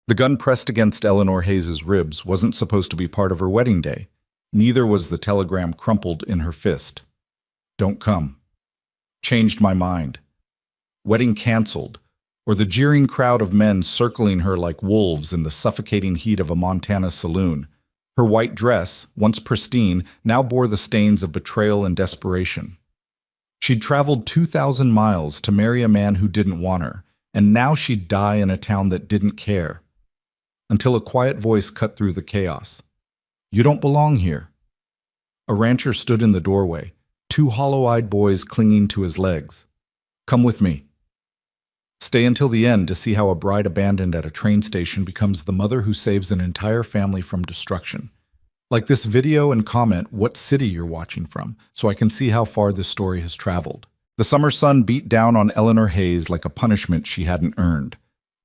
The gun pressed against Eleanor Hayes's ribs wasn't supposed to be part of her wedding day. Neither was the telegram crumpled in her fist. Don't come. Changed my mind. Wedding canceled, or the jeering crowd of men circling her like wolves in the suffocating heat of a Montana saloon. Her white dress, once pristine, now bore the stains of betrayal and desperation. She'd traveled 2,000 miles to marry a man who didn't want her, and now she'd die in a town that didn't care. Until a quiet voice cut through the chaos. You don't belong here. A rancher stood in the doorway, two hollow-eyed boys clinging to his legs. Come with me. Stay until the end to see how a bride abandoned at a train station becomes the mother who saves an entire family from destruction. Like this video and comment what city you're watching from, so I can see how far this story has traveled. The summer sun beat down on Eleanor Hayes like a punishment she hadn't earned.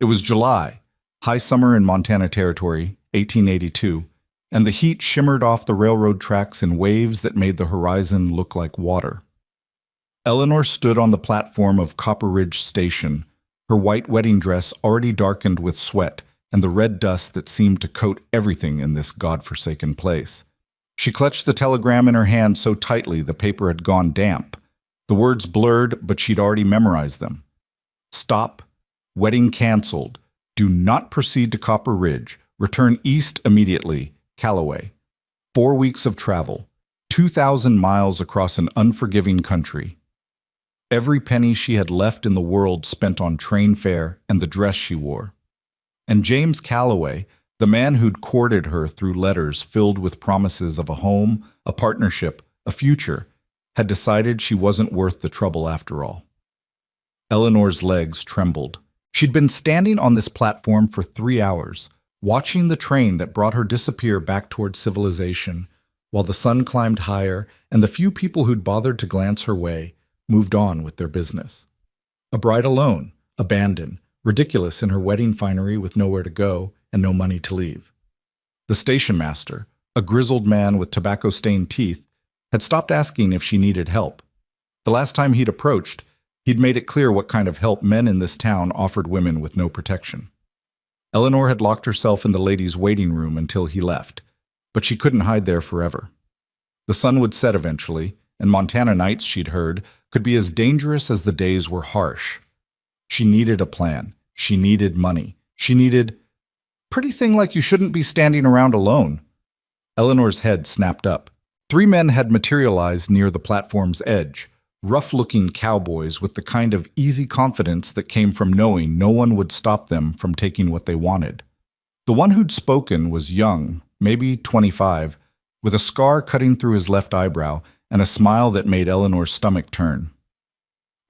It was July, high summer in Montana Territory, 1882, and the heat shimmered off the railroad tracks in waves that made the horizon look like water. Eleanor stood on the platform of Copper Ridge Station, her white wedding dress already darkened with sweat and the red dust that seemed to coat everything in this godforsaken place. She clutched the telegram in her hand so tightly the paper had gone damp. The words blurred, but she'd already memorized them. Stop. Wedding canceled. Do not proceed to Copper Ridge. Return east immediately. Callaway. 4 weeks of travel. 2,000 miles across an unforgiving country. Every penny she had left in the world spent on train fare and the dress she wore. And James Callaway, the man who'd courted her through letters filled with promises of a home, a partnership, a future, had decided she wasn't worth the trouble after all. Eleanor's legs trembled. She'd been standing on this platform for 3 hours, watching the train that brought her disappear back toward civilization, while the sun climbed higher and the few people who'd bothered to glance her way moved on with their business. A bride alone, abandoned, ridiculous in her wedding finery with nowhere to go and no money to leave. The station master, a grizzled man with tobacco-stained teeth, had stopped asking if she needed help. The last time he'd approached, he'd made it clear what kind of help men in this town offered women with no protection. Eleanor had locked herself in the ladies' waiting room until he left, but she couldn't hide there forever. The sun would set eventually, and Montana nights, she'd heard, could be as dangerous as the days were harsh. She needed a plan. She needed money. She needed... Pretty thing like you shouldn't be standing around alone. Eleanor's head snapped up. 3 men had materialized near the platform's edge, rough-looking cowboys with the kind of easy confidence that came from knowing no one would stop them from taking what they wanted. The one who'd spoken was young, maybe 25, with a scar cutting through his left eyebrow and a smile that made Eleanor's stomach turn.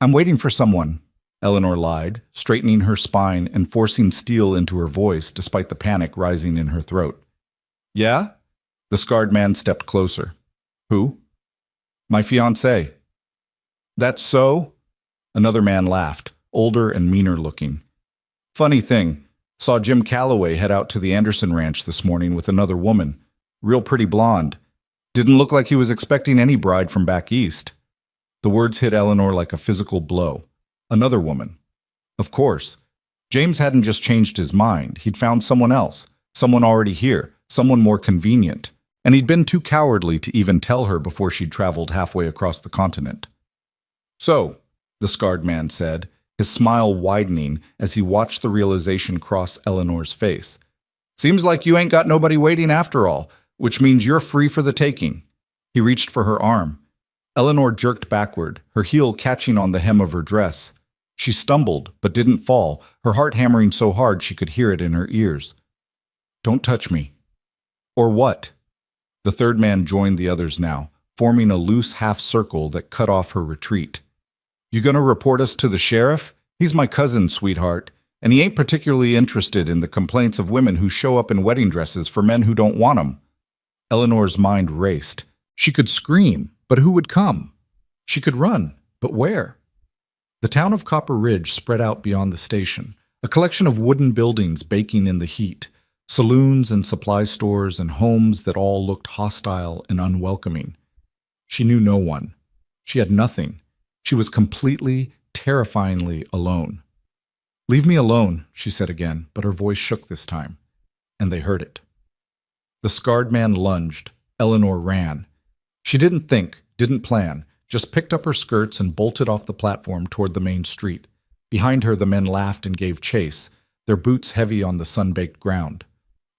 I'm waiting for someone, Eleanor lied, straightening her spine and forcing steel into her voice despite the panic rising in her throat. Yeah? The scarred man stepped closer. Who? My fiancée. That's so? Another man laughed, older and meaner looking. Funny thing, saw Jim Callaway head out to the Anderson Ranch this morning with another woman, real pretty blonde. Didn't look like he was expecting any bride from back east. The words hit Eleanor like a physical blow. Another woman. Of course. James hadn't just changed his mind. He'd found someone else, someone already here, someone more convenient. And he'd been too cowardly to even tell her before she'd traveled halfway across the continent. So, the scarred man said, his smile widening as he watched the realization cross Eleanor's face. Seems like you ain't got nobody waiting after all, which means you're free for the taking. He reached for her arm. Eleanor jerked backward, her heel catching on the hem of her dress. She stumbled, but didn't fall, her heart hammering so hard she could hear it in her ears. Don't touch me. Or what? The third man joined the others now, forming a loose half-circle that cut off her retreat. You gonna report us to the sheriff? He's my cousin, sweetheart, and he ain't particularly interested in the complaints of women who show up in wedding dresses for men who don't want 'em. Eleanor's mind raced. She could scream, but who would come? She could run, but where? The town of Copper Ridge spread out beyond the station, a collection of wooden buildings baking in the heat, saloons and supply stores and homes that all looked hostile and unwelcoming. She knew no one. She had nothing. She was completely, terrifyingly alone. "Leave me alone," she said again, but her voice shook this time, and they heard it. The scarred man lunged. Eleanor ran. She didn't think, didn't plan, just picked up her skirts and bolted off the platform toward the main street. Behind her, the men laughed and gave chase, their boots heavy on the sun-baked ground.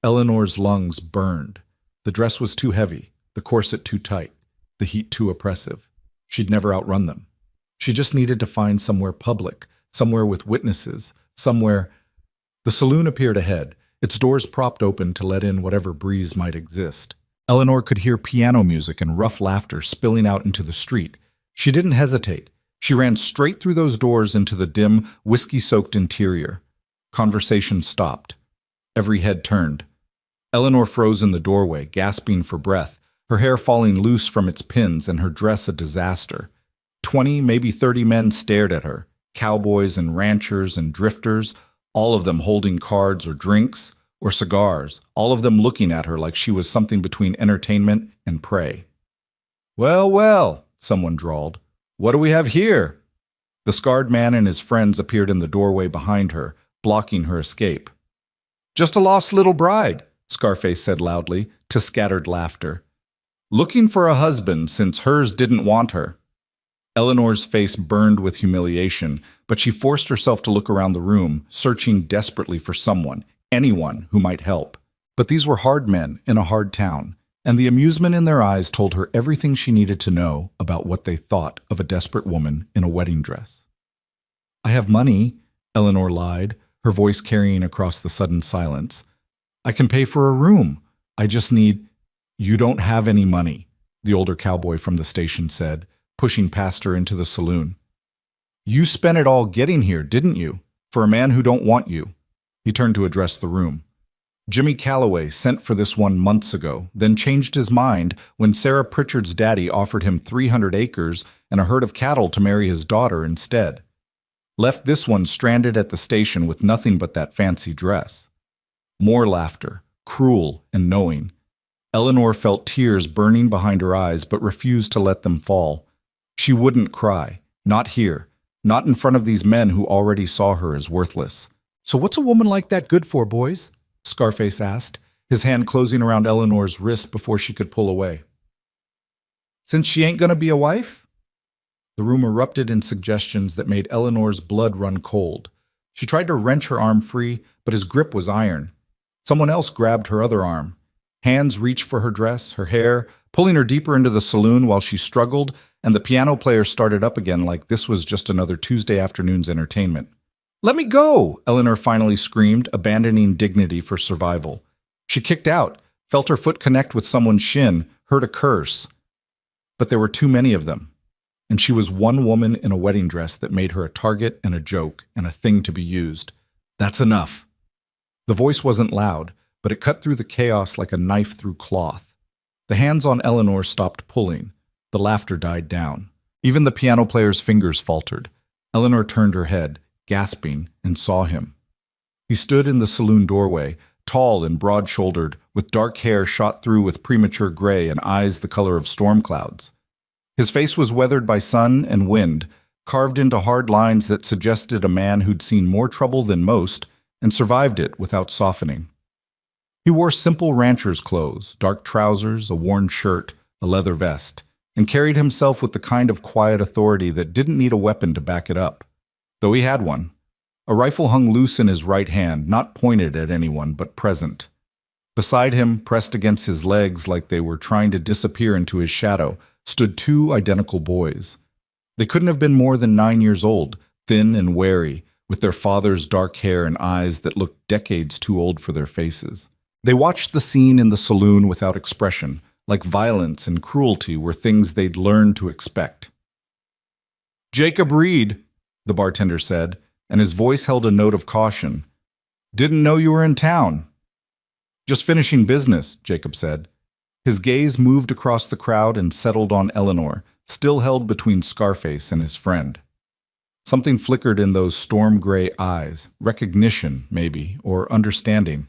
Eleanor's lungs burned. The dress was too heavy, the corset too tight, the heat too oppressive. She'd never outrun them. She just needed to find somewhere public, somewhere with witnesses, somewhere. The saloon appeared ahead, its doors propped open to let in whatever breeze might exist. Eleanor could hear piano music and rough laughter spilling out into the street. She didn't hesitate. She ran straight through those doors into the dim, whiskey-soaked interior. Conversation stopped. Every head turned. Eleanor froze in the doorway, gasping for breath, her hair falling loose from its pins and her dress a disaster. 20, maybe 30 men stared at her, cowboys and ranchers and drifters, all of them holding cards or drinks or cigars, all of them looking at her like she was something between entertainment and prey. "Well, well," someone drawled. "What do we have here?" The scarred man and his friends appeared in the doorway behind her, blocking her escape. "Just a lost little bride," Scarface said loudly, to scattered laughter. "Looking for a husband since hers didn't want her." Eleanor's face burned with humiliation, but she forced herself to look around the room, searching desperately for someone, anyone who might help. But these were hard men in a hard town, and the amusement in their eyes told her everything she needed to know about what they thought of a desperate woman in a wedding dress. "I have money," Eleanor lied, her voice carrying across the sudden silence. "I can pay for a room. I just need—" "You don't have any money," the older cowboy from the station said, pushing past her into the saloon. "You spent it all getting here, didn't you? For a man who don't want you." He turned to address the room. "Jimmy Calloway sent for this one months ago, then changed his mind when Sarah Pritchard's daddy offered him 300 acres and a herd of cattle to marry his daughter instead. Left this one stranded at the station with nothing but that fancy dress." More laughter, cruel and knowing. Eleanor felt tears burning behind her eyes but refused to let them fall. She wouldn't cry, not here, not in front of these men who already saw her as worthless. "So what's a woman like that good for, boys?" Scarface asked, his hand closing around Eleanor's wrist before she could pull away. "Since she ain't gonna be a wife?" The room erupted in suggestions that made Eleanor's blood run cold. She tried to wrench her arm free, but his grip was iron. Someone else grabbed her other arm. Hands reached for her dress, her hair, pulling her deeper into the saloon while she struggled, and the piano player started up again like this was just another Tuesday afternoon's entertainment. "Let me go!" Eleanor finally screamed, abandoning dignity for survival. She kicked out, felt her foot connect with someone's shin, heard a curse. But there were too many of them, and she was one woman in a wedding dress that made her a target and a joke and a thing to be used. "That's enough." The voice wasn't loud, but it cut through the chaos like a knife through cloth. The hands on Eleanor stopped pulling. The laughter died down. Even the piano player's fingers faltered. Eleanor turned her head, gasping, and saw him. He stood in the saloon doorway, tall and broad-shouldered, with dark hair shot through with premature gray and eyes the color of storm clouds. His face was weathered by sun and wind, carved into hard lines that suggested a man who'd seen more trouble than most and survived it without softening. He wore simple rancher's clothes, dark trousers, a worn shirt, a leather vest, and carried himself with the kind of quiet authority that didn't need a weapon to back it up. Though he had one. A rifle hung loose in his right hand, not pointed at anyone, but present. Beside him, pressed against his legs like they were trying to disappear into his shadow, stood two identical boys. They couldn't have been more than 9 years old, thin and wary, with their father's dark hair and eyes that looked decades too old for their faces. They watched the scene in the saloon without expression, like violence and cruelty were things they'd learned to expect. "Jacob Reed," the bartender said, and his voice held a note of caution. "Didn't know you were in town." "Just finishing business," Jacob said. His gaze moved across the crowd and settled on Eleanor, still held between Scarface and his friend. Something flickered in those storm-gray eyes, recognition, maybe, or understanding.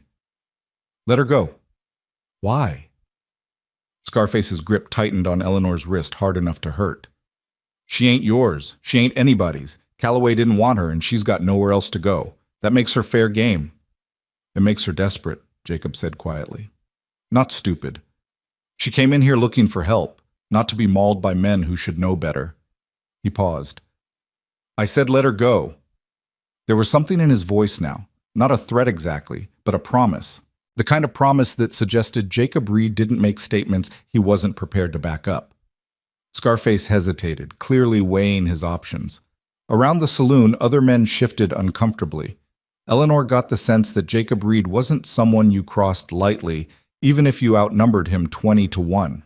"Let her go." "Why?" Scarface's grip tightened on Eleanor's wrist hard enough to hurt. "She ain't yours. She ain't anybody's. Calloway didn't want her, and she's got nowhere else to go. That makes her fair game. It makes her desperate, Jacob said quietly. Not stupid. She came in here looking for help, not to be mauled by men who should know better. He paused. I said let her go. There was something in his voice now, not a threat exactly, but a promise. The kind of promise that suggested Jacob Reed didn't make statements he wasn't prepared to back up. Scarface hesitated, clearly weighing his options. Around the saloon, other men shifted uncomfortably. Eleanor got the sense that Jacob Reed wasn't someone you crossed lightly, even if you outnumbered him 20-1.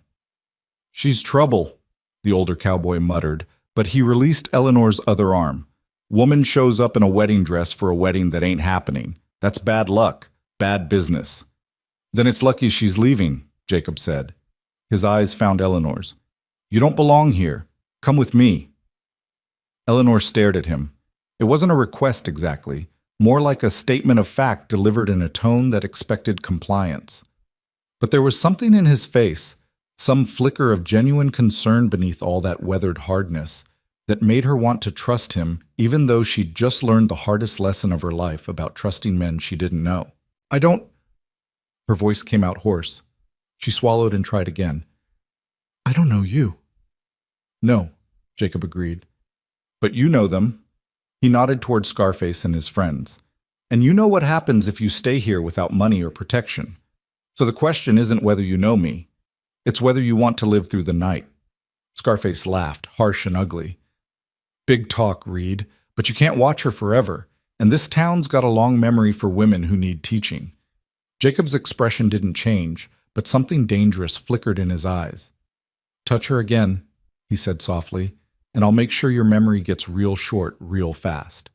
She's trouble, the older cowboy muttered, but he released Eleanor's other arm. Woman shows up in a wedding dress for a wedding that ain't happening. That's bad luck, bad business. Then it's lucky she's leaving, Jacob said. His eyes found Eleanor's. You don't belong here. Come with me. Eleanor stared at him. It wasn't a request exactly, more like a statement of fact delivered in a tone that expected compliance. But there was something in his face, some flicker of genuine concern beneath all that weathered hardness, that made her want to trust him even though she'd just learned the hardest lesson of her life about trusting men she didn't know. I don't... Her voice came out hoarse. She swallowed and tried again. I don't know you. No, Jacob agreed. But you know them. He nodded toward Scarface and his friends. And you know what happens if you stay here without money or protection. So the question isn't whether you know me. It's whether you want to live through the night. Scarface laughed, harsh and ugly. Big talk, Reed, but you can't watch her forever, and this town's got a long memory for women who need teaching. Jacob's expression didn't change, but something dangerous flickered in his eyes. Touch her again, he said softly, and I'll make sure your memory gets real short real fast.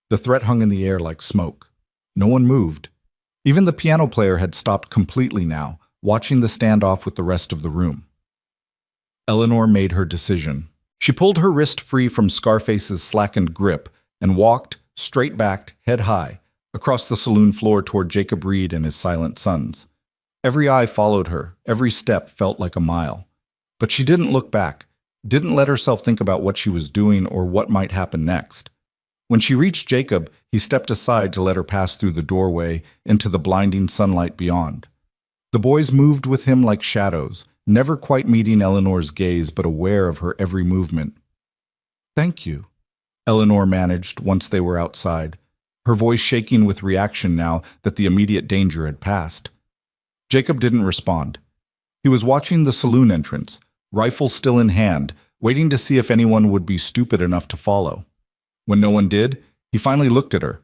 The threat hung in the air like smoke. No one moved. Even the piano player had stopped completely now, watching the standoff with the rest of the room. Eleanor made her decision. She pulled her wrist free from Scarface's slackened grip and walked, straight-backed, head high, across the saloon floor toward Jacob Reed and his silent sons. Every eye followed her, every step felt like a mile. But she didn't look back, didn't let herself think about what she was doing or what might happen next. When she reached Jacob, he stepped aside to let her pass through the doorway into the blinding sunlight beyond. The boys moved with him like shadows, never quite meeting Eleanor's gaze but aware of her every movement. Thank you, Eleanor managed once they were outside, her voice shaking with reaction now that the immediate danger had passed. Jacob didn't respond. He was watching the saloon entrance, rifle still in hand, waiting to see if anyone would be stupid enough to follow. When no one did, he finally looked at her,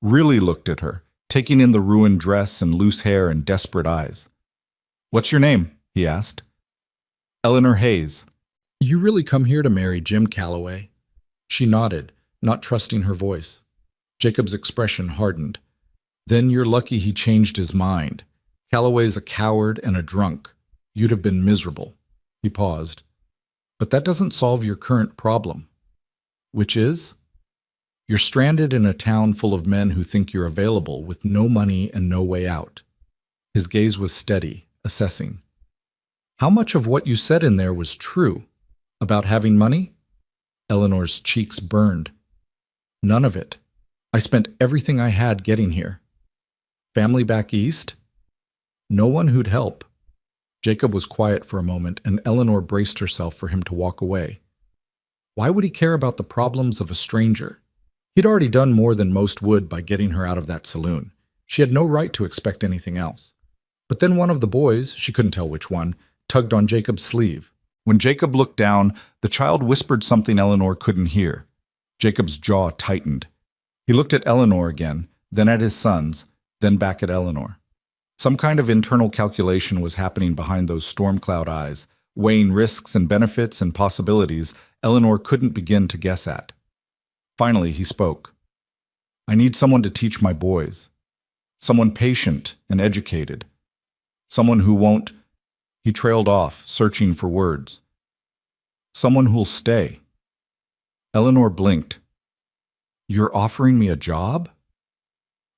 really looked at her, taking in the ruined dress and loose hair and desperate eyes. What's your name? He asked. Eleanor Hayes. You really come here to marry Jim Calloway? She nodded, not trusting her voice. Jacob's expression hardened. Then you're lucky he changed his mind. Calloway's a coward and a drunk. You'd have been miserable. He paused. But that doesn't solve your current problem. Which is? You're stranded in a town full of men who think you're available with no money and no way out. His gaze was steady, assessing. How much of what you said in there was true? About having money? Eleanor's cheeks burned. None of it. I spent everything I had getting here. Family back east? No one who'd help. Jacob was quiet for a moment, and Eleanor braced herself for him to walk away. Why would he care about the problems of a stranger? He'd already done more than most would by getting her out of that saloon. She had no right to expect anything else. But then one of the boys, she couldn't tell which one, tugged on Jacob's sleeve. When Jacob looked down, the child whispered something Eleanor couldn't hear. Jacob's jaw tightened. He looked at Eleanor again, then at his sons, then back at Eleanor. Some kind of internal calculation was happening behind those storm cloud eyes, weighing risks and benefits and possibilities Eleanor couldn't begin to guess at. Finally, he spoke. I need someone to teach my boys. Someone patient and educated. Someone who won't... He trailed off, searching for words. Someone who'll stay. Eleanor blinked. You're offering me a job?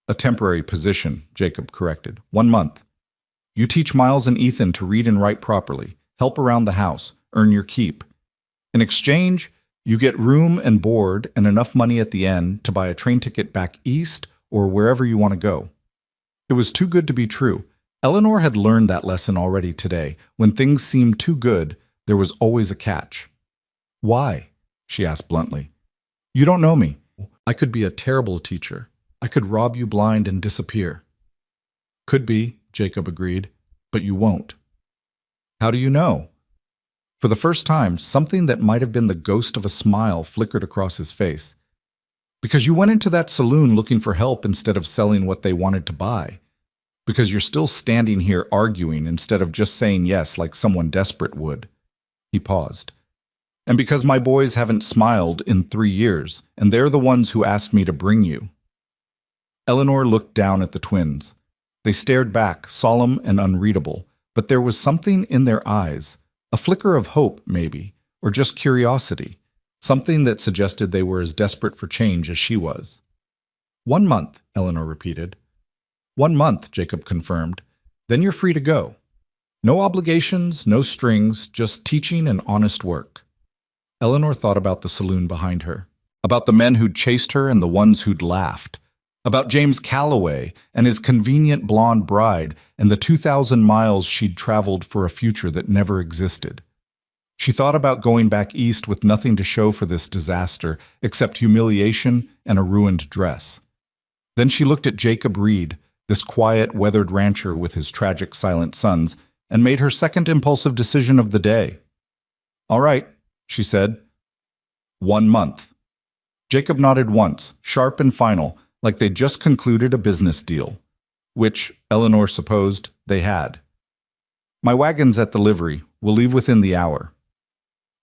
A temporary position, Jacob corrected. 1 month. You teach Miles and Ethan to read and write properly, help around the house, earn your keep. In exchange, You get room and board and enough money at the end to buy a train ticket back east or wherever you want to go. It was too good to be true. Eleanor had learned that lesson already today. When things seemed too good, there was always a catch. Why? She asked bluntly. You don't know me. I could be a terrible teacher. I could rob you blind and disappear. Could be, Jacob agreed, but you won't. How do you know? For the first time, something that might have been the ghost of a smile flickered across his face. Because you went into that saloon looking for help instead of selling what they wanted to buy. Because you're still standing here arguing instead of just saying yes like someone desperate would. He paused. And because my boys haven't smiled in 3 years, and they're the ones who asked me to bring you. Eleanor looked down at the twins. They stared back, solemn and unreadable, but there was something in their eyes, a flicker of hope, maybe, or just curiosity, something that suggested they were as desperate for change as she was. 1 month, Eleanor repeated. 1 month, Jacob confirmed. Then you're free to go. No obligations, no strings, just teaching and honest work. Eleanor thought about the saloon behind her, about the men who'd chased her and the ones who'd laughed, about James Calloway and his convenient blonde bride and the 2,000 miles she'd traveled for a future that never existed. She thought about going back east with nothing to show for this disaster except humiliation and a ruined dress. Then she looked at Jacob Reed, this quiet, weathered rancher with his tragic, silent sons, and made her second impulsive decision of the day. All right, she said. 1 month. Jacob nodded once, sharp and final, like they'd just concluded a business deal, which, Eleanor supposed, they had. My wagon's at the livery. We'll leave within the hour.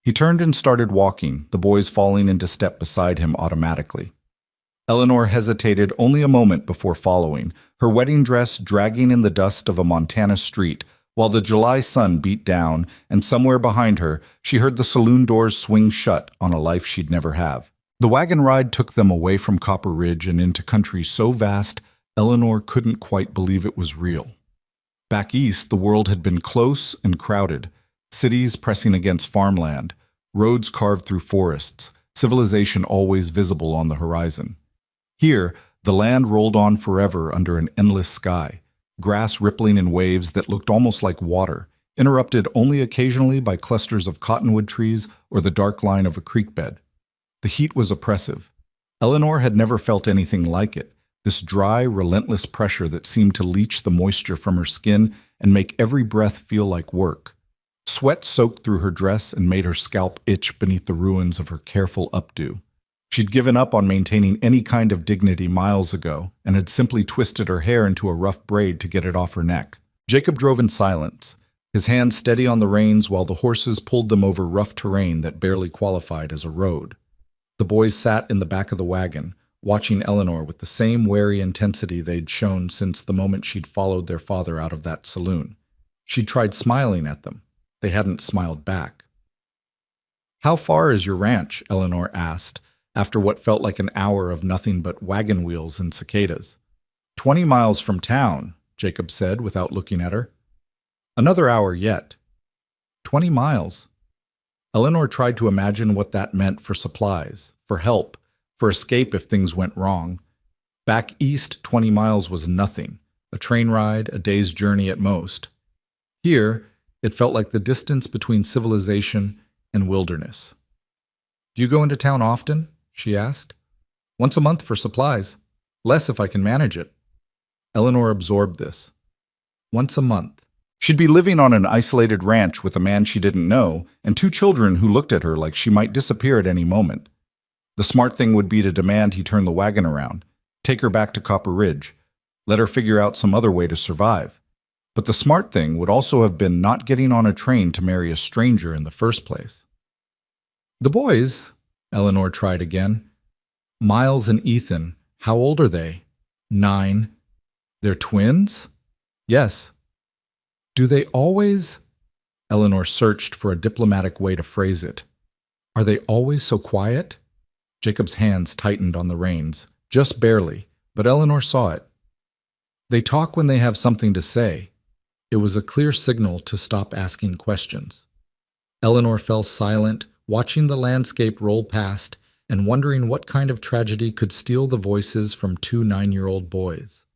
He turned and started walking, the boys falling into step beside him automatically. Eleanor hesitated only a moment before following, her wedding dress dragging in the dust of a Montana street, while the July sun beat down, and somewhere behind her, she heard the saloon doors swing shut on a life she'd never have. The wagon ride took them away from Copper Ridge and into country so vast, Eleanor couldn't quite believe it was real. Back east, the world had been close and crowded, cities pressing against farmland, roads carved through forests, civilization always visible on the horizon. Here, the land rolled on forever under an endless sky, grass rippling in waves that looked almost like water, interrupted only occasionally by clusters of cottonwood trees or the dark line of a creek bed. The heat was oppressive. Eleanor had never felt anything like it, this dry, relentless pressure that seemed to leach the moisture from her skin and make every breath feel like work. Sweat soaked through her dress and made her scalp itch beneath the ruins of her careful updo. She'd given up on maintaining any kind of dignity miles ago and had simply twisted her hair into a rough braid to get it off her neck. Jacob drove in silence, his hands steady on the reins while the horses pulled them over rough terrain that barely qualified as a road. The boys sat in the back of the wagon, watching Eleanor with the same wary intensity they'd shown since the moment she'd followed their father out of that saloon. She'd tried smiling at them. They hadn't smiled back. "How far is your ranch?" Eleanor asked, after what felt like an hour of nothing but wagon wheels and cicadas. 20 miles from town, Jacob said without looking at her. Another hour yet. 20 miles. Eleanor tried to imagine what that meant for supplies, for help, for escape if things went wrong. Back east, 20 miles was nothing, a train ride, a day's journey at most. Here, it felt like the distance between civilization and wilderness. "Do you go into town often?" she asked. "Once a month for supplies. Less if I can manage it." Eleanor absorbed this. Once a month. She'd be living on an isolated ranch with a man she didn't know and 2 children who looked at her like she might disappear at any moment. The smart thing would be to demand he turn the wagon around, take her back to Copper Ridge, let her figure out some other way to survive. But the smart thing would also have been not getting on a train to marry a stranger in the first place. "The boys," Eleanor tried again. "Miles and Ethan, how old are they?" 9. "They're twins?" "Yes." "Do they always—" Eleanor searched for a diplomatic way to phrase it. "Are they always so quiet?" Jacob's hands tightened on the reins, just barely, but Eleanor saw it. "They talk when they have something to say." It was a clear signal to stop asking questions. Eleanor fell silent, watching the landscape roll past and wondering what kind of tragedy could steal the voices from two 9-year-old boys.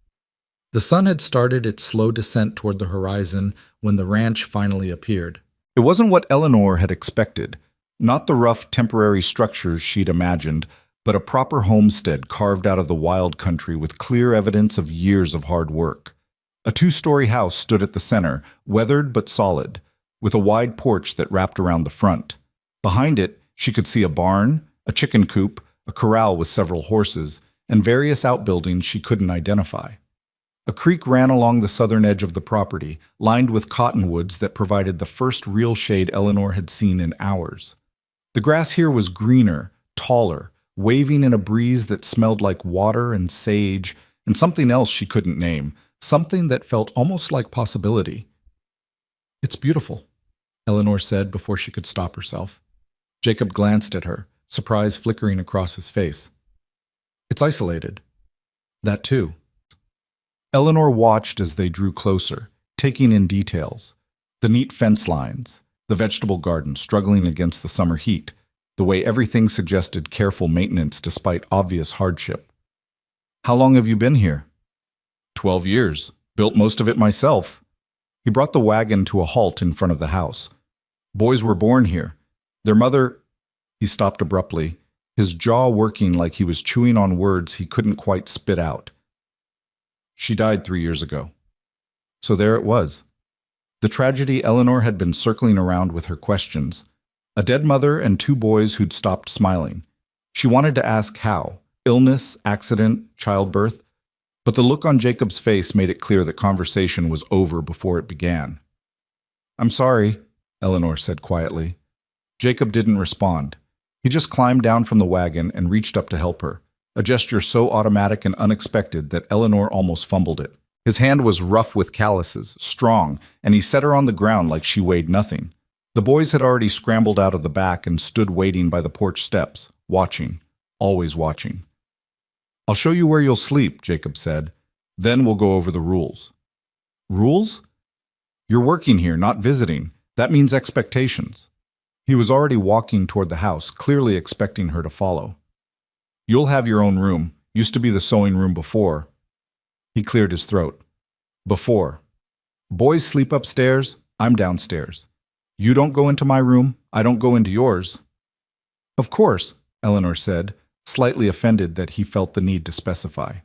The sun had started its slow descent toward the horizon when the ranch finally appeared. It wasn't what Eleanor had expected, not the rough temporary structures she'd imagined, but a proper homestead carved out of the wild country with clear evidence of years of hard work. A 2-story house stood at the center, weathered but solid, with a wide porch that wrapped around the front. Behind it, she could see a barn, a chicken coop, a corral with several horses, and various outbuildings she couldn't identify. A creek ran along the southern edge of the property, lined with cottonwoods that provided the first real shade Eleanor had seen in hours. The grass here was greener, taller, waving in a breeze that smelled like water and sage, and something else she couldn't name, something that felt almost like possibility. "It's beautiful," Eleanor said before she could stop herself. Jacob glanced at her, surprise flickering across his face. "It's isolated." "That too." Eleanor watched as they drew closer, taking in details. The neat fence lines, the vegetable garden struggling against the summer heat, the way everything suggested careful maintenance despite obvious hardship. "How long have you been here?" 12 years. Built most of it myself." He brought the wagon to a halt in front of the house. "Boys were born here. Their mother—" He stopped abruptly, his jaw working like he was chewing on words he couldn't quite spit out. "She died 3 years ago." So there it was. The tragedy Eleanor had been circling around with her questions. A dead mother and 2 boys who'd stopped smiling. She wanted to ask how. Illness, accident, childbirth. But the look on Jacob's face made it clear that conversation was over before it began. "I'm sorry," Eleanor said quietly. Jacob didn't respond. He just climbed down from the wagon and reached up to help her, a gesture so automatic and unexpected that Eleanor almost fumbled it. His hand was rough with calluses, strong, and he set her on the ground like she weighed nothing. The boys had already scrambled out of the back and stood waiting by the porch steps, watching, always watching. "I'll show you where you'll sleep," Jacob said. "Then we'll go over the rules." "Rules?" "You're working here, not visiting. That means expectations." He was already walking toward the house, clearly expecting her to follow. "You'll have your own room. Used to be the sewing room before." He cleared his throat. "Before. Boys sleep upstairs, I'm downstairs. You don't go into my room, I don't go into yours." "Of course," Eleanor said, slightly offended that he felt the need to specify.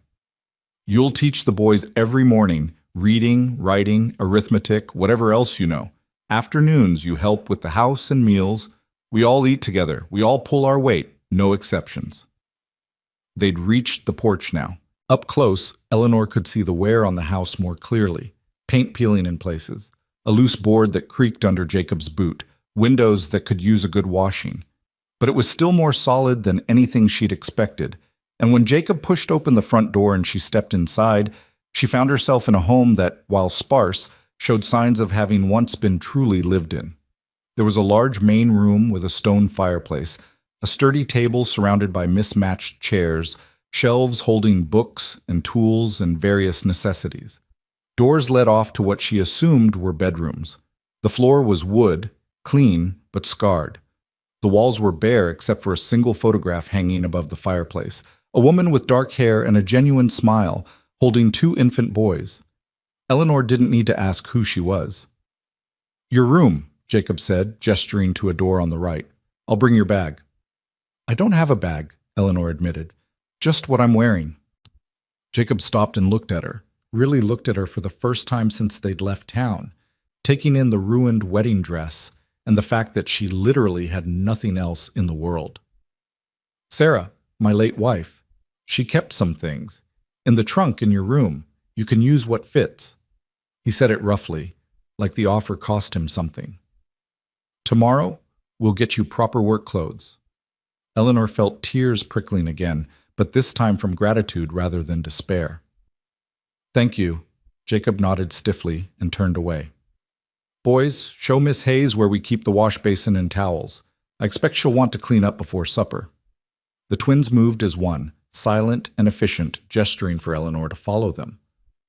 "You'll teach the boys every morning, reading, writing, arithmetic, whatever else you know. Afternoons, you help with the house and meals. We all eat together. We all pull our weight, no exceptions." They'd reached the porch now. Up close, Eleanor could see the wear on the house more clearly. Paint peeling in places, a loose board that creaked under Jacob's boot, windows that could use a good washing. But it was still more solid than anything she'd expected, and when Jacob pushed open the front door and she stepped inside, she found herself in a home that, while sparse, showed signs of having once been truly lived in. There was a large main room with a stone fireplace, a sturdy table surrounded by mismatched chairs, shelves holding books and tools and various necessities. Doors led off to what she assumed were bedrooms. The floor was wood, clean but scarred. The walls were bare except for a single photograph hanging above the fireplace, a woman with dark hair and a genuine smile, holding 2 infant boys. Eleanor didn't need to ask who she was. "Your room," Jacob said, gesturing to a door on the right. "I'll bring your bag." "I don't have a bag," Eleanor admitted. "Just what I'm wearing." Jacob stopped and looked at her, really looked at her for the first time since they'd left town, taking in the ruined wedding dress and the fact that she literally had nothing else in the world. "Sarah, my late wife. She kept some things. In the trunk in your room. You can use what fits." He said it roughly, like the offer cost him something. "Tomorrow, we'll get you proper work clothes." Eleanor felt tears prickling again, but this time from gratitude rather than despair. "Thank you." Jacob nodded stiffly and turned away. "Boys, show Miss Hayes where we keep the wash basin and towels. I expect she'll want to clean up before supper." The twins moved as one, silent and efficient, gesturing for Eleanor to follow them.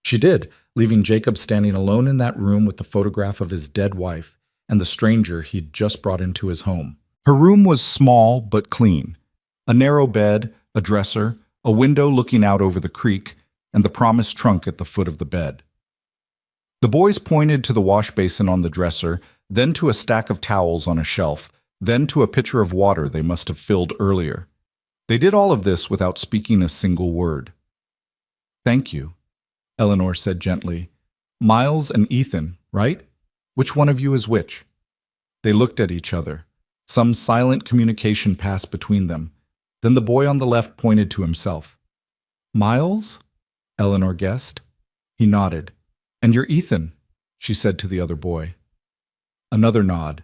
She did, leaving Jacob standing alone in that room with the photograph of his dead wife and the stranger he'd just brought into his home. Her room was small but clean. A narrow bed, a dresser, a window looking out over the creek, and the promised trunk at the foot of the bed. The boys pointed to the wash basin on the dresser, then to a stack of towels on a shelf, then to a pitcher of water they must have filled earlier. They did all of this without speaking a single word. "Thank you," Eleanor said gently. "Miles and Ethan, right? Which one of you is which?" They looked at each other. Some silent communication passed between them. Then the boy on the left pointed to himself. "Miles?" Eleanor guessed. He nodded. "And you're Ethan," she said to the other boy. Another nod.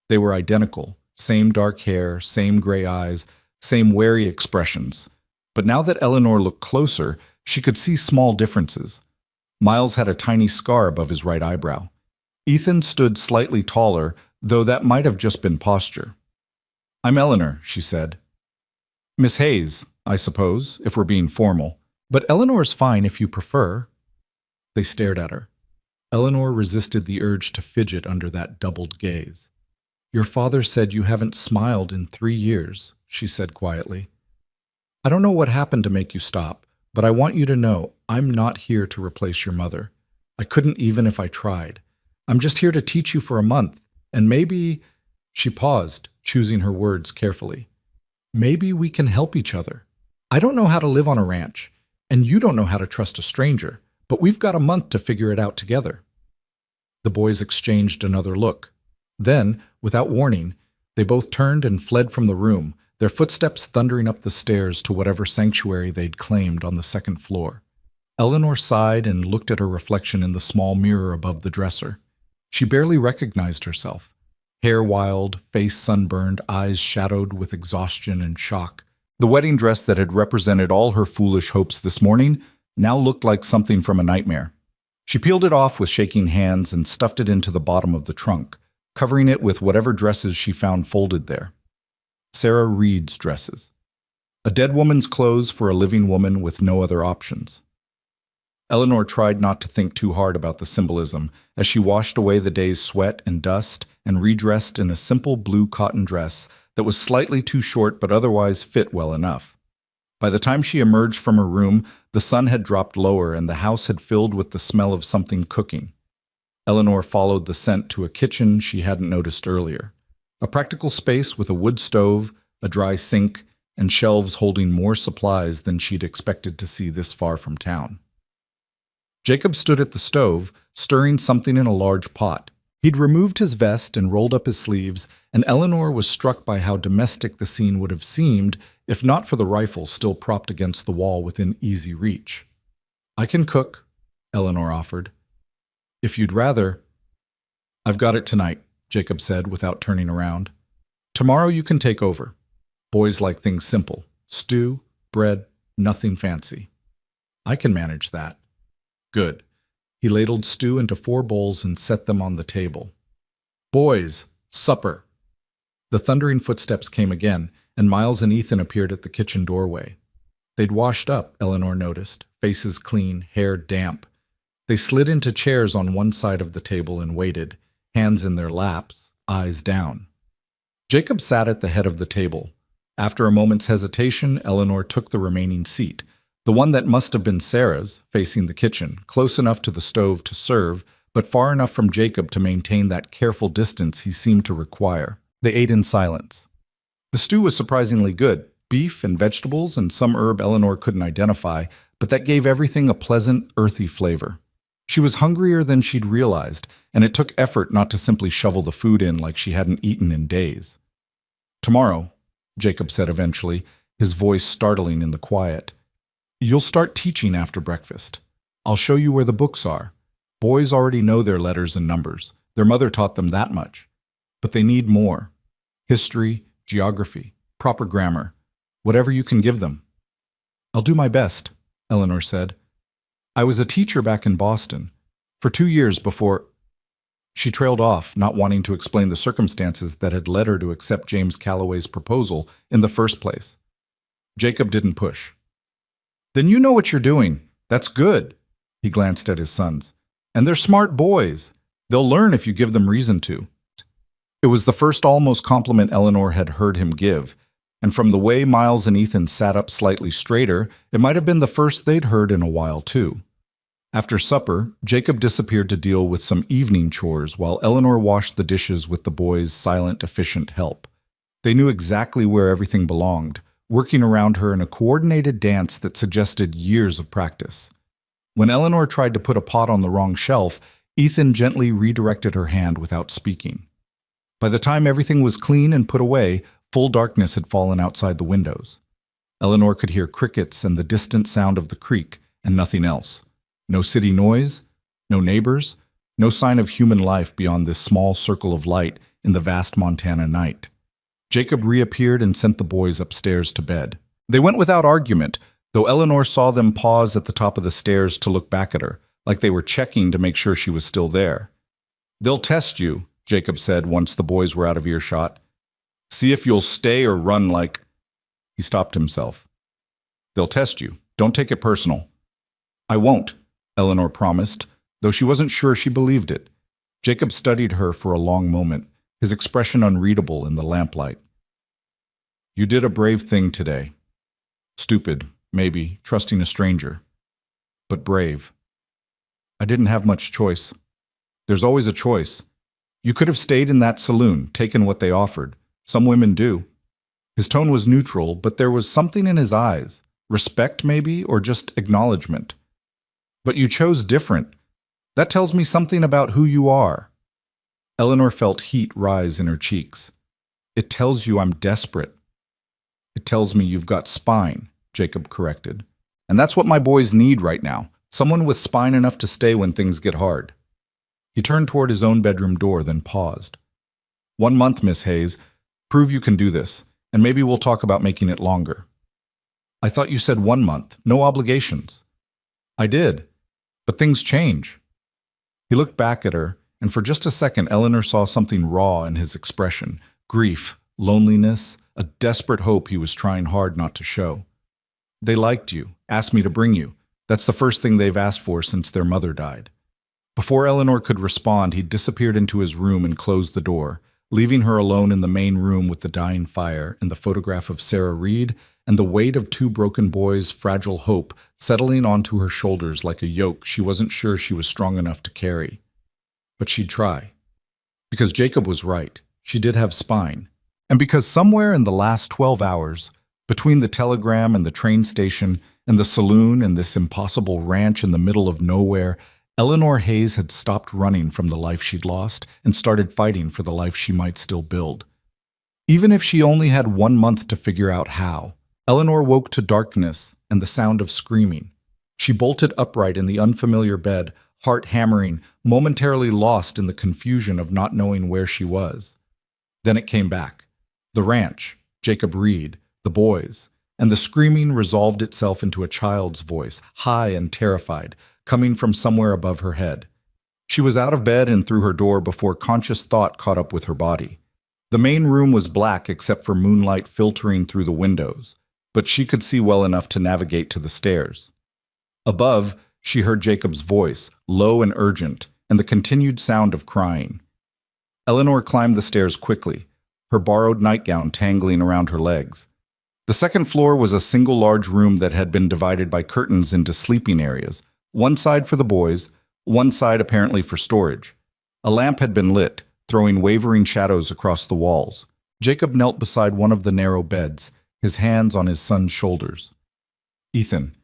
They were identical, same dark hair, same gray eyes, same wary expressions. But now that Eleanor looked closer, she could see small differences. Miles had a tiny scar above his right eyebrow. Ethan stood slightly taller, though that might have just been posture. "I'm Eleanor," she said. "Miss Hayes, I suppose, if we're being formal. But Eleanor's fine if you prefer." They stared at her. Eleanor resisted the urge to fidget under that doubled gaze. "Your father said you haven't smiled in 3 years," she said quietly. "I don't know what happened to make you stop, but I want you to know I'm not here to replace your mother. I couldn't even if I tried. I'm just here to teach you for a month, and maybe—" She paused, choosing her words carefully. "Maybe we can help each other. I don't know how to live on a ranch, and you don't know how to trust a stranger, but we've got a month to figure it out together." The boys exchanged another look. Then, without warning, they both turned and fled from the room, their footsteps thundering up the stairs to whatever sanctuary they'd claimed on the second floor. Eleanor sighed and looked at her reflection in the small mirror above the dresser. She barely recognized herself. Hair wild, face sunburned, eyes shadowed with exhaustion and shock. The wedding dress that had represented all her foolish hopes this morning now looked like something from a nightmare. She peeled it off with shaking hands and stuffed it into the bottom of the trunk, covering it with whatever dresses she found folded there. Sarah Reed's dresses. A dead woman's clothes for a living woman with no other options. Eleanor tried not to think too hard about the symbolism as she washed away the day's sweat and dust and redressed in a simple blue cotton dress that was slightly too short but otherwise fit well enough. By the time she emerged from her room, the sun had dropped lower and the house had filled with the smell of something cooking. Eleanor followed the scent to a kitchen she hadn't noticed earlier. A practical space with a wood stove, a dry sink, and shelves holding more supplies than she'd expected to see this far from town. Jacob stood at the stove, stirring something in a large pot. He'd removed his vest and rolled up his sleeves, and Eleanor was struck by how domestic the scene would have seemed if not for the rifle still propped against the wall within easy reach. "I can cook," Eleanor offered. "If you'd rather—" "I've got it tonight," Jacob said without turning around. "Tomorrow you can take over. Boys like things simple. Stew, bread, nothing fancy." "I can manage that." "Good." He ladled stew into 4 bowls and set them on the table. "Boys, supper." The thundering footsteps came again, and Miles and Ethan appeared at the kitchen doorway. They'd washed up, Eleanor noticed, faces clean, hair damp. They slid into chairs on one side of the table and waited, hands in their laps, eyes down. Jacob sat at the head of the table. After a moment's hesitation, Eleanor took the remaining seat, the one that must have been Sarah's, facing the kitchen, close enough to the stove to serve, but far enough from Jacob to maintain that careful distance he seemed to require. They ate in silence. The stew was surprisingly good, beef and vegetables and some herb Eleanor couldn't identify, but that gave everything a pleasant, earthy flavor. She was hungrier than she'd realized, and it took effort not to simply shovel the food in like she hadn't eaten in days. "Tomorrow," Jacob said eventually, his voice startling in the quiet, "you'll start teaching after breakfast. I'll show you where the books are. Boys already know their letters and numbers. Their mother taught them that much. But they need more. History, geography, proper grammar, whatever you can give them." "I'll do my best," Eleanor said. "I was a teacher back in Boston, for 2 years before—" She trailed off, not wanting to explain the circumstances that had led her to accept James Calloway's proposal in the first place. Jacob didn't push. "Then you know what you're doing. That's good." He glanced at his sons. "And they're smart boys. They'll learn if you give them reason to." It was the first almost compliment Eleanor had heard him give, and from the way Miles and Ethan sat up slightly straighter, it might have been the first they'd heard in a while, too. After supper, Jacob disappeared to deal with some evening chores while Eleanor washed the dishes with the boys' silent, efficient help. They knew exactly where everything belonged, working around her in a coordinated dance that suggested years of practice. When Eleanor tried to put a pot on the wrong shelf, Ethan gently redirected her hand without speaking. By the time everything was clean and put away, full darkness had fallen outside the windows. Eleanor could hear crickets and the distant sound of the creek, and nothing else. No city noise, no neighbors, no sign of human life beyond this small circle of light in the vast Montana night. Jacob reappeared and sent the boys upstairs to bed. They went without argument, though Eleanor saw them pause at the top of the stairs to look back at her, like they were checking to make sure she was still there. "They'll test you," Jacob said once the boys were out of earshot. "See if you'll stay or run like—" He stopped himself. "They'll test you. Don't take it personal." "I won't," Eleanor promised, though she wasn't sure she believed it. Jacob studied her for a long moment, his expression unreadable in the lamplight. "You did a brave thing today. Stupid, maybe, trusting a stranger. But brave. I didn't have much choice. There's always a choice. You could have stayed in that saloon, taken what they offered. Some women do." His tone was neutral, but there was something in his eyes. Respect, maybe, or just acknowledgement. "But you chose different. That tells me something about who you are." Eleanor felt heat rise in her cheeks. "It tells you I'm desperate." "It tells me you've got spine," Jacob corrected. "And that's what my boys need right now. Someone with spine enough to stay when things get hard." He turned toward his own bedroom door, then paused. "1 month, Miss Hayes. Prove you can do this, and maybe we'll talk about making it longer." "I thought you said 1 month. No obligations." "I did. But things change." He looked back at her, and for just a second Eleanor saw something raw in his expression. Grief, loneliness, a desperate hope he was trying hard not to show. "They liked you, asked me to bring you. That's the first thing they've asked for since their mother died." Before Eleanor could respond, he disappeared into his room and closed the door, leaving her alone in the main room with the dying fire and the photograph of Sarah Reed and the weight of 2 broken boys' fragile hope settling onto her shoulders like a yoke she wasn't sure she was strong enough to carry. But she'd try. Because Jacob was right. She did have spine. And because somewhere in the last 12 hours, between the telegram and the train station and the saloon and this impossible ranch in the middle of nowhere, Eleanor Hayes had stopped running from the life she'd lost and started fighting for the life she might still build. Even if she only had 1 month to figure out how, Eleanor woke to darkness and the sound of screaming. She bolted upright in the unfamiliar bed, heart hammering, momentarily lost in the confusion of not knowing where she was. Then it came back. The ranch, Jacob Reed, the boys, and the screaming resolved itself into a child's voice, high and terrified, coming from somewhere above her head. She was out of bed and through her door before conscious thought caught up with her body. The main room was black except for moonlight filtering through the windows, but she could see well enough to navigate to the stairs. Above, she heard Jacob's voice, low and urgent, and the continued sound of crying. Eleanor climbed the stairs quickly, her borrowed nightgown tangling around her legs. The second floor was a single large room that had been divided by curtains into sleeping areas, one side for the boys, one side apparently for storage. A lamp had been lit, throwing wavering shadows across the walls. Jacob knelt beside one of the narrow beds, his hands on his son's shoulders. "Ethan."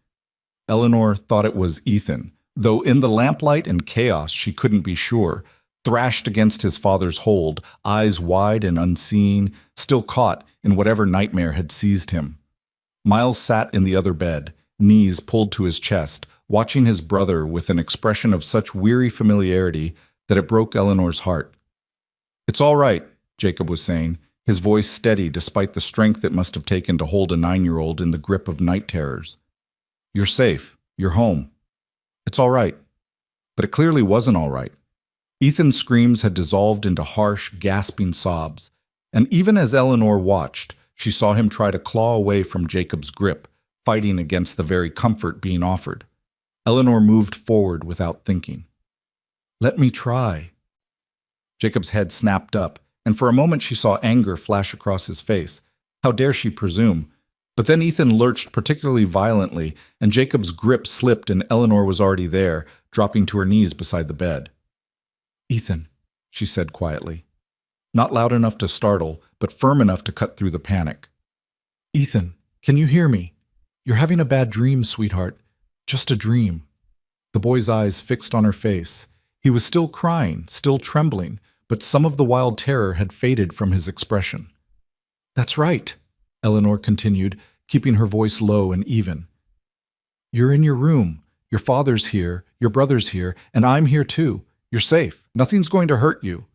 Eleanor thought it was Ethan, though in the lamplight and chaos she couldn't be sure, thrashed against his father's hold, eyes wide and unseeing, still caught in whatever nightmare had seized him. Miles sat in the other bed, knees pulled to his chest, watching his brother with an expression of such weary familiarity that it broke Eleanor's heart. "It's all right," Jacob was saying, his voice steady despite the strength it must have taken to hold a 9-year-old in the grip of night terrors. "You're safe. You're home. It's all right." But it clearly wasn't all right. Ethan's screams had dissolved into harsh, gasping sobs, and even as Eleanor watched, she saw him try to claw away from Jacob's grip, fighting against the very comfort being offered. Eleanor moved forward without thinking. "Let me try." Jacob's head snapped up, and for a moment she saw anger flash across his face. How dare she presume? But then Ethan lurched particularly violently, and Jacob's grip slipped and Eleanor was already there, dropping to her knees beside the bed. "Ethan," she said quietly. Not loud enough to startle, but firm enough to cut through the panic. "Ethan, can you hear me? You're having a bad dream, sweetheart. Just a dream." The boy's eyes fixed on her face. He was still crying, still trembling, but some of the wild terror had faded from his expression. "That's right," Eleanor continued, keeping her voice low and even. "You're in your room. Your father's here, your brother's here, and I'm here too. You're safe. Nothing's going to hurt you."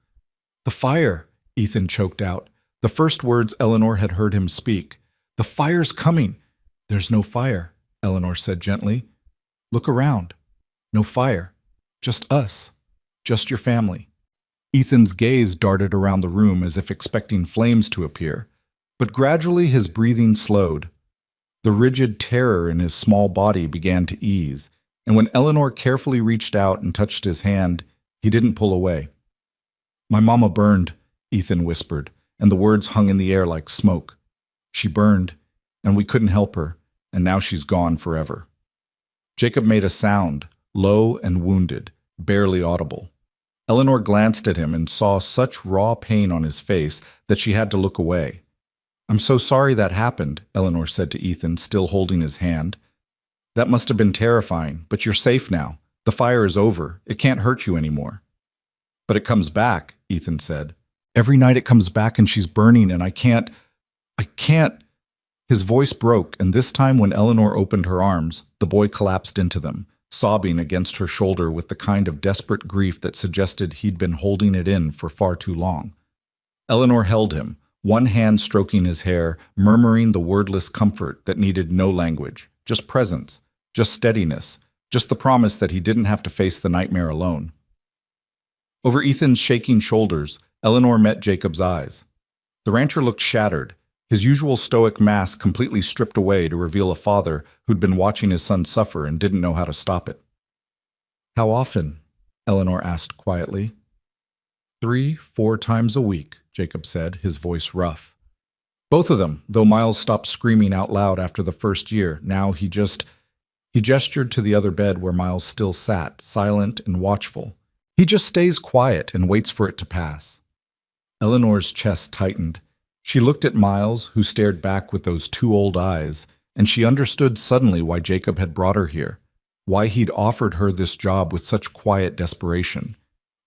"The fire," Ethan choked out, the first words Eleanor had heard him speak. "The fire's coming." "There's no fire," Eleanor said gently. "Look around. No fire. Just us. Just your family." Ethan's gaze darted around the room as if expecting flames to appear, but gradually his breathing slowed. The rigid terror in his small body began to ease, and when Eleanor carefully reached out and touched his hand, he didn't pull away. "My mama burned," Ethan whispered, and the words hung in the air like smoke. "She burned, and we couldn't help her, and now she's gone forever." Jacob made a sound, low and wounded, barely audible. Eleanor glanced at him and saw such raw pain on his face that she had to look away. "I'm so sorry that happened," Eleanor said to Ethan, still holding his hand. "That must have been terrifying, but you're safe now. The fire is over. It can't hurt you anymore." "But it comes back," Ethan said. "Every night it comes back and she's burning and I can't. His voice broke, and this time when Eleanor opened her arms, the boy collapsed into them, sobbing against her shoulder with the kind of desperate grief that suggested he'd been holding it in for far too long. Eleanor held him, one hand stroking his hair, murmuring the wordless comfort that needed no language, just presence, just steadiness, just the promise that he didn't have to face the nightmare alone. Over Ethan's shaking shoulders, Eleanor met Jacob's eyes. The rancher looked shattered, his usual stoic mask completely stripped away to reveal a father who'd been watching his son suffer and didn't know how to stop it. "How often?" Eleanor asked quietly. 3-4 times a week, Jacob said, his voice rough. Both of them, though Miles stopped screaming out loud after the first year. Now he gestured to the other bed where Miles still sat, silent and watchful. "He just stays quiet and waits for it to pass." Eleanor's chest tightened. She looked at Miles, who stared back with those two old eyes, and she understood suddenly why Jacob had brought her here, why he'd offered her this job with such quiet desperation.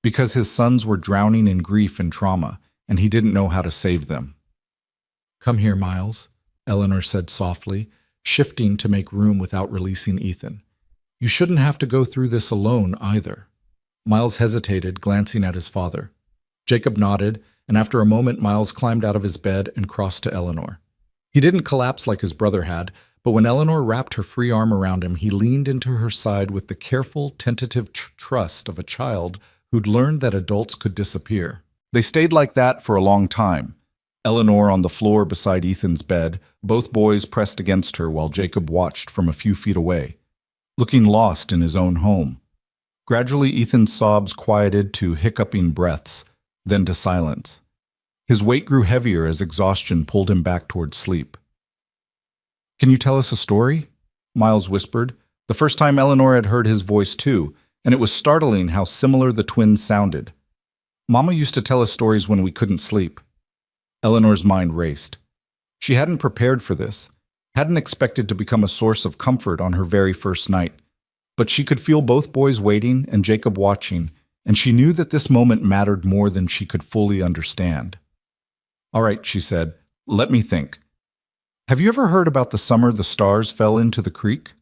Because his sons were drowning in grief and trauma, and he didn't know how to save them. "Come here, Miles," Eleanor said softly, shifting to make room without releasing Ethan. "You shouldn't have to go through this alone either." Miles hesitated, glancing at his father. Jacob nodded, and after a moment Miles climbed out of his bed and crossed to Eleanor. He didn't collapse like his brother had, but when Eleanor wrapped her free arm around him, he leaned into her side with the careful, tentative trust of a child who'd learned that adults could disappear. They stayed like that for a long time. Eleanor on the floor beside Ethan's bed, both boys pressed against her while Jacob watched from a few feet away, looking lost in his own home. Gradually, Ethan's sobs quieted to hiccuping breaths, then to silence. His weight grew heavier as exhaustion pulled him back toward sleep. "Can you tell us a story?" Miles whispered. The first time Eleanor had heard his voice too, and it was startling how similar the twins sounded. "Mama used to tell us stories when we couldn't sleep." Eleanor's mind raced. She hadn't prepared for this, hadn't expected to become a source of comfort on her very first night. But she could feel both boys waiting and Jacob watching, and she knew that this moment mattered more than she could fully understand. "All right," she said, "let me think. Have you ever heard about the summer the stars fell into the creek?"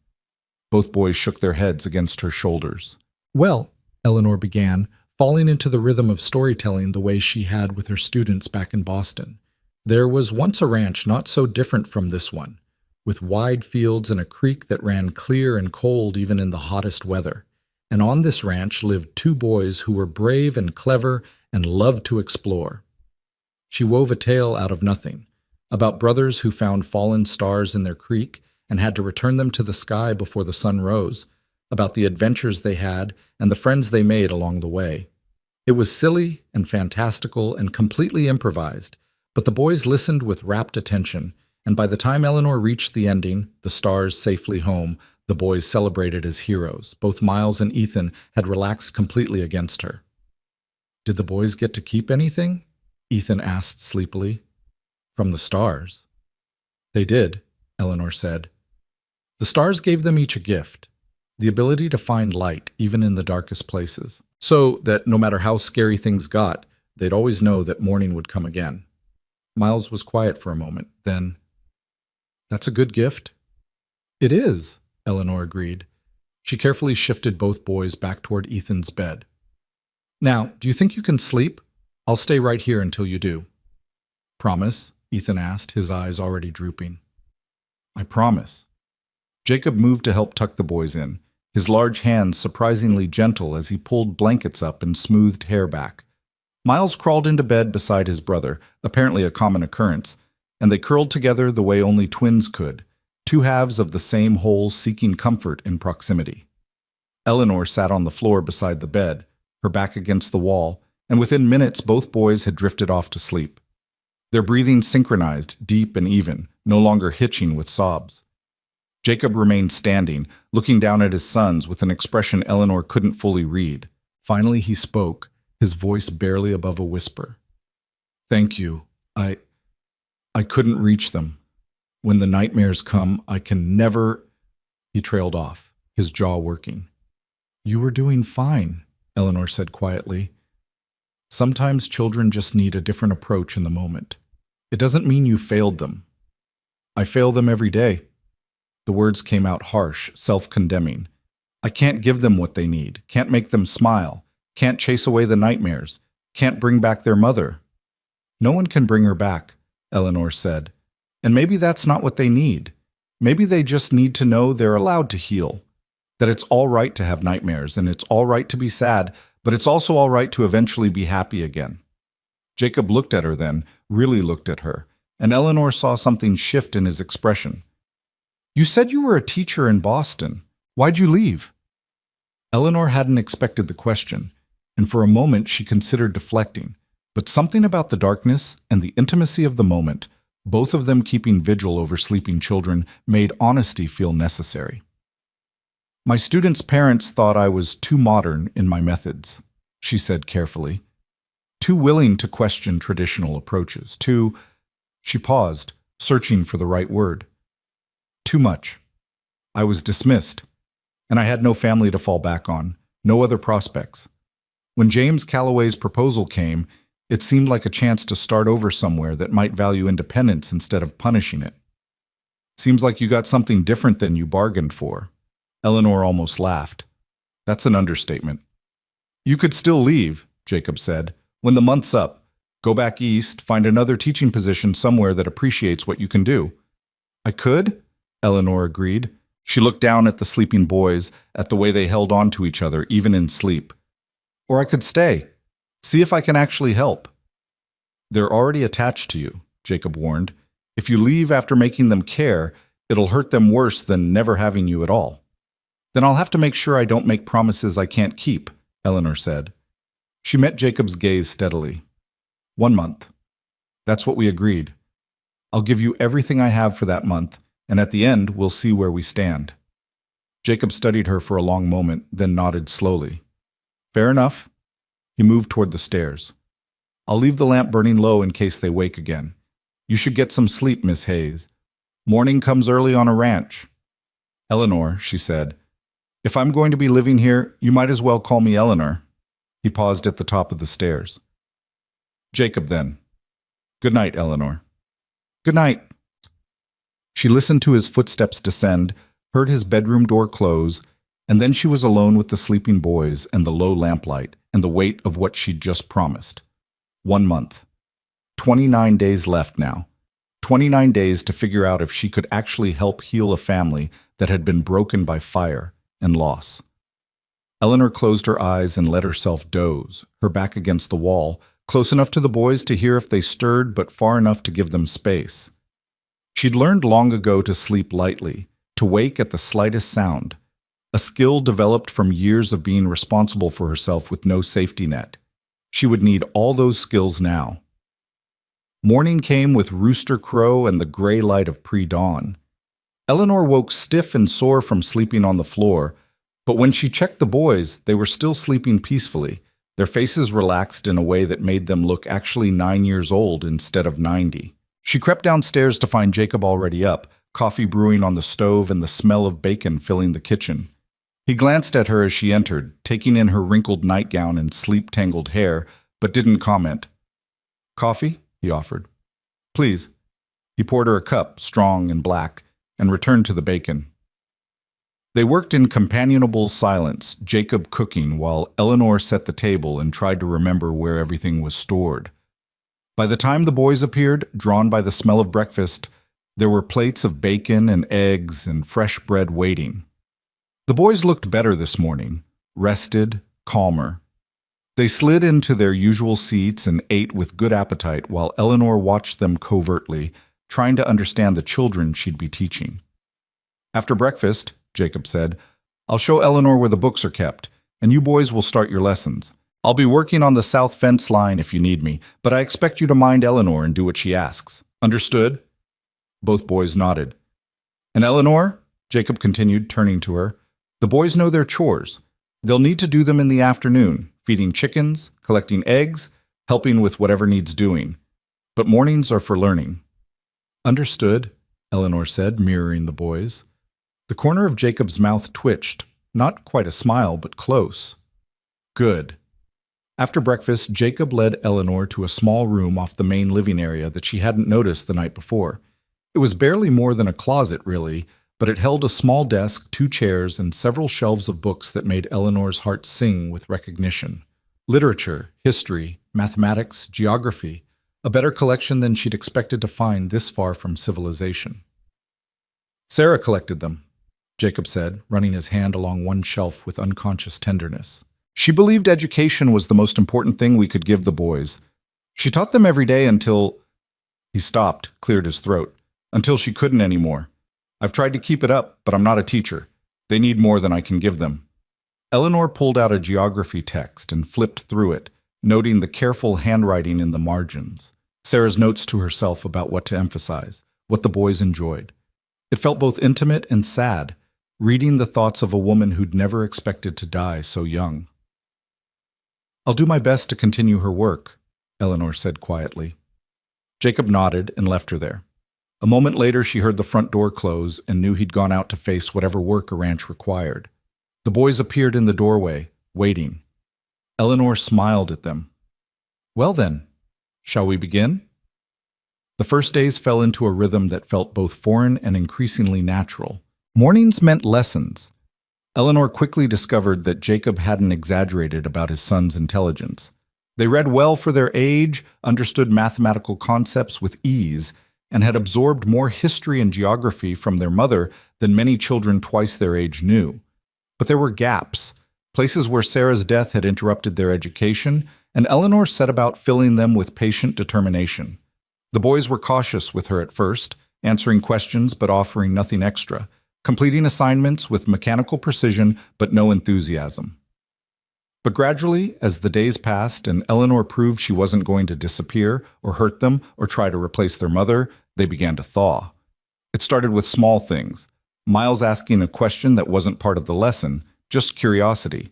Both boys shook their heads against her shoulders. "Well," Eleanor began, falling into the rhythm of storytelling the way she had with her students back in Boston. "There was once a ranch not so different from this one, with wide fields and a creek that ran clear and cold even in the hottest weather. And on this ranch lived 2 boys who were brave and clever and loved to explore." She wove a tale out of nothing, about brothers who found fallen stars in their creek and had to return them to the sky before the sun rose, about the adventures they had and the friends they made along the way. It was silly and fantastical and completely improvised, but the boys listened with rapt attention, and by the time Eleanor reached the ending, the stars safely home, the boys celebrated as heroes. Both Miles and Ethan had relaxed completely against her. "Did the boys get to keep anything?" Ethan asked sleepily. "From the stars." "They did," Eleanor said. "The stars gave them each a gift, the ability to find light even in the darkest places, so that no matter how scary things got, they'd always know that morning would come again." Miles was quiet for a moment. Then, "That's a good gift." "It is," Eleanor agreed. She carefully shifted both boys back toward Ethan's bed. "Now, do you think you can sleep? I'll stay right here until you do." "Promise?" Ethan asked, his eyes already drooping. "I promise." Jacob moved to help tuck the boys in, his large hands surprisingly gentle as he pulled blankets up and smoothed hair back. Miles crawled into bed beside his brother, apparently a common occurrence, and they curled together the way only twins could, two halves of the same whole seeking comfort in proximity. Eleanor sat on the floor beside the bed, her back against the wall, and within minutes both boys had drifted off to sleep. Their breathing synchronized, deep and even, no longer hitching with sobs. Jacob remained standing, looking down at his sons with an expression Eleanor couldn't fully read. Finally he spoke, his voice barely above a whisper. "Thank you. I couldn't reach them. When the nightmares come, I can never—" He trailed off, his jaw working. "You were doing fine," Eleanor said quietly. "Sometimes children just need a different approach in the moment. It doesn't mean you failed them." "I fail them every day." The words came out harsh, self-condemning. "I can't give them what they need, can't make them smile, can't chase away the nightmares, can't bring back their mother." "No one can bring her back," Eleanor said. "And maybe that's not what they need. Maybe they just need to know they're allowed to heal. That it's all right to have nightmares, and it's all right to be sad, but it's also all right to eventually be happy again." Jacob looked at her then, really looked at her, and Eleanor saw something shift in his expression. "You said you were a teacher in Boston. Why'd you leave?" Eleanor hadn't expected the question, and for a moment she considered deflecting, but something about the darkness and the intimacy of the moment, both of them keeping vigil over sleeping children, made honesty feel necessary. "My students' parents thought I was too modern in my methods," she said carefully. "Too willing to question traditional approaches, too—" She paused, searching for the right word. "Too much. I was dismissed, and I had no family to fall back on, no other prospects. When James Calloway's proposal came, it seemed like a chance to start over somewhere that might value independence instead of punishing it. Seems like you got something different than you bargained for." Eleanor almost laughed. "That's an understatement." "You could still leave," Jacob said. "When the month's up, go back east, find another teaching position somewhere that appreciates what you can do." "I could?" Eleanor agreed. She looked down at the sleeping boys, at the way they held on to each other, even in sleep. "Or I could stay. See if I can actually help." "They're already attached to you," Jacob warned. "If you leave after making them care, it'll hurt them worse than never having you at all." "Then I'll have to make sure I don't make promises I can't keep," Eleanor said. She met Jacob's gaze steadily. 1 month. That's what we agreed. I'll give you everything I have for that month, and at the end, we'll see where we stand." Jacob studied her for a long moment, then nodded slowly. "Fair enough." He moved toward the stairs. "I'll leave the lamp burning low in case they wake again. You should get some sleep, Miss Hayes. Morning comes early on a ranch." "Eleanor," she said, "if I'm going to be living here, you might as well call me Eleanor." He paused at the top of the stairs. "Jacob, then. Good night, Eleanor." "Good night." She listened to his footsteps descend, heard his bedroom door close, and then she was alone with the sleeping boys and the low lamplight and the weight of what she'd just promised. 1 month. 29 days left now. 29 days to figure out if she could actually help heal a family that had been broken by fire and loss. Eleanor closed her eyes and let herself doze, her back against the wall, close enough to the boys to hear if they stirred but far enough to give them space. She'd learned long ago to sleep lightly, to wake at the slightest sound, a skill developed from years of being responsible for herself with no safety net. She would need all those skills now. Morning came with rooster crow and the gray light of pre-dawn. Eleanor woke stiff and sore from sleeping on the floor, but when she checked the boys, they were still sleeping peacefully, their faces relaxed in a way that made them look actually 9 years old instead of 90. She crept downstairs to find Jacob already up, coffee brewing on the stove and the smell of bacon filling the kitchen. He glanced at her as she entered, taking in her wrinkled nightgown and sleep-tangled hair, but didn't comment. "Coffee?" he offered. "Please." He poured her a cup, strong and black, and returned to the bacon. They worked in companionable silence, Jacob cooking while Eleanor set the table and tried to remember where everything was stored. By the time the boys appeared, drawn by the smell of breakfast, there were plates of bacon and eggs and fresh bread waiting. The boys looked better this morning, rested, calmer. They slid into their usual seats and ate with good appetite while Eleanor watched them covertly, trying to understand the children she'd be teaching. "After breakfast," Jacob said, "I'll show Eleanor where the books are kept, and you boys will start your lessons. I'll be working on the south fence line if you need me, but I expect you to mind Eleanor and do what she asks. Understood?" Both boys nodded. "And Eleanor," Jacob continued, turning to her, "the boys know their chores. They'll need to do them in the afternoon, feeding chickens, collecting eggs, helping with whatever needs doing. But mornings are for learning." "Understood," Eleanor said, mirroring the boys. The corner of Jacob's mouth twitched, not quite a smile, but close. "Good." After breakfast, Jacob led Eleanor to a small room off the main living area that she hadn't noticed the night before. It was barely more than a closet, really, but it held a small desk, 2 chairs, and several shelves of books that made Eleanor's heart sing with recognition. Literature, history, mathematics, geography, a better collection than she'd expected to find this far from civilization. "Sarah collected them," Jacob said, running his hand along one shelf with unconscious tenderness. "She believed education was the most important thing we could give the boys. She taught them every day until—" He stopped, cleared his throat. "Until she couldn't anymore. I've tried to keep it up, but I'm not a teacher. They need more than I can give them." Eleanor pulled out a geography text and flipped through it, noting the careful handwriting in the margins. Sarah's notes to herself about what to emphasize, what the boys enjoyed. It felt both intimate and sad, reading the thoughts of a woman who'd never expected to die so young. "I'll do my best to continue her work," Eleanor said quietly. Jacob nodded and left her there. A moment later, she heard the front door close and knew he'd gone out to face whatever work a ranch required. The boys appeared in the doorway, waiting. Eleanor smiled at them. "Well then, shall we begin?" The first days fell into a rhythm that felt both foreign and increasingly natural. Mornings meant lessons. Eleanor quickly discovered that Jacob hadn't exaggerated about his son's intelligence. They read well for their age, understood mathematical concepts with ease, and had absorbed more history and geography from their mother than many children twice their age knew. But there were gaps, places where Sarah's death had interrupted their education, and Eleanor set about filling them with patient determination. The boys were cautious with her at first, answering questions but offering nothing extra, completing assignments with mechanical precision but no enthusiasm. But gradually, as the days passed and Eleanor proved she wasn't going to disappear or hurt them or try to replace their mother, they began to thaw. It started with small things. Miles asking a question that wasn't part of the lesson, just curiosity.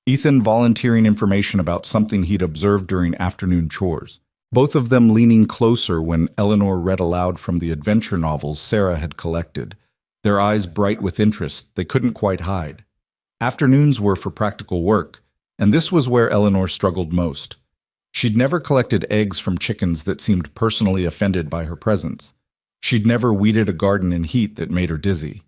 Ethan volunteering information about something he'd observed during afternoon chores. Both of them leaning closer when Eleanor read aloud from the adventure novels Sarah had collected, their eyes bright with interest they couldn't quite hide. Afternoons were for practical work, and this was where Eleanor struggled most. She'd never collected eggs from chickens that seemed personally offended by her presence. She'd never weeded a garden in heat that made her dizzy.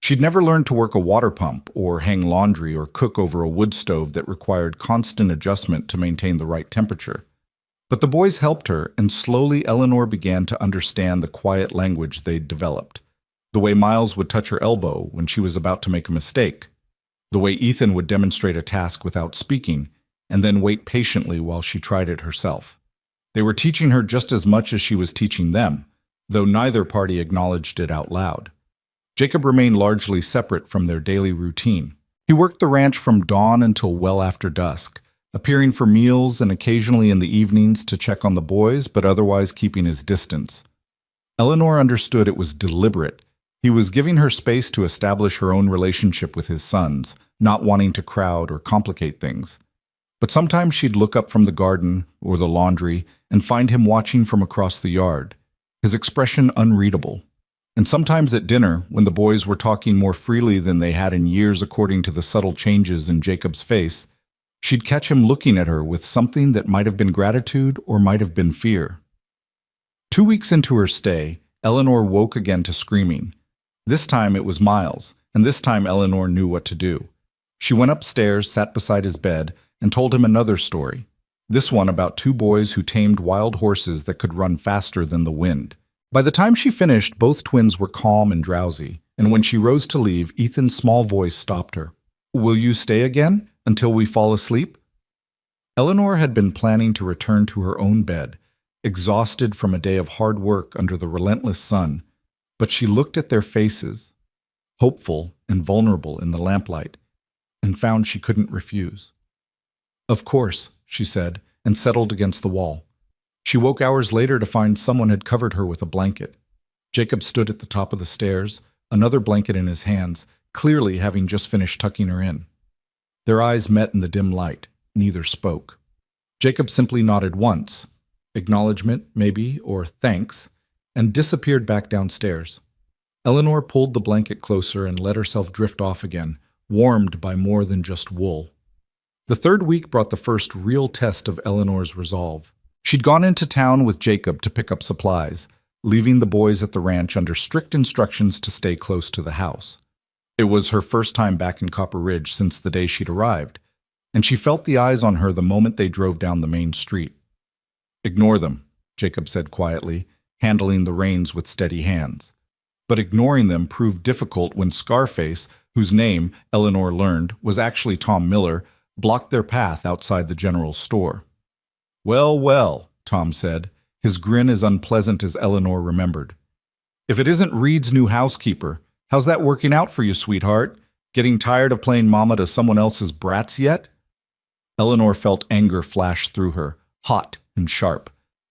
She'd never learned to work a water pump or hang laundry or cook over a wood stove that required constant adjustment to maintain the right temperature. But the boys helped her, and slowly Eleanor began to understand the quiet language they'd developed. The way Miles would touch her elbow when she was about to make a mistake. The way Ethan would demonstrate a task without speaking, and then wait patiently while she tried it herself. They were teaching her just as much as she was teaching them, though neither party acknowledged it out loud. Jacob remained largely separate from their daily routine. He worked the ranch from dawn until well after dusk, appearing for meals and occasionally in the evenings to check on the boys, but otherwise keeping his distance. Eleanor understood it was deliberate. He was giving her space to establish her own relationship with his sons, not wanting to crowd or complicate things. But sometimes she'd look up from the garden or the laundry and find him watching from across the yard, his expression unreadable. And sometimes at dinner, when the boys were talking more freely than they had in years according to the subtle changes in Jacob's face, she'd catch him looking at her with something that might have been gratitude or might have been fear. 2 weeks into her stay, Eleanor woke again to screaming. This time it was Miles, and this time Eleanor knew what to do. She went upstairs, sat beside his bed, and told him another story, this one about 2 boys who tamed wild horses that could run faster than the wind. By the time she finished, both twins were calm and drowsy, and when she rose to leave, Ethan's small voice stopped her. "Will you stay again, until we fall asleep?" Eleanor had been planning to return to her own bed, exhausted from a day of hard work under the relentless sun, but she looked at their faces, hopeful and vulnerable in the lamplight, and found she couldn't refuse. "Of course," she said, and settled against the wall. She woke hours later to find someone had covered her with a blanket. Jacob stood at the top of the stairs, another blanket in his hands, clearly having just finished tucking her in. Their eyes met in the dim light. Neither spoke. Jacob simply nodded once, acknowledgement, maybe, or thanks, and disappeared back downstairs. Eleanor pulled the blanket closer and let herself drift off again, warmed by more than just wool. The 3rd week brought the first real test of Eleanor's resolve. She'd gone into town with Jacob to pick up supplies, leaving the boys at the ranch under strict instructions to stay close to the house. It was her first time back in Copper Ridge since the day she'd arrived, and she felt the eyes on her the moment they drove down the main street. "Ignore them," Jacob said quietly, handling the reins with steady hands. But ignoring them proved difficult when Scarface, whose name, Eleanor learned, was actually Tom Miller, blocked their path outside the general store. "Well, well," Tom said, his grin as unpleasant as Eleanor remembered. "If it isn't Reed's new housekeeper, how's that working out for you, sweetheart? Getting tired of playing mama to someone else's brats yet?" Eleanor felt anger flash through her, hot and sharp.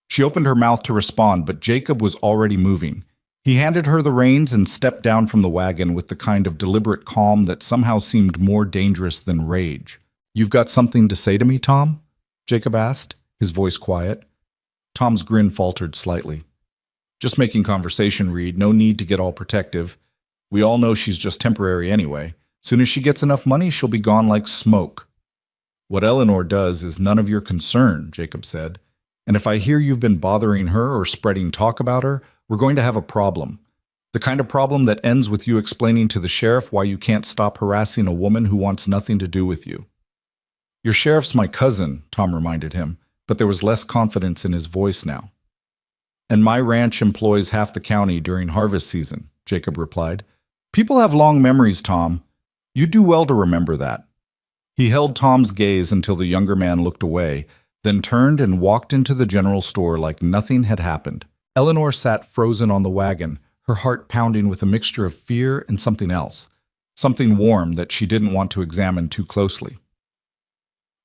She opened her mouth to respond, but Jacob was already moving. He handed her the reins and stepped down from the wagon with the kind of deliberate calm that somehow seemed more dangerous than rage. "You've got something to say to me, Tom?" Jacob asked, his voice quiet. Tom's grin faltered slightly. "Just making conversation, Reed. No need to get all protective. We all know she's just temporary anyway. Soon as she gets enough money, she'll be gone like smoke." "What Eleanor does is none of your concern," Jacob said. "And if I hear you've been bothering her or spreading talk about her, we're going to have a problem. The kind of problem that ends with you explaining to the sheriff why you can't stop harassing a woman who wants nothing to do with you." "Your sheriff's my cousin," Tom reminded him, but there was less confidence in his voice now. "And my ranch employs half the county during harvest season," Jacob replied. "People have long memories, Tom. You do well to remember that." He held Tom's gaze until the younger man looked away, then turned and walked into the general store like nothing had happened. Eleanor sat frozen on the wagon, her heart pounding with a mixture of fear and something else, something warm that she didn't want to examine too closely.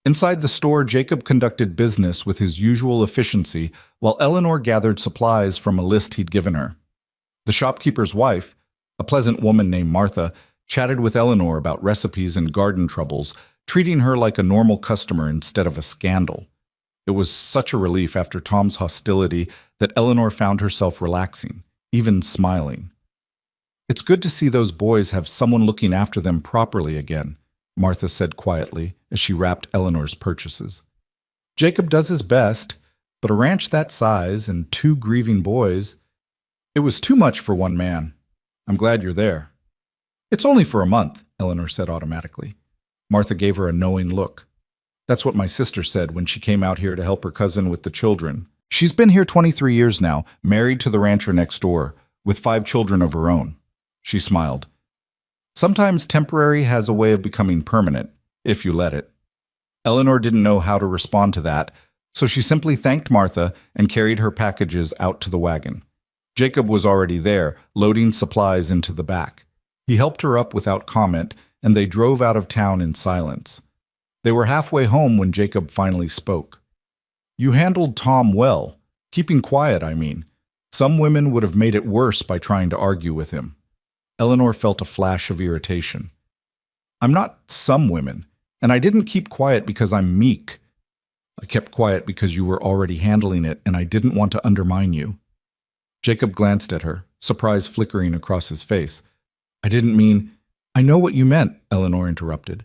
Inside the store, Jacob conducted business with his usual efficiency while Eleanor gathered supplies from a list he'd given her. The shopkeeper's wife, a pleasant woman named Martha, chatted with Eleanor about recipes and garden troubles, treating her like a normal customer instead of a scandal. It was such a relief after Tom's hostility that Eleanor found herself relaxing, even smiling. "It's good to see those boys have someone looking after them properly again," Martha said quietly as she wrapped Eleanor's purchases. "Jacob does his best, but a ranch that size and 2 grieving boys, it was too much for one man. I'm glad you're there." "It's only for a month," Eleanor said automatically. Martha gave her a knowing look. "That's what my sister said when she came out here to help her cousin with the children. She's been here 23 years now, married to the rancher next door, with 5 children of her own." She smiled. "Sometimes temporary has a way of becoming permanent, if you let it." Eleanor didn't know how to respond to that, so she simply thanked Martha and carried her packages out to the wagon. Jacob was already there, loading supplies into the back. He helped her up without comment, and they drove out of town in silence. They were halfway home when Jacob finally spoke. You handled Tom well. Keeping quiet, I mean. Some women would have made it worse by trying to argue with him. Eleanor felt a flash of irritation. I'm not some women, and I didn't keep quiet because I'm meek. I kept quiet because you were already handling it, and I didn't want to undermine you. Jacob glanced at her, surprise flickering across his face. I didn't mean— I know what you meant, Eleanor interrupted,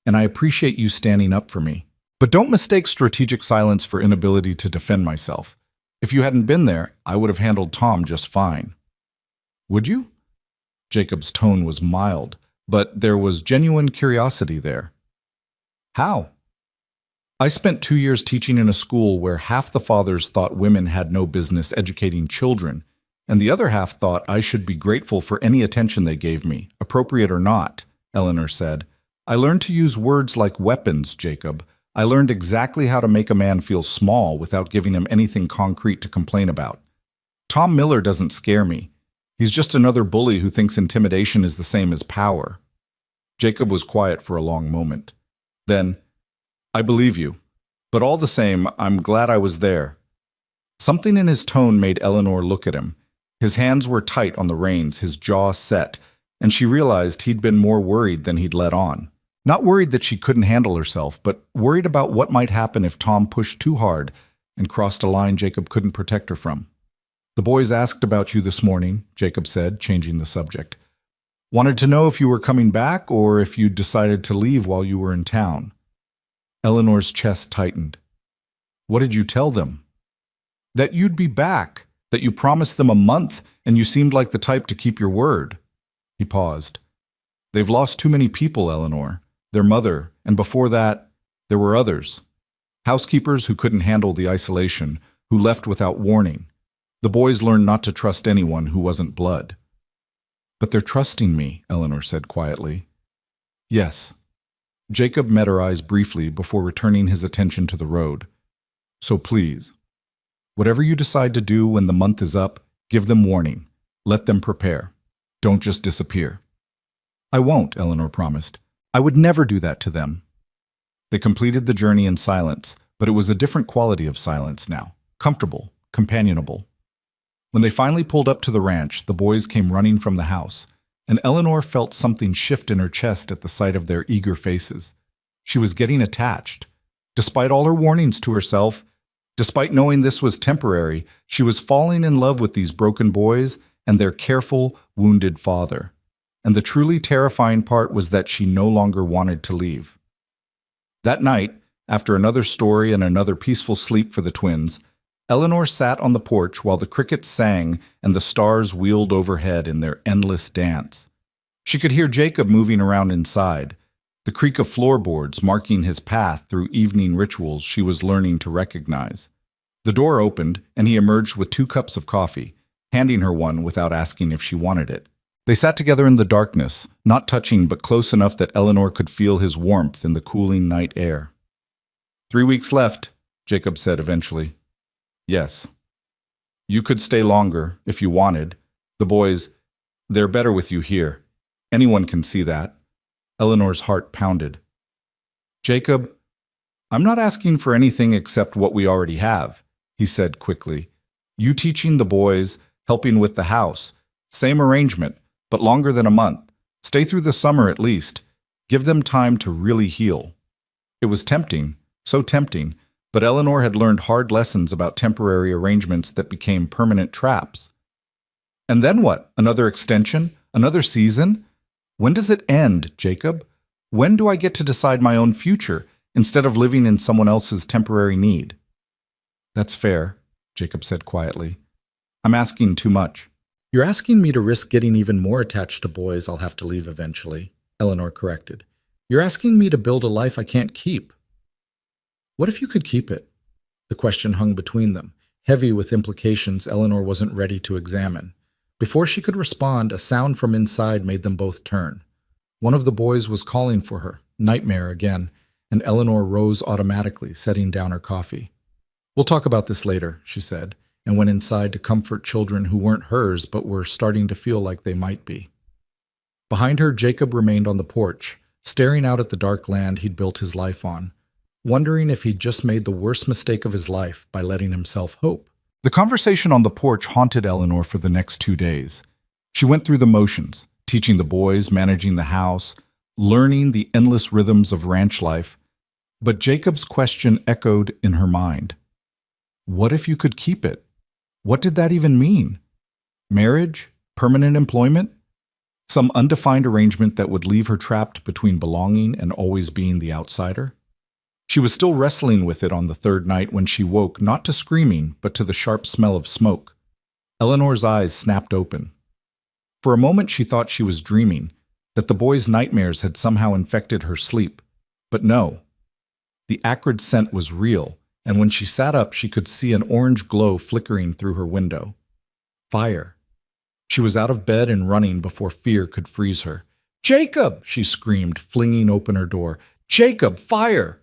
and I appreciate you standing up for me. But don't mistake strategic silence for inability to defend myself. If you hadn't been there, I would have handled Tom just fine. Would you? Jacob's tone was mild, but there was genuine curiosity there. How? I spent 2 years teaching in a school where half the fathers thought women had no business educating children, and the other half thought I should be grateful for any attention they gave me, appropriate or not, Eleanor said. I learned to use words like weapons, Jacob. I learned exactly how to make a man feel small without giving him anything concrete to complain about. Tom Miller doesn't scare me. He's just another bully who thinks intimidation is the same as power. Jacob was quiet for a long moment. Then, I believe you, but all the same, I'm glad I was there. Something in his tone made Eleanor look at him. His hands were tight on the reins, his jaw set, and she realized he'd been more worried than he'd let on. Not worried that she couldn't handle herself, but worried about what might happen if Tom pushed too hard and crossed a line Jacob couldn't protect her from. The boys asked about you this morning, Jacob said, changing the subject. Wanted to know if you were coming back or if you'd decided to leave while you were in town. Eleanor's chest tightened. What did you tell them? That you'd be back, that you promised them a month, and you seemed like the type to keep your word. He paused. They've lost too many people, Eleanor. Their mother, and before that, there were others. Housekeepers who couldn't handle the isolation, who left without warning. The boys learned not to trust anyone who wasn't blood. But they're trusting me, Eleanor said quietly. Yes. Jacob met her eyes briefly before returning his attention to the road. So please, whatever you decide to do when the month is up, give them warning. Let them prepare. Don't just disappear. I won't, Eleanor promised. I would never do that to them. They completed the journey in silence, but it was a different quality of silence now. Comfortable, companionable. When they finally pulled up to the ranch, the boys came running from the house, and Eleanor felt something shift in her chest at the sight of their eager faces. She was getting attached. Despite all her warnings to herself, despite knowing this was temporary, she was falling in love with these broken boys and their careful, wounded father. And the truly terrifying part was that she no longer wanted to leave. That night, after another story and another peaceful sleep for the twins, Eleanor sat on the porch while the crickets sang and the stars wheeled overhead in their endless dance. She could hear Jacob moving around inside, the creak of floorboards marking his path through evening rituals she was learning to recognize. The door opened, and he emerged with 2 cups of coffee, handing her one without asking if she wanted it. They sat together in the darkness, not touching but close enough that Eleanor could feel his warmth in the cooling night air. 3 weeks left, Jacob said eventually. Yes. You could stay longer, if you wanted. The boys, they're better with you here. Anyone can see that. Eleanor's heart pounded. Jacob, I'm not asking for anything except what we already have, he said quickly. You teaching the boys, helping with the house. Same arrangement, but longer than a month. Stay through the summer at least. Give them time to really heal. It was tempting, so tempting, but Eleanor had learned hard lessons about temporary arrangements that became permanent traps. And then what? Another extension? Another season? When does it end, Jacob? When do I get to decide my own future instead of living in someone else's temporary need? That's fair, Jacob said quietly. I'm asking too much. You're asking me to risk getting even more attached to boys I'll have to leave eventually, Eleanor corrected. You're asking me to build a life I can't keep. What if you could keep it? The question hung between them, heavy with implications Eleanor wasn't ready to examine. Before she could respond, a sound from inside made them both turn. One of the boys was calling for her, nightmare again, and Eleanor rose automatically, setting down her coffee. We'll talk about this later, she said, and went inside to comfort children who weren't hers but were starting to feel like they might be. Behind her, Jacob remained on the porch, staring out at the dark land he'd built his life on, wondering if he'd just made the worst mistake of his life by letting himself hope. The conversation on the porch haunted Eleanor for the next 2 days. She went through the motions, teaching the boys, managing the house, learning the endless rhythms of ranch life. But Jacob's question echoed in her mind. What if you could keep it? What did that even mean? Marriage? Permanent employment? Some undefined arrangement that would leave her trapped between belonging and always being the outsider? She was still wrestling with it on the third night when she woke, not to screaming, but to the sharp smell of smoke. Eleanor's eyes snapped open. For a moment she thought she was dreaming, that the boy's nightmares had somehow infected her sleep. But no. The acrid scent was real, and when she sat up she could see an orange glow flickering through her window. Fire. She was out of bed and running before fear could freeze her. "Jacob!" she screamed, flinging open her door. "Jacob, fire!"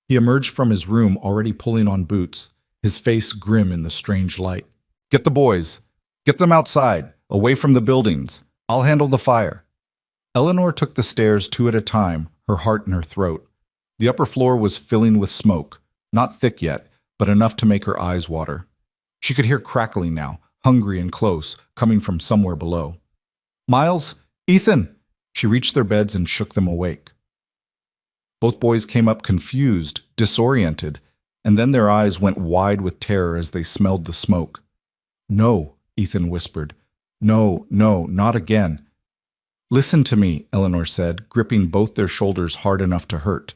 He emerged from his room already pulling on boots, his face grim in the strange light. "Get the boys. Get them outside, away from the buildings. I'll handle the fire." Eleanor took the stairs 2 at a time, her heart in her throat. The upper floor was filling with smoke, not thick yet, but enough to make her eyes water. She could hear crackling now, hungry and close, coming from somewhere below. "Miles? Ethan!" She reached their beds and shook them awake. Both boys came up confused, disoriented, and then their eyes went wide with terror as they smelled the smoke. "No," Ethan whispered. "No, no, not again." "Listen to me," Eleanor said, gripping both their shoulders hard enough to hurt.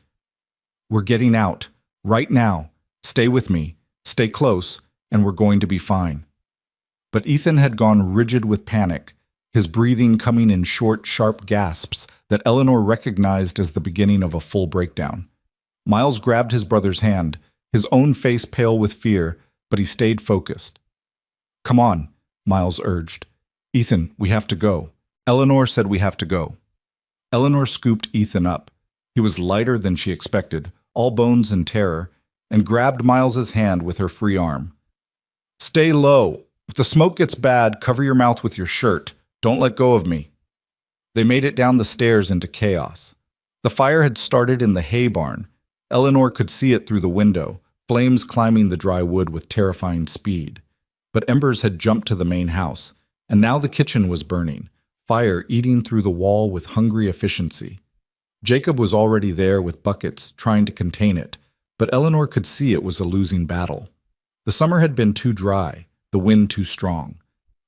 "We're getting out. Right now. Stay with me. Stay close, and we're going to be fine." But Ethan had gone rigid with panic, his breathing coming in short, sharp gasps that Eleanor recognized as the beginning of a full breakdown. Miles grabbed his brother's hand, his own face pale with fear, but he stayed focused. "Come on," Miles urged. "Ethan, we have to go." Eleanor said we have to go. Eleanor scooped Ethan up. He was lighter than she expected, all bones and terror, and grabbed Miles's hand with her free arm. "Stay low. If the smoke gets bad, cover your mouth with your shirt. Don't let go of me." They made it down the stairs into chaos. The fire had started in the hay barn. Eleanor could see it through the window, flames climbing the dry wood with terrifying speed. But embers had jumped to the main house, and now the kitchen was burning, fire eating through the wall with hungry efficiency. Jacob was already there with buckets, trying to contain it, but Eleanor could see it was a losing battle. The summer had been too dry, the wind too strong.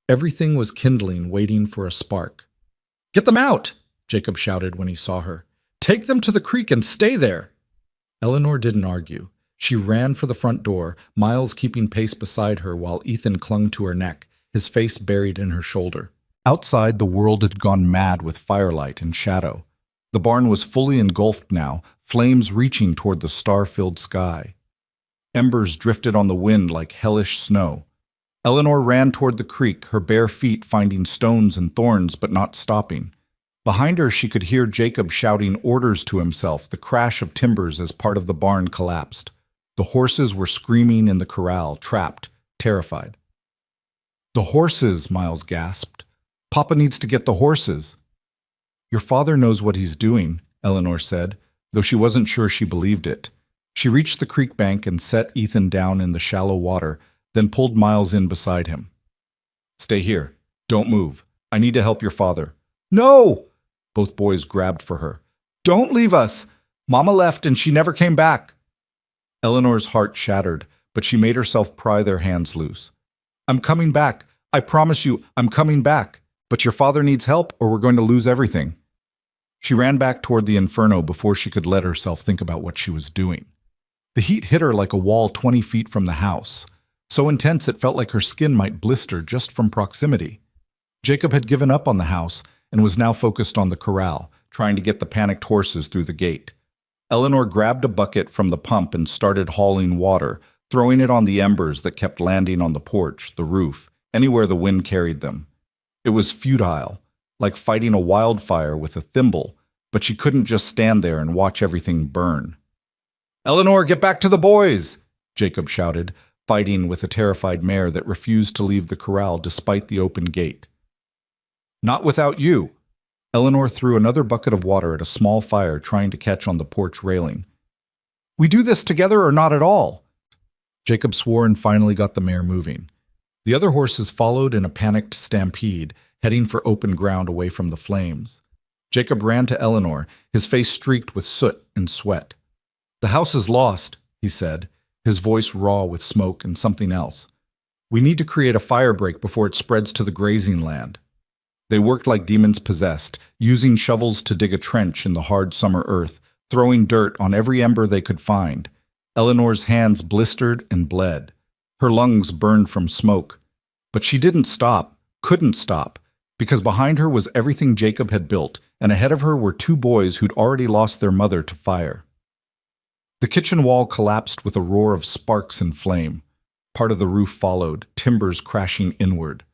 Everything was kindling, waiting for a spark. "Get them out!" Jacob shouted when he saw her. "Take them to the creek and stay there!" Eleanor didn't argue. She ran for the front door, Miles keeping pace beside her while Ethan clung to her neck, his face buried in her shoulder. Outside, the world had gone mad with firelight and shadow. The barn was fully engulfed now, flames reaching toward the star-filled sky. Embers drifted on the wind like hellish snow. Eleanor ran toward the creek, her bare feet finding stones and thorns but not stopping. Behind her she could hear Jacob shouting orders to himself, the crash of timbers as part of the barn collapsed. The horses were screaming in the corral, trapped, terrified. "The horses," Miles gasped. "Papa needs to get the horses." "Your father knows what he's doing," Eleanor said, though she wasn't sure she believed it. She reached the creek bank and set Ethan down in the shallow water, then pulled Miles in beside him. "Stay here. Don't move. I need to help your father." "No!" Both boys grabbed for her. "Don't leave us. Mama left and she never came back." Eleanor's heart shattered, but she made herself pry their hands loose. "I'm coming back. I promise you, I'm coming back. But your father needs help or we're going to lose everything." She ran back toward the inferno before she could let herself think about what she was doing. The heat hit her like a wall 20 feet from the house, so intense it felt like her skin might blister just from proximity. Jacob had given up on the house and was now focused on the corral, trying to get the panicked horses through the gate. Eleanor grabbed a bucket from the pump and started hauling water, throwing it on the embers that kept landing on the porch, the roof, anywhere the wind carried them. It was futile, like fighting a wildfire with a thimble, but she couldn't just stand there and watch everything burn. "Eleanor, get back to the boys!" Jacob shouted, fighting with a terrified mare that refused to leave the corral despite the open gate. "Not without you." Eleanor threw another bucket of water at a small fire trying to catch on the porch railing. "We do this together or not at all?" Jacob swore and finally got the mare moving. The other horses followed in a panicked stampede, heading for open ground away from the flames. Jacob ran to Eleanor, his face streaked with soot and sweat. "The house is lost," he said, his voice raw with smoke and something else. "We need to create a fire break before it spreads to the grazing land." They worked like demons possessed, using shovels to dig a trench in the hard summer earth, throwing dirt on every ember they could find. Eleanor's hands blistered and bled. Her lungs burned from smoke. But she didn't stop, couldn't stop, because behind her was everything Jacob had built, and ahead of her were two boys who'd already lost their mother to fire. The kitchen wall collapsed with a roar of sparks and flame. Part of the roof followed, timbers crashing inward.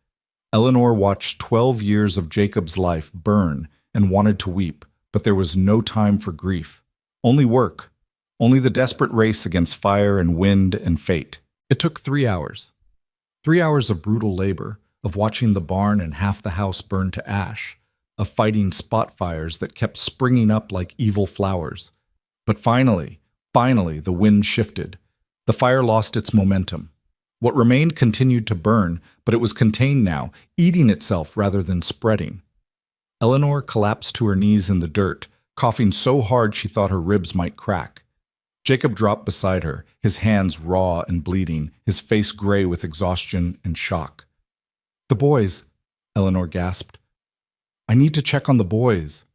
Eleanor watched 12 years of Jacob's life burn and wanted to weep, but there was no time for grief. Only work. Only the desperate race against fire and wind and fate. It took 3 hours. 3 hours of brutal labor, of watching the barn and half the house burn to ash, of fighting spot fires that kept springing up like evil flowers. But finally, the wind shifted. The fire lost its momentum. What remained continued to burn, but it was contained now, eating itself rather than spreading. Eleanor collapsed to her knees in the dirt, coughing so hard she thought her ribs might crack. Jacob dropped beside her, his hands raw and bleeding, his face gray with exhaustion and shock. "The boys," Eleanor gasped. "I need to check on the boys."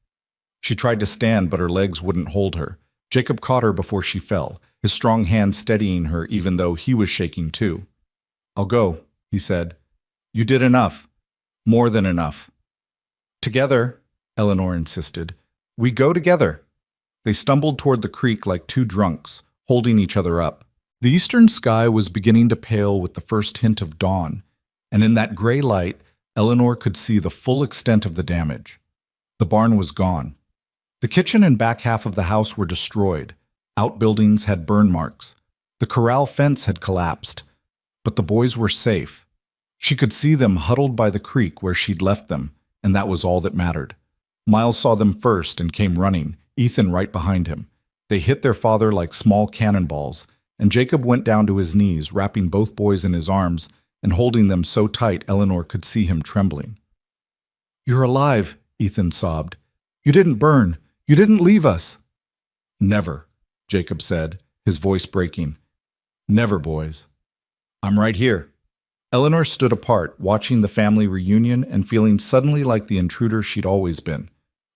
She tried to stand, but her legs wouldn't hold her. Jacob caught her before she fell, his strong hand steadying her even though he was shaking too. "I'll go," he said. "You did enough. More than enough." "Together," Eleanor insisted. "We go together." They stumbled toward the creek like two drunks, holding each other up. The eastern sky was beginning to pale with the first hint of dawn, and in that gray light, Eleanor could see the full extent of the damage. The barn was gone. The kitchen and back half of the house were destroyed. Outbuildings had burn marks. The corral fence had collapsed. But the boys were safe. She could see them huddled by the creek where she'd left them, and that was all that mattered. Miles saw them first and came running, Ethan right behind him. They hit their father like small cannonballs, and Jacob went down to his knees, wrapping both boys in his arms and holding them so tight Eleanor could see him trembling. "You're alive," Ethan sobbed. "You didn't burn. You didn't leave us." "Never," Jacob said, his voice breaking. "Never, boys. I'm right here." Eleanor stood apart, watching the family reunion and feeling suddenly like the intruder she'd always been.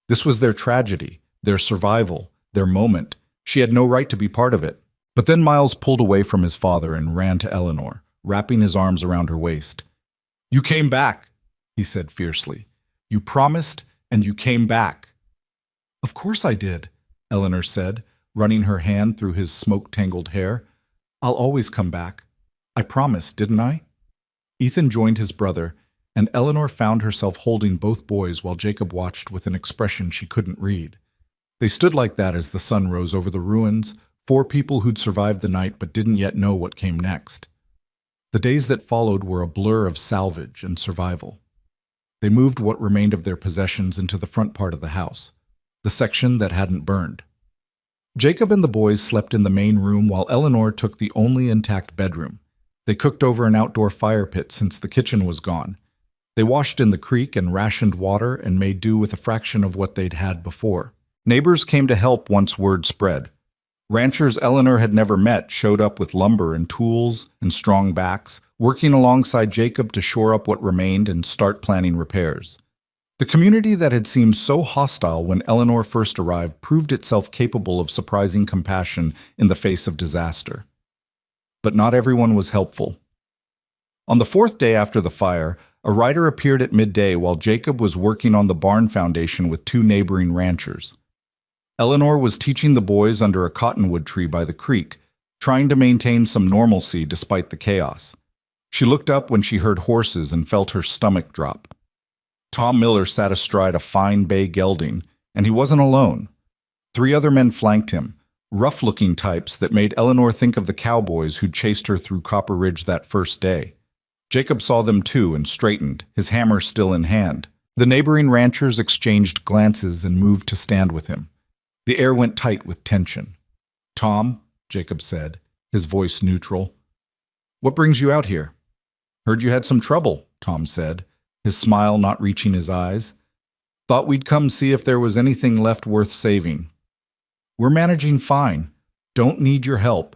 This was their tragedy, their survival, their moment. She had no right to be part of it. But then Miles pulled away from his father and ran to Eleanor, wrapping his arms around her waist. "You came back," he said fiercely. "You promised, and you came back." "Of course I did," Eleanor said, running her hand through his smoke-tangled hair. "I'll always come back. I promised, didn't I?" Ethan joined his brother, and Eleanor found herself holding both boys while Jacob watched with an expression she couldn't read. They stood like that as the sun rose over the ruins, 4 people who'd survived the night but didn't yet know what came next. The days that followed were a blur of salvage and survival. They moved what remained of their possessions into the front part of the house, the section that hadn't burned. Jacob and the boys slept in the main room while Eleanor took the only intact bedroom. They cooked over an outdoor fire pit since the kitchen was gone. They washed in the creek and rationed water and made do with a fraction of what they'd had before. Neighbors came to help once word spread. Ranchers Eleanor had never met showed up with lumber and tools and strong backs, working alongside Jacob to shore up what remained and start planning repairs. The community that had seemed so hostile when Eleanor first arrived proved itself capable of surprising compassion in the face of disaster. But not everyone was helpful. On the 4th day after the fire, a rider appeared at midday while Jacob was working on the barn foundation with 2 neighboring ranchers. Eleanor was teaching the boys under a cottonwood tree by the creek, trying to maintain some normalcy despite the chaos. She looked up when she heard horses and felt her stomach drop. Tom Miller sat astride a fine bay gelding, and he wasn't alone. 3 other men flanked him, rough-looking types that made Eleanor think of the cowboys who'd chased her through Copper Ridge that first day. Jacob saw them too and straightened, his hammer still in hand. The neighboring ranchers exchanged glances and moved to stand with him. The air went tight with tension. "Tom," Jacob said, his voice neutral. "What brings you out here?" "Heard you had some trouble," Tom said, his smile not reaching his eyes. "Thought we'd come see if there was anything left worth saving." "We're managing fine. Don't need your help."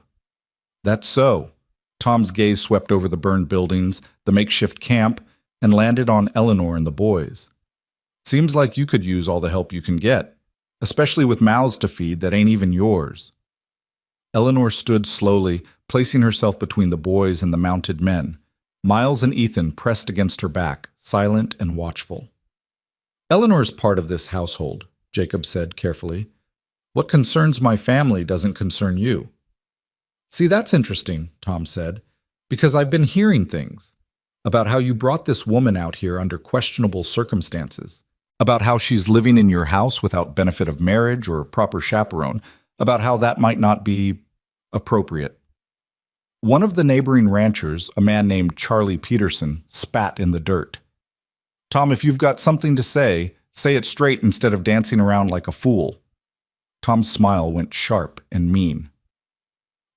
"That's so." Tom's gaze swept over the burned buildings, the makeshift camp, and landed on Eleanor and the boys. "Seems like you could use all the help you can get, especially with mouths to feed that ain't even yours." Eleanor stood slowly, placing herself between the boys and the mounted men. Miles and Ethan pressed against her back, silent and watchful. "Eleanor's part of this household," Jacob said carefully. "What concerns my family doesn't concern you." "See, that's interesting," Tom said, "because I've been hearing things about how you brought this woman out here under questionable circumstances, about how she's living in your house without benefit of marriage or proper chaperone, about how that might not be appropriate." One of the neighboring ranchers, a man named Charlie Peterson, spat in the dirt. "Tom, if you've got something to say it straight instead of dancing around like a fool." Tom's smile went sharp and mean.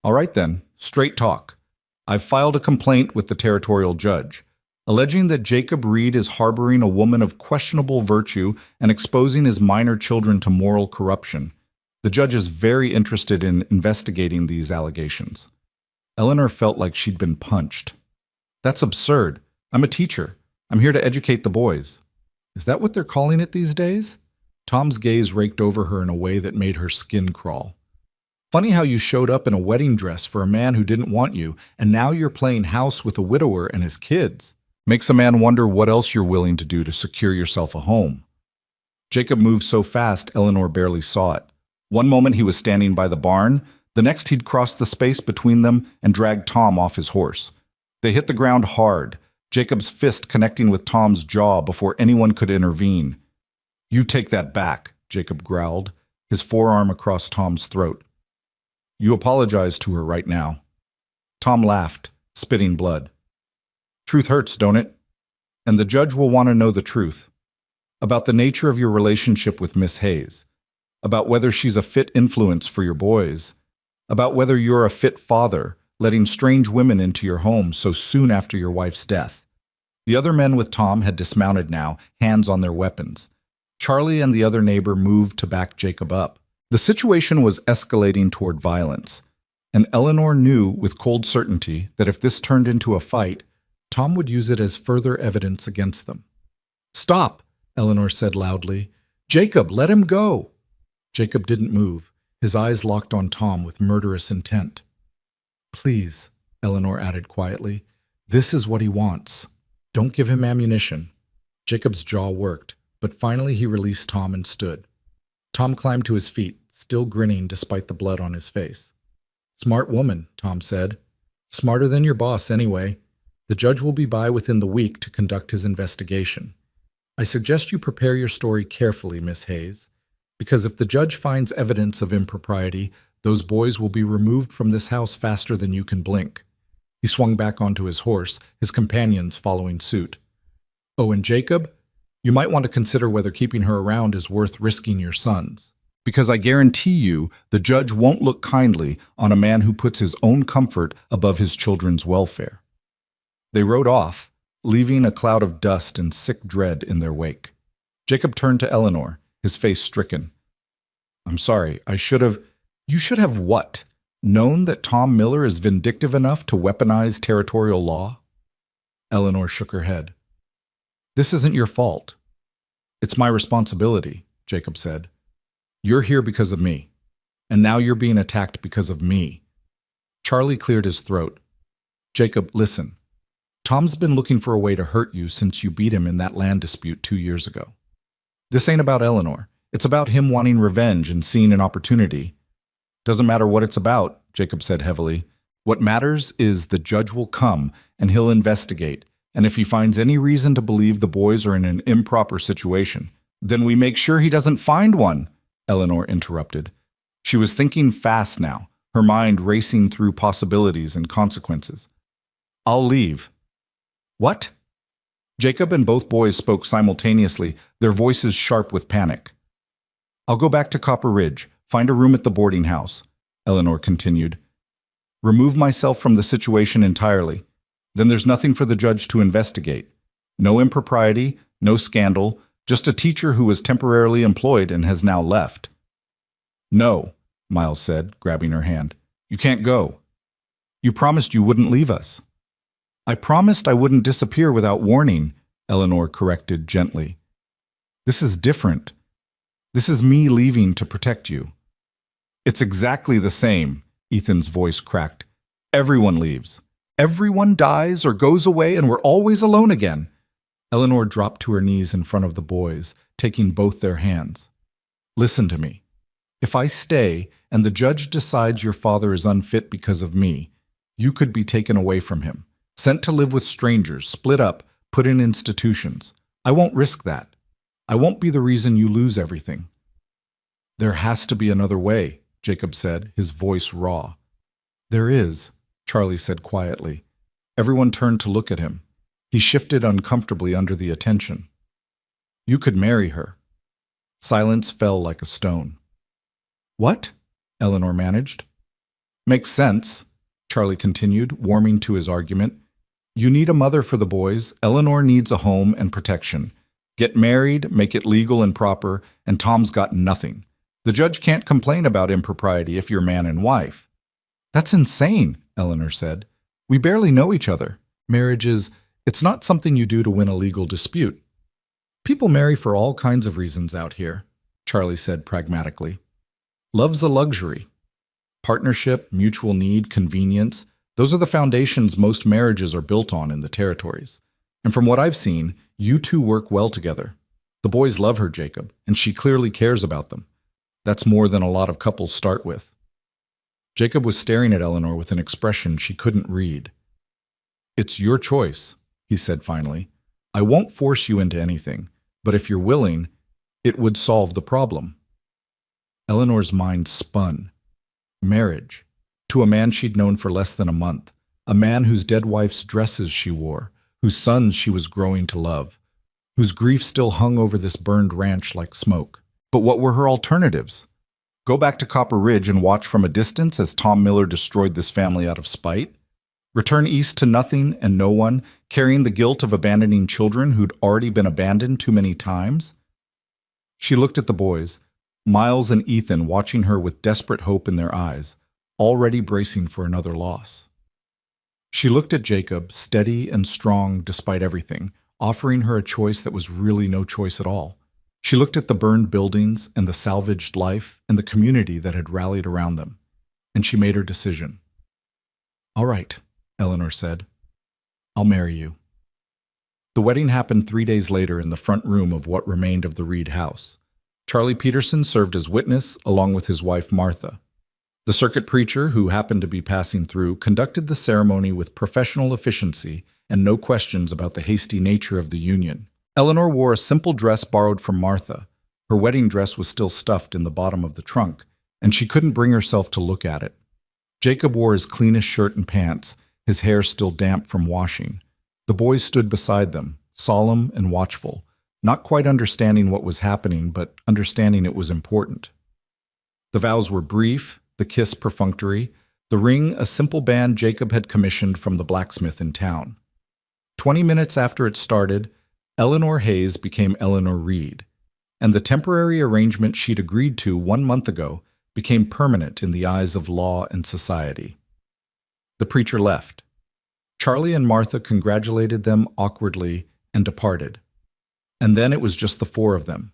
"All right then, straight talk. I've filed a complaint with the territorial judge, alleging that Jacob Reed is harboring a woman of questionable virtue and exposing his minor children to moral corruption. The judge is very interested in investigating these allegations." Eleanor felt like she'd been punched. "That's absurd. I'm a teacher. I'm here to educate the boys." "Is that what they're calling it these days?" Tom's gaze raked over her in a way that made her skin crawl. "Funny how you showed up in a wedding dress for a man who didn't want you, and now you're playing house with a widower and his kids. Makes a man wonder what else you're willing to do to secure yourself a home." Jacob moved so fast Eleanor barely saw it. One moment he was standing by the barn, the next he'd crossed the space between them and dragged Tom off his horse. They hit the ground hard, Jacob's fist connecting with Tom's jaw before anyone could intervene. "You take that back," Jacob growled, his forearm across Tom's throat. "You apologize to her right now." Tom laughed, spitting blood. "Truth hurts, don't it? And the judge will want to know the truth. About the nature of your relationship with Miss Hayes. About whether she's a fit influence for your boys. About whether you're a fit father, letting strange women into your home so soon after your wife's death." The other men with Tom had dismounted now, hands on their weapons. Charlie and the other neighbor moved to back Jacob up. The situation was escalating toward violence, and Eleanor knew with cold certainty that if this turned into a fight, Tom would use it as further evidence against them. "Stop," Eleanor said loudly. "Jacob, let him go." Jacob didn't move, his eyes locked on Tom with murderous intent. "Please," Eleanor added quietly, "this is what he wants. Don't give him ammunition." Jacob's jaw worked, but finally he released Tom and stood. Tom climbed to his feet, still grinning despite the blood on his face. "Smart woman," Tom said. "Smarter than your boss, anyway. The judge will be by within the week to conduct his investigation. I suggest you prepare your story carefully, Miss Hayes, because if the judge finds evidence of impropriety, those boys will be removed from this house faster than you can blink." He swung back onto his horse, his companions following suit. "Oh, and Jacob, you might want to consider whether keeping her around is worth risking your sons. Because I guarantee you the judge won't look kindly on a man who puts his own comfort above his children's welfare." They rode off, leaving a cloud of dust and sick dread in their wake. Jacob turned to Eleanor, his face stricken. "I'm sorry, I should have—" "You should have what? Known that Tom Miller is vindictive enough to weaponize territorial law?" Eleanor shook her head. "This isn't your fault. It's my responsibility," Jacob said. "You're here because of me, and now you're being attacked because of me." Charlie cleared his throat. "Jacob, listen. Tom's been looking for a way to hurt you since you beat him in that land dispute 2 years ago. This ain't about Eleanor. It's about him wanting revenge and seeing an opportunity." "Doesn't matter what it's about," Jacob said heavily. "What matters is the judge will come and he'll investigate, and if he finds any reason to believe the boys are in an improper situation, then we make sure he doesn't find one," Eleanor interrupted. She was thinking fast now, her mind racing through possibilities and consequences. "I'll leave." "What?" Jacob and both boys spoke simultaneously, their voices sharp with panic. "I'll go back to Copper Ridge, find a room at the boarding house," Eleanor continued. "Remove myself from the situation entirely. Then there's nothing for the judge to investigate. No impropriety, no scandal, just a teacher who was temporarily employed and has now left." "No," Miles said, grabbing her hand. "You can't go. You promised you wouldn't leave us." "I promised I wouldn't disappear without warning," Eleanor corrected gently. "This is different. This is me leaving to protect you." "It's exactly the same," Ethan's voice cracked. "Everyone leaves. Everyone dies or goes away, and we're always alone again." Eleanor dropped to her knees in front of the boys, taking both their hands. "Listen to me. If I stay and the judge decides your father is unfit because of me, you could be taken away from him, sent to live with strangers, split up, put in institutions. I won't risk that. I won't be the reason you lose everything." "There has to be another way," Jacob said, his voice raw. "There is," Charlie said quietly. Everyone turned to look at him. He shifted uncomfortably under the attention. "You could marry her." Silence fell like a stone. "What?" Eleanor managed. "Makes sense," Charlie continued, warming to his argument. "You need a mother for the boys. Eleanor needs a home and protection. Get married, make it legal and proper, and Tom's got nothing. The judge can't complain about impropriety if you're man and wife." "That's insane," Eleanor said. "We barely know each other. Marriage it's not something you do to win a legal dispute." "People marry for all kinds of reasons out here," Charlie said pragmatically. "Love's a luxury. Partnership, mutual need, convenience, those are the foundations most marriages are built on in the territories. And from what I've seen, you two work well together. The boys love her, Jacob, and she clearly cares about them. That's more than a lot of couples start with." Jacob was staring at Eleanor with an expression she couldn't read. "It's your choice," he said finally. "I won't force you into anything, but if you're willing, it would solve the problem." Eleanor's mind spun. Marriage. To a man she'd known for less than a month. A man whose dead wife's dresses she wore, whose sons she was growing to love, whose grief still hung over this burned ranch like smoke. But what were her alternatives? Go back to Copper Ridge and watch from a distance as Tom Miller destroyed this family out of spite? Return east to nothing and no one, carrying the guilt of abandoning children who'd already been abandoned too many times? She looked at the boys, Miles and Ethan watching her with desperate hope in their eyes, already bracing for another loss. She looked at Jacob, steady and strong despite everything, offering her a choice that was really no choice at all. She looked at the burned buildings and the salvaged life and the community that had rallied around them, and she made her decision. "All right," Eleanor said. "I'll marry you." The wedding happened 3 days later in the front room of what remained of the Reed house. Charlie Peterson served as witness, along with his wife Martha. The circuit preacher, who happened to be passing through, conducted the ceremony with professional efficiency and no questions about the hasty nature of the union. Eleanor wore a simple dress borrowed from Martha. Her wedding dress was still stuffed in the bottom of the trunk, and she couldn't bring herself to look at it. Jacob wore his cleanest shirt and pants, his hair still damp from washing. The boys stood beside them, solemn and watchful, not quite understanding what was happening, but understanding it was important. The vows were brief, the kiss perfunctory, the ring a simple band Jacob had commissioned from the blacksmith in town. 20 minutes after it started, Eleanor Hayes became Eleanor Reed, and the temporary arrangement she'd agreed to 1 month ago became permanent in the eyes of law and society. The preacher left. Charlie and Martha congratulated them awkwardly and departed. And then it was just the four of them,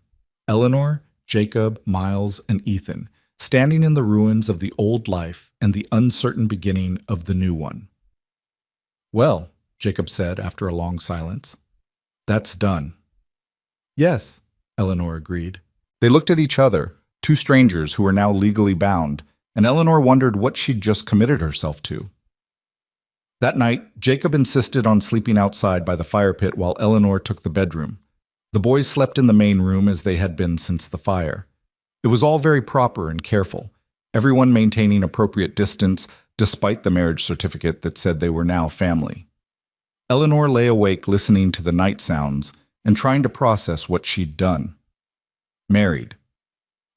Eleanor, Jacob, Miles, and Ethan, standing in the ruins of the old life and the uncertain beginning of the new one. "Well," Jacob said after a long silence, "that's done." "Yes," Eleanor agreed. They looked at each other, two strangers who were now legally bound, and Eleanor wondered what she'd just committed herself to. That night, Jacob insisted on sleeping outside by the fire pit while Eleanor took the bedroom. The boys slept in the main room as they had been since the fire. It was all very proper and careful, everyone maintaining appropriate distance despite the marriage certificate that said they were now family. Eleanor lay awake listening to the night sounds and trying to process what she'd done. Married.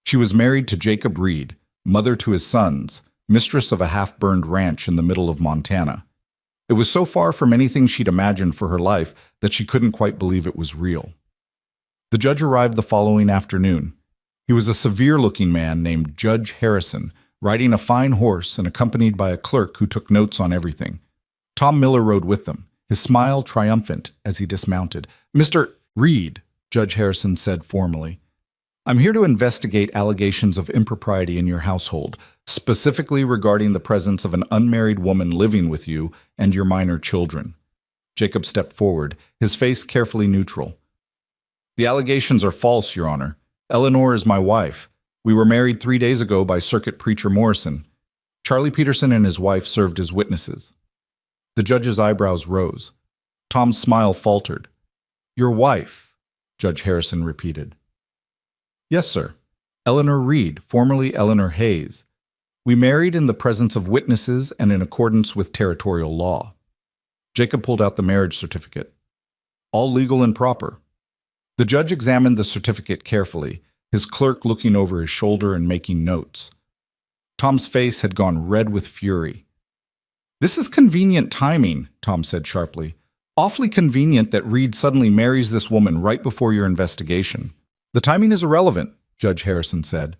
She was married to Jacob Reed, mother to his sons, mistress of a half-burned ranch in the middle of Montana. It was so far from anything she'd imagined for her life that she couldn't quite believe it was real. The judge arrived the following afternoon. He was a severe-looking man named Judge Harrison, riding a fine horse and accompanied by a clerk who took notes on everything. Tom Miller rode with them, his smile triumphant as he dismounted. "Mr. Reed," Judge Harrison said formally, "I'm here to investigate allegations of impropriety in your household, specifically regarding the presence of an unmarried woman living with you and your minor children." Jacob stepped forward, his face carefully neutral. "The allegations are false, Your Honor. Eleanor is my wife. We were married 3 days ago by Circuit Preacher Morrison. Charlie Peterson and his wife served as witnesses." The judge's eyebrows rose. Tom's smile faltered. "Your wife," Judge Harrison repeated. "Yes, sir. Eleanor Reed, formerly Eleanor Hayes. We married in the presence of witnesses and in accordance with territorial law." Jacob pulled out the marriage certificate. "All legal and proper." The judge examined the certificate carefully, his clerk looking over his shoulder and making notes. Tom's face had gone red with fury. "This is convenient timing," Tom said sharply. "Awfully convenient that Reed suddenly marries this woman right before your investigation." "The timing is irrelevant," Judge Harrison said.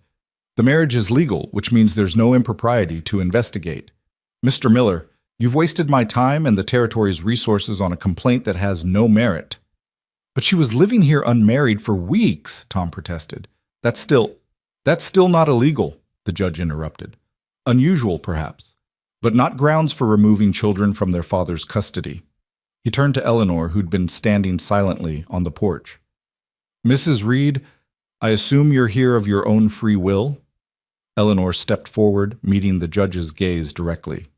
"The marriage is legal, which means there's no impropriety to investigate. Mr. Miller, you've wasted my time and the territory's resources on a complaint that has no merit." "But she was living here unmarried for weeks," Tom protested. That's still not illegal," the judge interrupted. "Unusual, perhaps, but not grounds for removing children from their father's custody." He turned to Eleanor, who'd been standing silently on the porch. "Mrs. Reed, I assume you're here of your own free will?" Eleanor stepped forward, meeting the judge's gaze directly.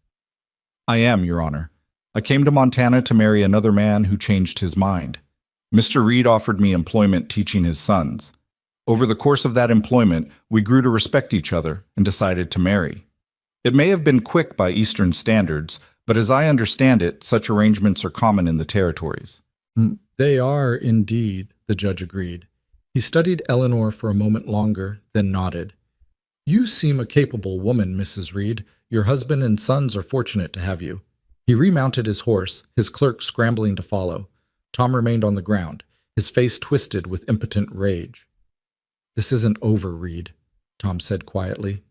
"I am, Your Honor. I came to Montana to marry another man who changed his mind. Mr. Reed offered me employment teaching his sons. Over the course of that employment, we grew to respect each other and decided to marry. It may have been quick by Eastern standards, but as I understand it, such arrangements are common in the territories." "They are, indeed," the judge agreed. He studied Eleanor for a moment longer, then nodded. "You seem a capable woman, Mrs. Reed. Your husband and sons are fortunate to have you." He remounted his horse, his clerk scrambling to follow. Tom remained on the ground, his face twisted with impotent rage. "This isn't over, Reed," Tom said quietly.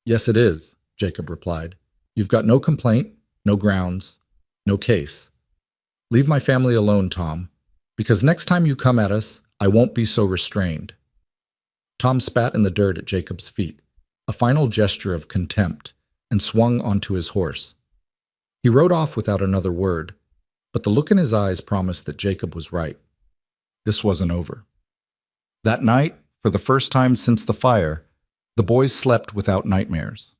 "Yes, it is," Jacob replied. "You've got no complaint, no grounds, no case. Leave my family alone, Tom, because next time you come at us, I won't be so restrained." Tom spat in the dirt at Jacob's feet, a final gesture of contempt, and swung onto his horse. He rode off without another word, but the look in his eyes promised that Jacob was right. This wasn't over. That night, for the first time since the fire, the boys slept without nightmares.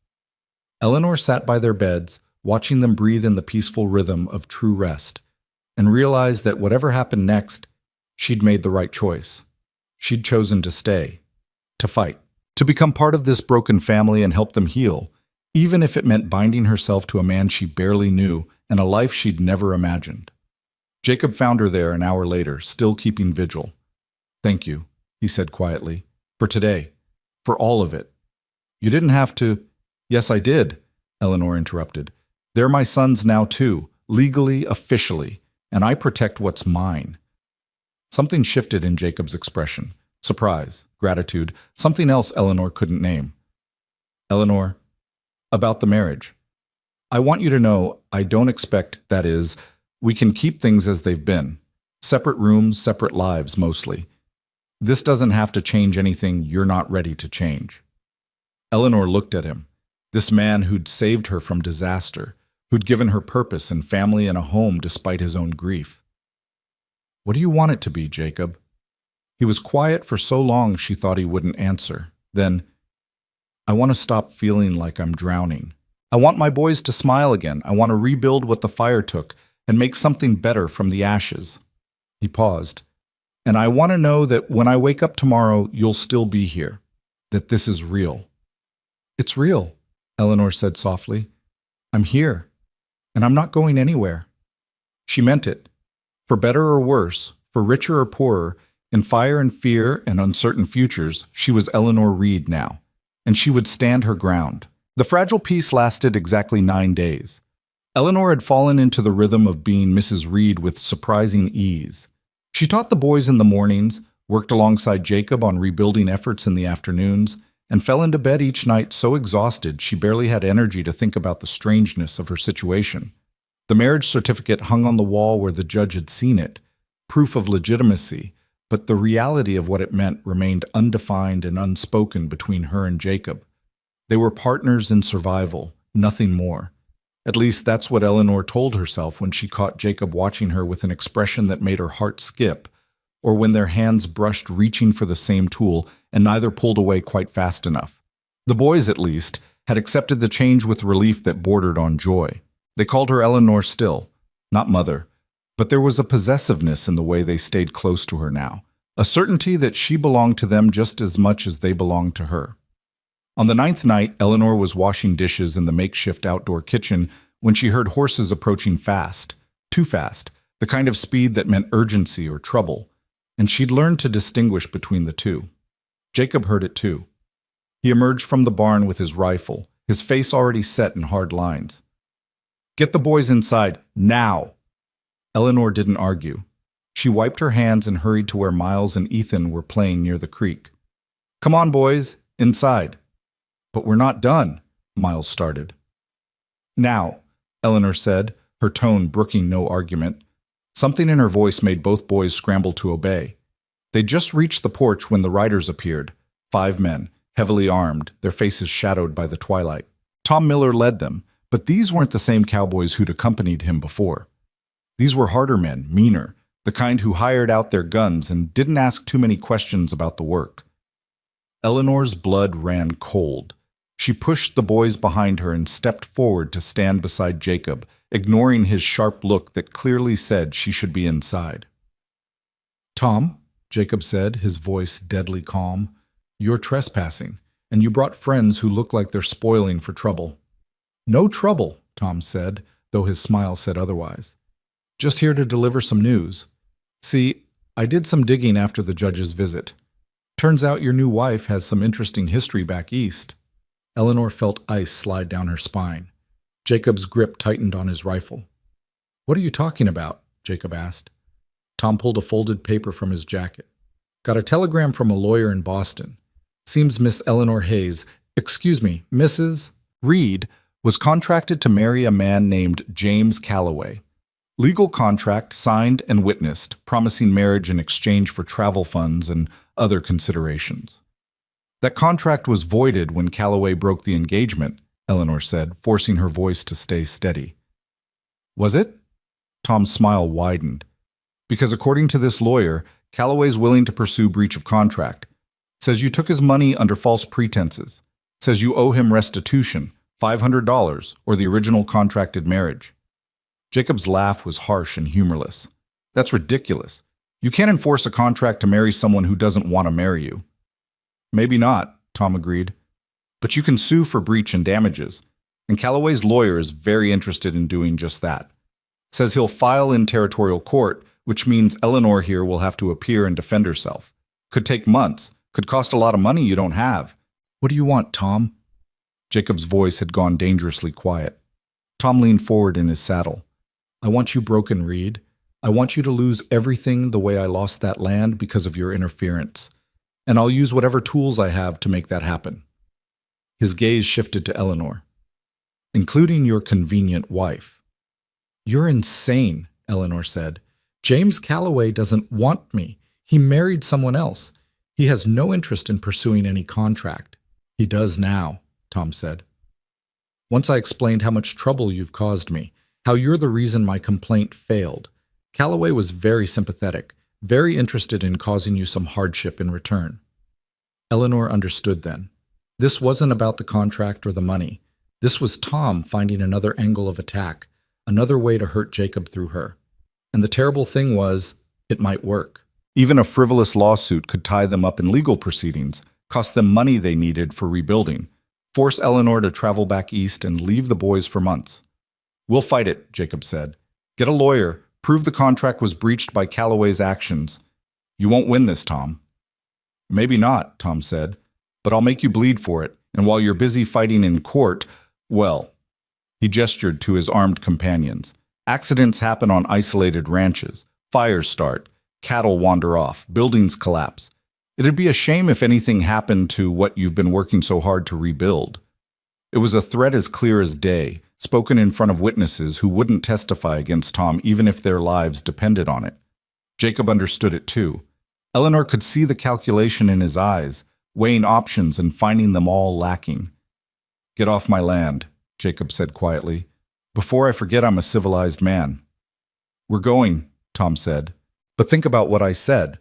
Eleanor sat by their beds, watching them breathe in the peaceful rhythm of true rest, and realized that whatever happened next, she'd made the right choice. She'd chosen to stay, to fight, to become part of this broken family and help them heal, even if it meant binding herself to a man she barely knew and a life she'd never imagined. Jacob found her there an hour later, still keeping vigil. "Thank you," he said quietly, "for today, for all of it. You didn't have to—" "Yes, I did," Eleanor interrupted. "They're my sons now too, legally, officially, and I protect what's mine." Something shifted in Jacob's expression. Surprise, gratitude, something else Eleanor couldn't name. "Eleanor, about the marriage. I want you to know I don't expect, that is, we can keep things as they've been. Separate rooms, separate lives, mostly. This doesn't have to change anything you're not ready to change." Eleanor looked at him, this man who'd saved her from disaster, who'd given her purpose and family and a home despite his own grief. "What do you want it to be, Jacob?" He was quiet for so long she thought he wouldn't answer. Then, "I want to stop feeling like I'm drowning. I want my boys to smile again. I want to rebuild what the fire took and make something better from the ashes." He paused. "And I want to know that when I wake up tomorrow, you'll still be here, that this is real." "It's real," Eleanor said softly. "I'm here, and I'm not going anywhere." She meant it. For better or worse, for richer or poorer, in fire and fear and uncertain futures, she was Eleanor Reed now, and she would stand her ground. The fragile peace lasted exactly 9 days. Eleanor had fallen into the rhythm of being Mrs. Reed with surprising ease. She taught the boys in the mornings, worked alongside Jacob on rebuilding efforts in the afternoons, and fell into bed each night so exhausted she barely had energy to think about the strangeness of her situation. The marriage certificate hung on the wall where the judge had seen it, proof of legitimacy, but the reality of what it meant remained undefined and unspoken between her and Jacob. They were partners in survival, nothing more. At least that's what Eleanor told herself when she caught Jacob watching her with an expression that made her heart skip, or when their hands brushed reaching for the same tool and neither pulled away quite fast enough. The boys, at least, had accepted the change with relief that bordered on joy. They called her Eleanor still, not Mother, but there was a possessiveness in the way they stayed close to her now, a certainty that she belonged to them just as much as they belonged to her. On the 9th night, Eleanor was washing dishes in the makeshift outdoor kitchen when she heard horses approaching fast, too fast, the kind of speed that meant urgency or trouble, and she'd learned to distinguish between the two. Jacob heard it too. He emerged from the barn with his rifle, his face already set in hard lines. "Get the boys inside, now!" Eleanor didn't argue. She wiped her hands and hurried to where Miles and Ethan were playing near the creek. "Come on, boys, inside." "But we're not done," Miles started. "Now," Eleanor said, her tone brooking no argument. Something in her voice made both boys scramble to obey. They'd just reached the porch when the riders appeared, 5 men, heavily armed, their faces shadowed by the twilight. Tom Miller led them, but these weren't the same cowboys who'd accompanied him before. These were harder men, meaner, the kind who hired out their guns and didn't ask too many questions about the work. Eleanor's blood ran cold. She pushed the boys behind her and stepped forward to stand beside Jacob, ignoring his sharp look that clearly said she should be inside. "Tom," Jacob said, his voice deadly calm, "you're trespassing, and you brought friends who look like they're spoiling for trouble." "No trouble," Tom said, though his smile said otherwise. "Just here to deliver some news. See, I did some digging after the judge's visit. Turns out your new wife has some interesting history back east." Eleanor felt ice slide down her spine. Jacob's grip tightened on his rifle. "What are you talking about?" Jacob asked. Tom pulled a folded paper from his jacket. "Got a telegram from a lawyer in Boston. Seems Miss Eleanor Hayes, Mrs. Reed, was contracted to marry a man named James Calloway. Legal contract signed and witnessed, promising marriage in exchange for travel funds and other considerations. That contract was voided when Calloway broke the engagement," Eleanor said, forcing her voice to stay steady. "Was it?" Tom's smile widened. "Because according to this lawyer, Calloway's willing to pursue breach of contract. Says you took his money under false pretenses. Says you owe him restitution, $500, or the original contracted marriage." Jacob's laugh was harsh and humorless. "That's ridiculous. You can't enforce a contract to marry someone who doesn't want to marry you." "Maybe not," Tom agreed. "But you can sue for breach and damages, and Calloway's lawyer is very interested in doing just that. Says he'll file in territorial court, which means Eleanor here will have to appear and defend herself. Could take months, could cost a lot of money you don't have." "What do you want, Tom?" Jacob's voice had gone dangerously quiet. Tom leaned forward in his saddle. "I want you broken, Reed. I want you to lose everything the way I lost that land because of your interference. And I'll use whatever tools I have to make that happen." His gaze shifted to Eleanor. "Including your convenient wife." "You're insane," Eleanor said. "James Calloway doesn't want me. He married someone else. He has no interest in pursuing any contract." "He does now," Tom said. "Once I explained how much trouble you've caused me, how you're the reason my complaint failed. Calloway was very sympathetic, very interested in causing you some hardship in return." Eleanor understood then. This wasn't about the contract or the money. This was Tom finding another angle of attack, another way to hurt Jacob through her. And the terrible thing was, it might work. Even a frivolous lawsuit could tie them up in legal proceedings, cost them money they needed for rebuilding, force Eleanor to travel back east and leave the boys for months. "We'll fight it," Jacob said. "Get a lawyer, Prove the contract was breached by Calloway's actions. You won't win this, Tom. Maybe not, Tom said, but I'll make you bleed for it, and while you're busy fighting in court, well, he gestured to his armed companions. Accidents happen on isolated ranches. Fires start. Cattle wander off. Buildings collapse. It'd be a shame if anything happened to what you've been working so hard to rebuild. It was a threat as clear as day, spoken in front of witnesses who wouldn't testify against Tom even if their lives depended on it. Jacob understood it too. Eleanor could see the calculation in his eyes, weighing options and finding them all lacking. Get off my land, Jacob said quietly. Before I forget I'm a civilized man. We're going, Tom said. But think about what I said.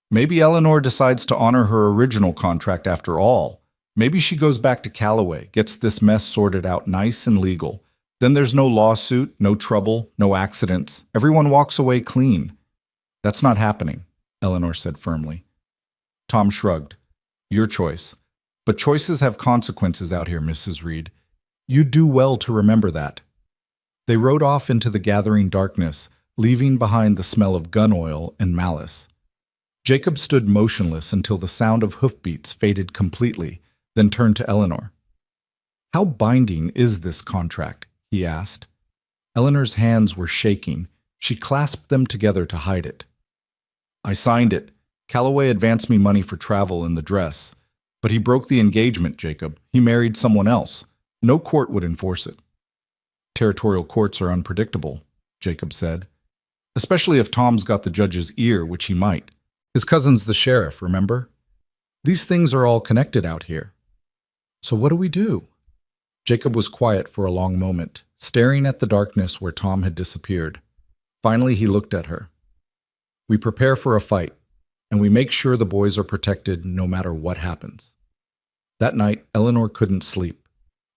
Maybe Eleanor decides to honor her original contract after all. Maybe she goes back to Calloway, gets this mess sorted out nice and legal. Then there's no lawsuit, no trouble, no accidents. Everyone walks away clean. That's not happening, Eleanor said firmly. Tom shrugged. Your choice. But choices have consequences out here, Mrs. Reed. You'd do well to remember that. They rode off into the gathering darkness, leaving behind the smell of gun oil and malice. Jacob stood motionless until the sound of hoofbeats faded completely, then turned to Eleanor. How binding is this contract? He asked. Eleanor's hands were shaking. She clasped them together to hide it. I signed it. Calloway advanced me money for travel and the dress. But he broke the engagement, Jacob. He married someone else. No court would enforce it. Territorial courts are unpredictable, Jacob said. Especially if Tom's got the judge's ear, which he might. His cousin's the sheriff, remember? These things are all connected out here. So what do we do? Jacob was quiet for a long moment, staring at the darkness where Tom had disappeared. Finally, he looked at her. We prepare for a fight, and we make sure the boys are protected no matter what happens. That night, Eleanor couldn't sleep.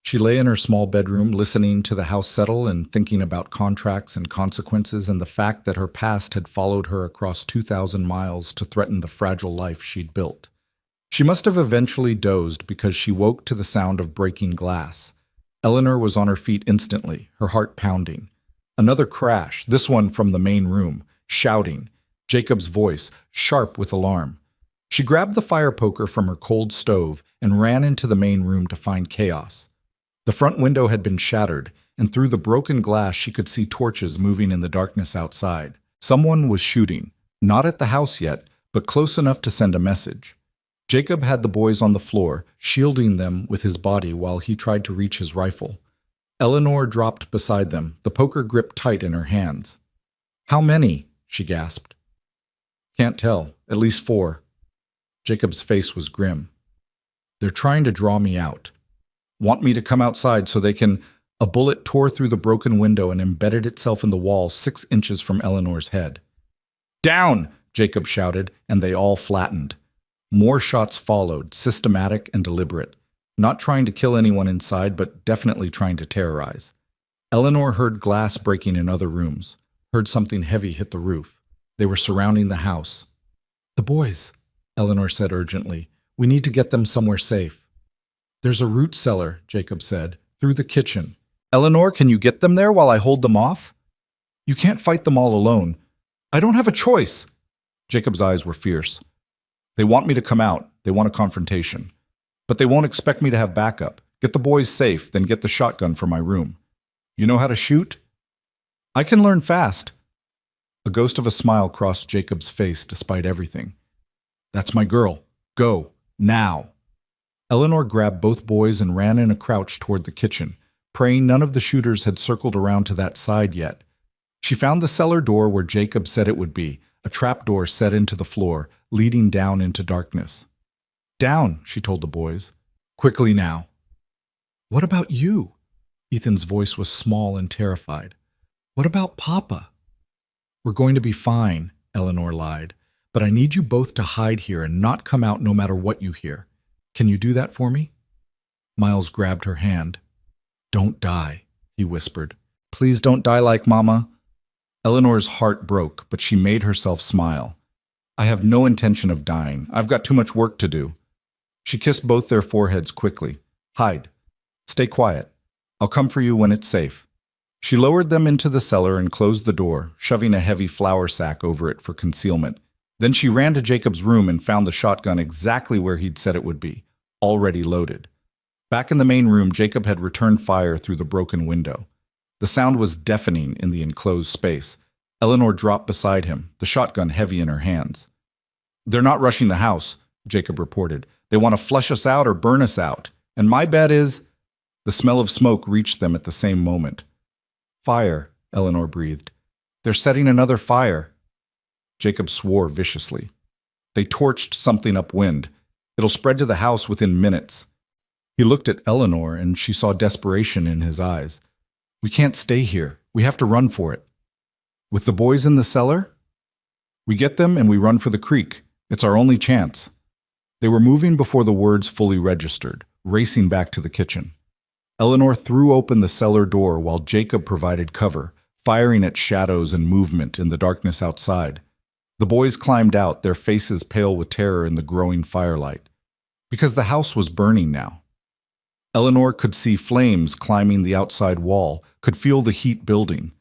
She lay in her small bedroom, listening to the house settle and thinking about contracts and consequences and the fact that her past had followed her across 2,000 miles to threaten the fragile life she'd built. She must have eventually dozed because she woke to the sound of breaking glass. Eleanor was on her feet instantly, her heart pounding. Another crash, this one from the main room, shouting. Jacob's voice, sharp with alarm. She grabbed the fire poker from her cold stove and ran into the main room to find chaos. The front window had been shattered, and through the broken glass she could see torches moving in the darkness outside. Someone was shooting, not at the house yet, but close enough to send a message. Jacob had the boys on the floor, shielding them with his body while he tried to reach his rifle. Eleanor dropped beside them, the poker gripped tight in her hands. How many? She gasped. Can't tell. At least 4. Jacob's face was grim. They're trying to draw me out. Want me to come outside so they can... A bullet tore through the broken window and embedded itself in the wall 6 inches from Eleanor's head. Down! Jacob shouted, and they all flattened. More shots followed, systematic and deliberate. Not trying to kill anyone inside, but definitely trying to terrorize. Eleanor heard glass breaking in other rooms, heard something heavy hit the roof. They were surrounding the house. The boys, Eleanor said urgently. We need to get them somewhere safe. There's a root cellar, Jacob said, through the kitchen. Eleanor, can you get them there while I hold them off? You can't fight them all alone. I don't have a choice. Jacob's eyes were fierce. They want me to come out. They want a confrontation. But they won't expect me to have backup. Get the boys safe, then get the shotgun from my room. You know how to shoot? I can learn fast. A ghost of a smile crossed Jacob's face despite everything. That's my girl. Go. Now. Eleanor grabbed both boys and ran in a crouch toward the kitchen, praying none of the shooters had circled around to that side yet. She found the cellar door where Jacob said it would be, a trap door set into the floor, leading down into darkness. Down, she told the boys. Quickly now. What about you? Ethan's voice was small and terrified. What about Papa? We're going to be fine, Eleanor lied, but I need you both to hide here and not come out no matter what you hear. Can you do that for me? Miles grabbed her hand. Don't die, he whispered. Please don't die like Mama. Eleanor's heart broke, but she made herself smile. I have no intention of dying. I've got too much work to do. She kissed both their foreheads quickly. Hide. Stay quiet. I'll come for you when it's safe. She lowered them into the cellar and closed the door, shoving a heavy flour sack over it for concealment. Then she ran to Jacob's room and found the shotgun exactly where he'd said it would be, already loaded. Back in the main room, Jacob had returned fire through the broken window. The sound was deafening in the enclosed space. Eleanor dropped beside him, the shotgun heavy in her hands. "They're not rushing the house," Jacob reported. "They want to flush us out or burn us out. And my bet is—" The smell of smoke reached them at the same moment. "Fire," Eleanor breathed. "They're setting another fire." Jacob swore viciously. "They torched something upwind. It'll spread to the house within minutes." He looked at Eleanor, and she saw desperation in his eyes. "We can't stay here. We have to run for it." "With the boys in the cellar?" "We get them and we run for the creek. It's our only chance." They were moving before the words fully registered, racing back to the kitchen. Eleanor threw open the cellar door while Jacob provided cover, firing at shadows and movement in the darkness outside. The boys climbed out, their faces pale with terror in the growing firelight. Because the house was burning now. Eleanor could see flames climbing the outside wall, could feel the heat building.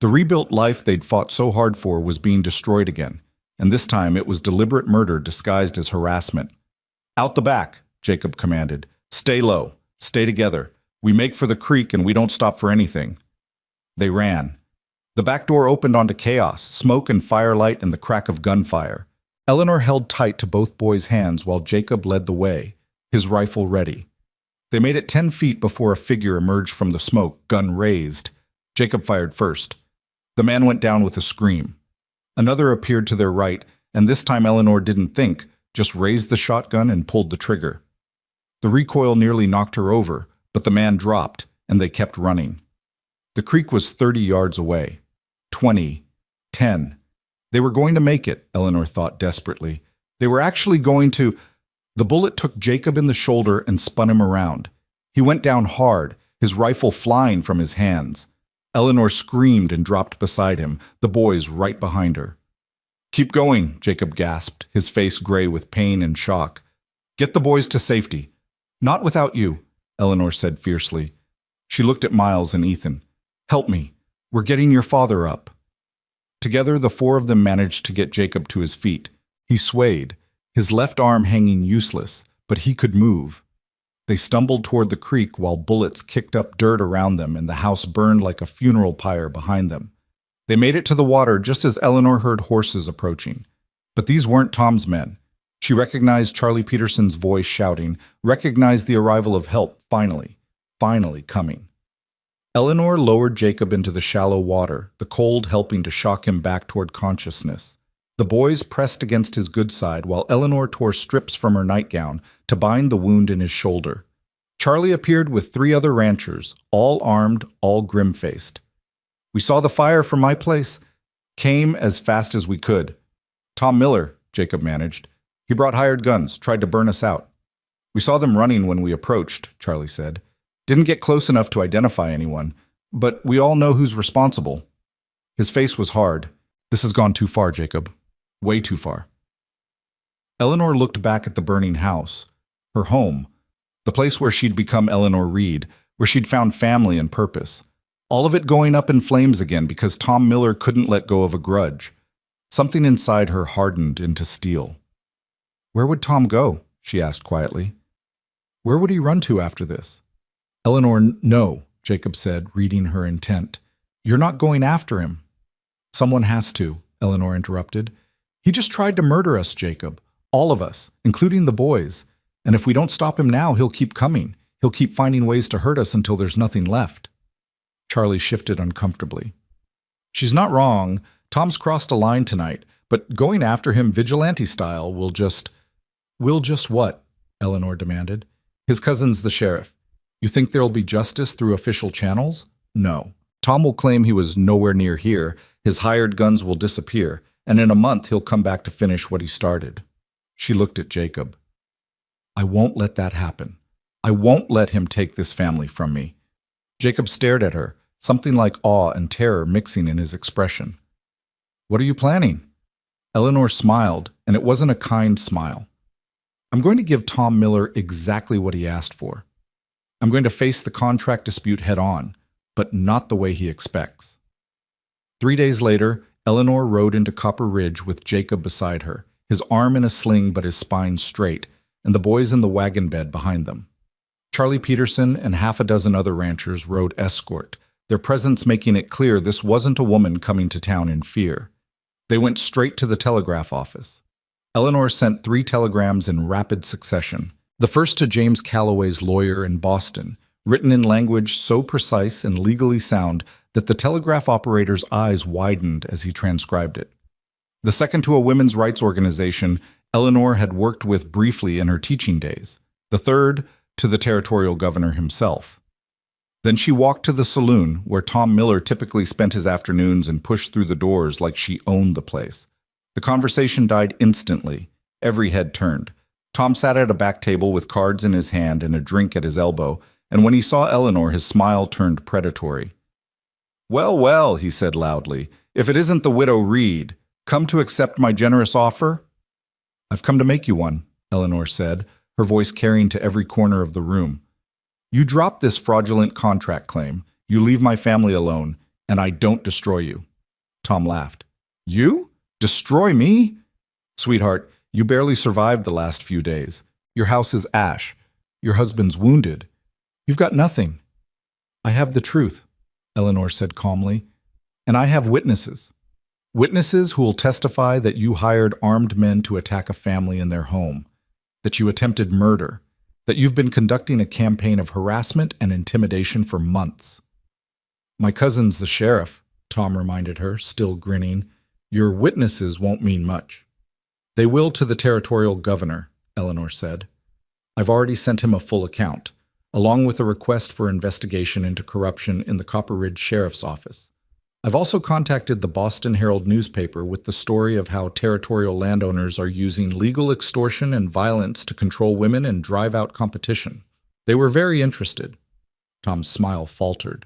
The rebuilt life they'd fought so hard for was being destroyed again, and this time it was deliberate murder disguised as harassment. "Out the back," Jacob commanded. "Stay low. Stay together. We make for the creek and we don't stop for anything." They ran. The back door opened onto chaos, smoke and firelight and the crack of gunfire. Eleanor held tight to both boys' hands while Jacob led the way, his rifle ready. They made it 10 feet before a figure emerged from the smoke, gun raised. Jacob fired first. The man went down with a scream. Another appeared to their right, and this time Eleanor didn't think, just raised the shotgun and pulled the trigger. The recoil nearly knocked her over, but the man dropped, and they kept running. The creek was 30 yards away. 20. 10. They were going to make it, Eleanor thought desperately. They were actually going to— The bullet took Jacob in the shoulder and spun him around. He went down hard, his rifle flying from his hands. Eleanor screamed and dropped beside him, the boys right behind her. "Keep going," Jacob gasped, his face gray with pain and shock. "Get the boys to safety." "Not without you," Eleanor said fiercely. She looked at Miles and Ethan. "Help me. We're getting your father up." Together, the four of them managed to get Jacob to his feet. He swayed, his left arm hanging useless, but he could move. They stumbled toward the creek while bullets kicked up dirt around them and the house burned like a funeral pyre behind them. They made it to the water just as Eleanor heard horses approaching. But these weren't Tom's men. She recognized Charlie Peterson's voice shouting, recognized the arrival of help finally coming. Eleanor lowered Jacob into the shallow water, the cold helping to shock him back toward consciousness. The boys pressed against his good side while Eleanor tore strips from her nightgown to bind the wound in his shoulder. Charlie appeared with 3 other ranchers, all armed, all grim-faced. "We saw the fire from my place. Came as fast as we could. Tom Miller," Jacob managed. "He brought hired guns, tried to burn us out." "We saw them running when we approached," Charlie said. "Didn't get close enough to identify anyone, but we all know who's responsible." His face was hard. "This has gone too far, Jacob. Way too far." Eleanor looked back at the burning house, her home, the place where she'd become Eleanor Reed, where she'd found family and purpose. All of it going up in flames again because Tom Miller couldn't let go of a grudge. Something inside her hardened into steel. "Where would Tom go?" she asked quietly. "Where would he run to after this?" "Eleanor, no," Jacob said, reading her intent. "You're not going after him." "Someone has to," Eleanor interrupted. "He just tried to murder us, Jacob. All of us, including the boys. And if we don't stop him now, he'll keep coming. He'll keep finding ways to hurt us until there's nothing left." Charlie shifted uncomfortably. "She's not wrong. Tom's crossed a line tonight, but going after him vigilante style will just—" "Will just what?" Eleanor demanded. "His cousin's the sheriff. You think there'll be justice through official channels? No. Tom will claim he was nowhere near here, his hired guns will disappear, and in a month he'll come back to finish what he started." She looked at Jacob. "I won't let that happen. I won't let him take this family from me." Jacob stared at her, something like awe and terror mixing in his expression. "What are you planning?" Eleanor smiled, and it wasn't a kind smile. "I'm going to give Tom Miller exactly what he asked for. I'm going to face the contract dispute head on. but not the way he expects. 3 days later, Eleanor rode into Copper Ridge with Jacob beside her, his arm in a sling but his spine straight, and the boys in the wagon bed behind them. Charlie Peterson and half a dozen other ranchers rode escort, their presence making it clear this wasn't a woman coming to town in fear. They went straight to the telegraph office. Eleanor sent 3 telegrams in rapid succession. The first to James Calloway's lawyer in Boston, written in language so precise and legally sound that the telegraph operator's eyes widened as he transcribed it. The second to a women's rights organization Eleanor had worked with briefly in her teaching days. The third to the territorial governor himself. Then she walked to the saloon where Tom Miller typically spent his afternoons and pushed through the doors like she owned the place. The conversation died instantly. Every head turned. Tom sat at a back table with cards in his hand and a drink at his elbow, and when he saw Eleanor, his smile turned predatory. "Well, well," he said loudly, "if it isn't the widow Reed, come to accept my generous offer?" "I've come to make you one," Eleanor said, her voice carrying to every corner of the room. "You drop this fraudulent contract claim, you leave my family alone, and I don't destroy you." Tom laughed. "You? Destroy me?" "Sweetheart, you barely survived the last few days. Your house is ash. Your husband's wounded. You've got nothing." "I have the truth," Eleanor said calmly, "and I have witnesses. Witnesses who will testify that you hired armed men to attack a family in their home, that you attempted murder, that you've been conducting a campaign of harassment and intimidation for months." "My cousin's the sheriff," Tom reminded her, still grinning. "Your witnesses won't mean much." "They will to the territorial governor," Eleanor said. "I've already sent him a full account, along with a request for investigation into corruption in the Copper Ridge Sheriff's Office. I've also contacted the Boston Herald newspaper with the story of how territorial landowners are using legal extortion and violence to control women and drive out competition. They were very interested." Tom's smile faltered.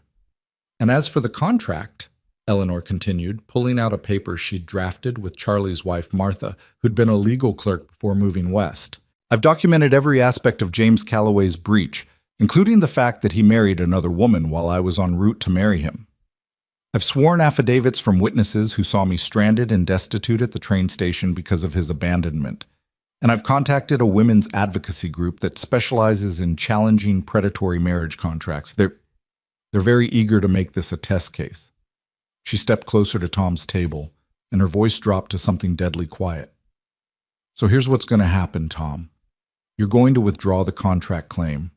"And as for the contract," Eleanor continued, pulling out a paper she'd drafted with Charlie's wife Martha, who'd been a legal clerk before moving west, "I've documented every aspect of James Calloway's breach, including the fact that he married another woman while I was en route to marry him. I've sworn affidavits from witnesses who saw me stranded and destitute at the train station because of his abandonment. And I've contacted a women's advocacy group that specializes in challenging predatory marriage contracts. They're very eager to make this a test case." She stepped closer to Tom's table, and her voice dropped to something deadly quiet. "So here's what's going to happen, Tom. You're going to withdraw the contract claim.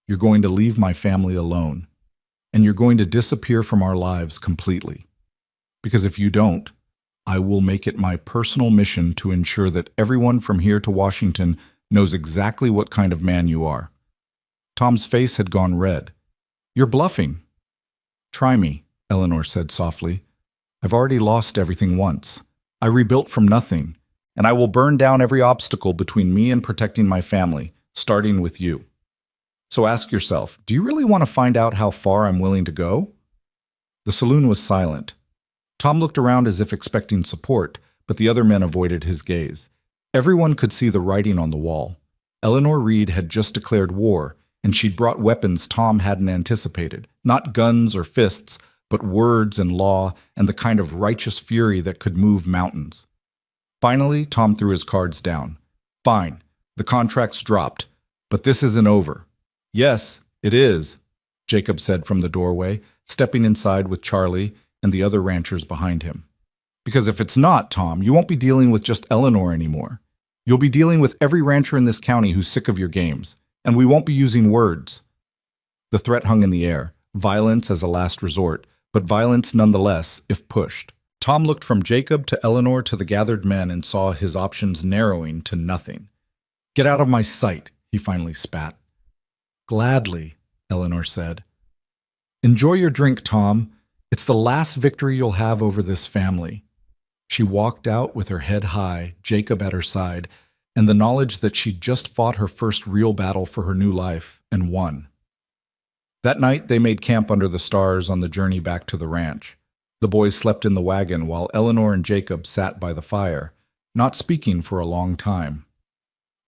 You're going to leave my family alone. And you're going to disappear from our lives completely. Because if you don't, I will make it my personal mission to ensure that everyone from here to Washington knows exactly what kind of man you are." Tom's face had gone red. "You're bluffing." "Try me," Eleanor said softly. "I've already lost everything once. I rebuilt from nothing, and I will burn down every obstacle between me and protecting my family, starting with you. So ask yourself, do you really want to find out how far I'm willing to go?" The saloon was silent. Tom looked around as if expecting support, but the other men avoided his gaze. Everyone could see the writing on the wall. Eleanor Reed had just declared war, and she'd brought weapons Tom hadn't anticipated. Not guns or fists, but words and law and the kind of righteous fury that could move mountains. Finally, Tom threw his cards down. "Fine, the contract's dropped, but this isn't over." "Yes, it is," Jacob said from the doorway, stepping inside with Charlie and the other ranchers behind him. "Because if it's not, Tom, you won't be dealing with just Eleanor anymore. You'll be dealing with every rancher in this county who's sick of your games, and we won't be using words." The threat hung in the air, violence as a last resort, but violence nonetheless if pushed. Tom looked from Jacob to Eleanor to the gathered men and saw his options narrowing to nothing. "Get out of my sight," he finally spat. "Gladly," Eleanor said. "Enjoy your drink, Tom. It's the last victory you'll have over this family." She walked out with her head high, Jacob at her side, and the knowledge that she'd just fought her first real battle for her new life and won. That night, they made camp under the stars on the journey back to the ranch. The boys slept in the wagon while Eleanor and Jacob sat by the fire, not speaking for a long time.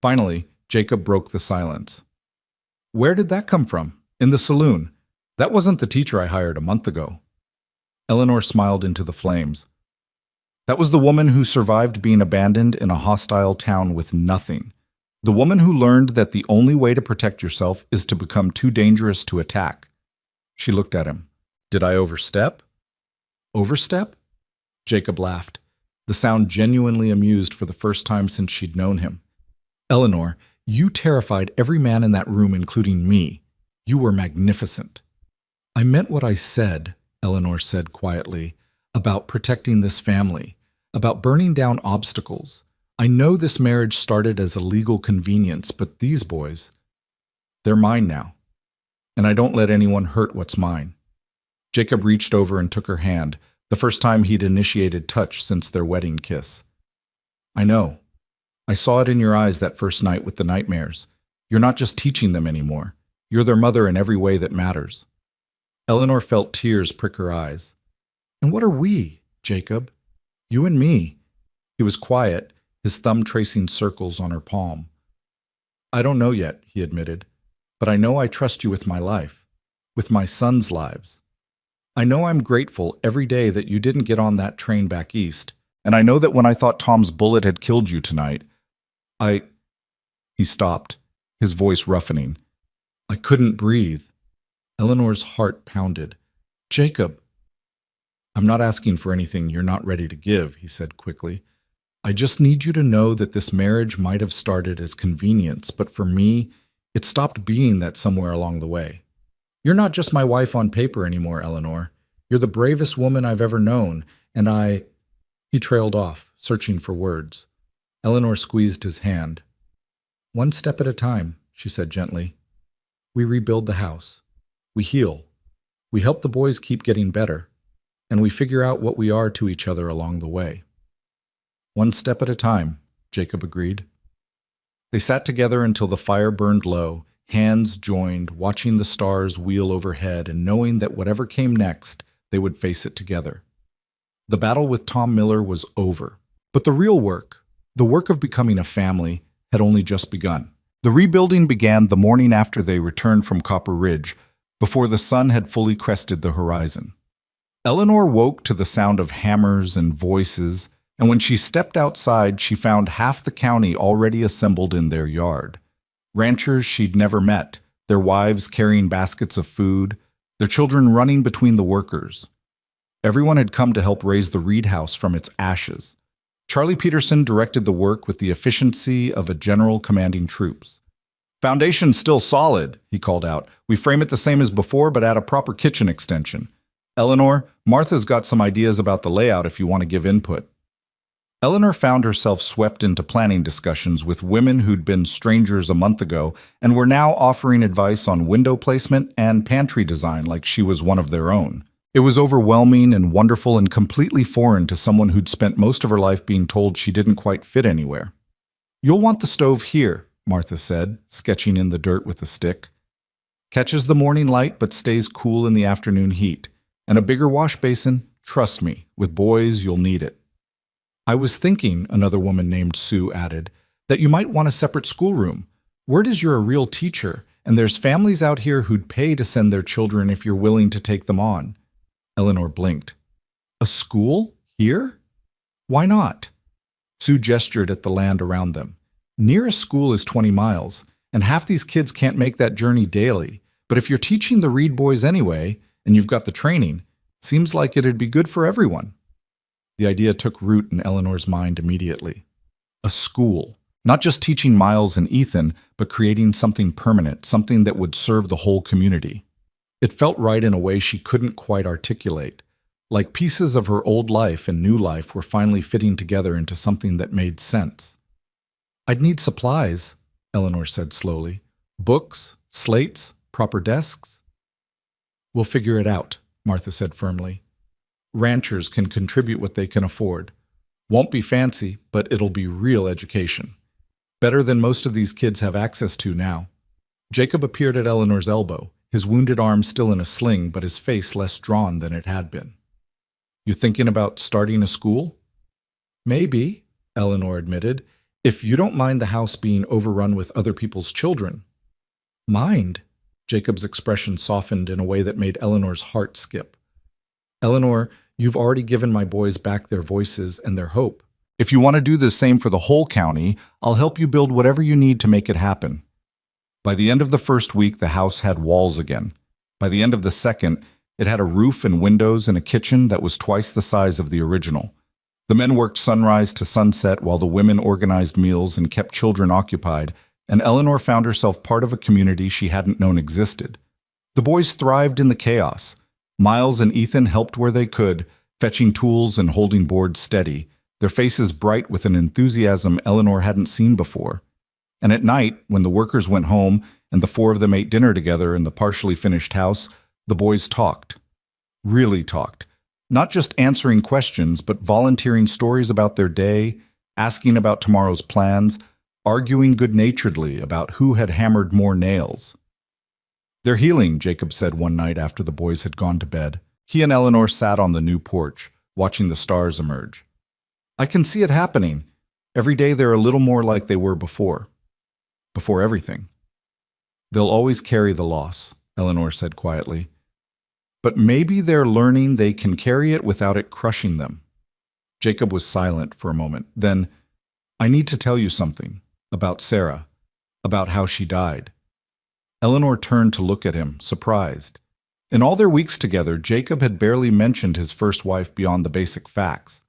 Finally, Jacob broke the silence. "Where did that come from? In the saloon? That wasn't the teacher I hired a month ago. Eleanor smiled into the flames. That was the woman who survived being abandoned in a hostile town with nothing. The woman who learned that the only way to protect yourself is to become too dangerous to attack. She looked at him. Did I overstep? Overstep? Jacob laughed, the sound genuinely amused for the first time since she'd known him. Eleanor, you terrified every man in that room, including me. You were magnificent. I meant what I said, Eleanor said quietly, about protecting this family, about burning down obstacles. I know this marriage started as a legal convenience, but these boys, they're mine now. And I don't let anyone hurt what's mine. Jacob reached over and took her hand, the first time he'd initiated touch since their wedding kiss. I know. I saw it in your eyes that first night with the nightmares. You're not just teaching them anymore. You're their mother in every way that matters. Eleanor felt tears prick her eyes. And what are we, Jacob? You and me. He was quiet, his thumb tracing circles on her palm. I don't know yet, he admitted, but I know I trust you with my life, with my sons' lives. I know I'm grateful every day that you didn't get on that train back east, and I know that when I thought Tom's bullet had killed you tonight, He stopped, his voice roughening. I couldn't breathe. Eleanor's heart pounded. Jacob. I'm not asking for anything you're not ready to give, he said quickly. I just need you to know that this marriage might have started as convenience, but for me, it stopped being that somewhere along the way. You're not just my wife on paper anymore, Eleanor. You're the bravest woman I've ever known, and He trailed off, searching for words. Eleanor squeezed his hand. One step at a time, she said gently. We rebuild the house. We heal. We help the boys keep getting better. And we figure out what we are to each other along the way. One step at a time, Jacob agreed. They sat together until the fire burned low, hands joined, watching the stars wheel overhead and knowing that whatever came next, they would face it together. The battle with Tom Miller was over. But the real work, the work of becoming a family, had only just begun. The rebuilding began the morning after they returned from Copper Ridge, before the sun had fully crested the horizon. Eleanor woke to the sound of hammers and voices, and when she stepped outside, she found half the county already assembled in their yard. Ranchers she'd never met, their wives carrying baskets of food, their children running between the workers. Everyone had come to help raise the Reed house from its ashes. Charlie Peterson directed the work with the efficiency of a general commanding troops. Foundation's still solid, he called out. We frame it the same as before, but add a proper kitchen extension. Eleanor, Martha's got some ideas about the layout if you want to give input. Eleanor found herself swept into planning discussions with women who'd been strangers a month ago and were now offering advice on window placement and pantry design like she was one of their own. It was overwhelming and wonderful and completely foreign to someone who'd spent most of her life being told she didn't quite fit anywhere. You'll want the stove here, Martha said, sketching in the dirt with a stick. Catches the morning light but stays cool in the afternoon heat. And a bigger wash basin, trust me, with boys you'll need it. I was thinking, another woman named Sue added, that you might want a separate schoolroom. Word is you're a real teacher, and there's families out here who'd pay to send their children if you're willing to take them on. Eleanor blinked. A school? Here? Why not? Sue gestured at the land around them. Nearest school is 20 miles, and half these kids can't make that journey daily. But if you're teaching the Reed boys anyway, and you've got the training, seems like it'd be good for everyone. The idea took root in Eleanor's mind immediately. A school. Not just teaching Miles and Ethan, but creating something permanent, something that would serve the whole community. It felt right in a way she couldn't quite articulate, like pieces of her old life and new life were finally fitting together into something that made sense. I'd need supplies, Eleanor said slowly. Books, slates, proper desks. We'll figure it out, Martha said firmly. Ranchers can contribute what they can afford. Won't be fancy, but it'll be real education. Better than most of these kids have access to now. Jacob appeared at Eleanor's elbow, his wounded arm still in a sling, but his face less drawn than it had been. You thinking about starting a school? Maybe, Eleanor admitted, if you don't mind the house being overrun with other people's children. Mind? Jacob's expression softened in a way that made Eleanor's heart skip. Eleanor, you've already given my boys back their voices and their hope. If you want to do the same for the whole county, I'll help you build whatever you need to make it happen. By the end of the first week, the house had walls again. By the end of the second, it had a roof and windows and a kitchen that was twice the size of the original. The men worked sunrise to sunset while the women organized meals and kept children occupied, and Eleanor found herself part of a community she hadn't known existed. The boys thrived in the chaos. Miles and Ethan helped where they could, fetching tools and holding boards steady, their faces bright with an enthusiasm Eleanor hadn't seen before. And at night, when the workers went home and the four of them ate dinner together in the partially finished house, the boys talked. Really talked. Not just answering questions, but volunteering stories about their day, asking about tomorrow's plans, arguing good-naturedly about who had hammered more nails. "They're healing," Jacob said one night after the boys had gone to bed. He and Eleanor sat on the new porch, watching the stars emerge. "I can see it happening. Every day they're a little more like they were before. Before everything." "They'll always carry the loss," Eleanor said quietly. "But maybe they're learning they can carry it without it crushing them." Jacob was silent for a moment. Then, "I need to tell you something. About Sarah. About how she died." Eleanor turned to look at him, surprised. In all their weeks together, Jacob had barely mentioned his first wife beyond the basic facts.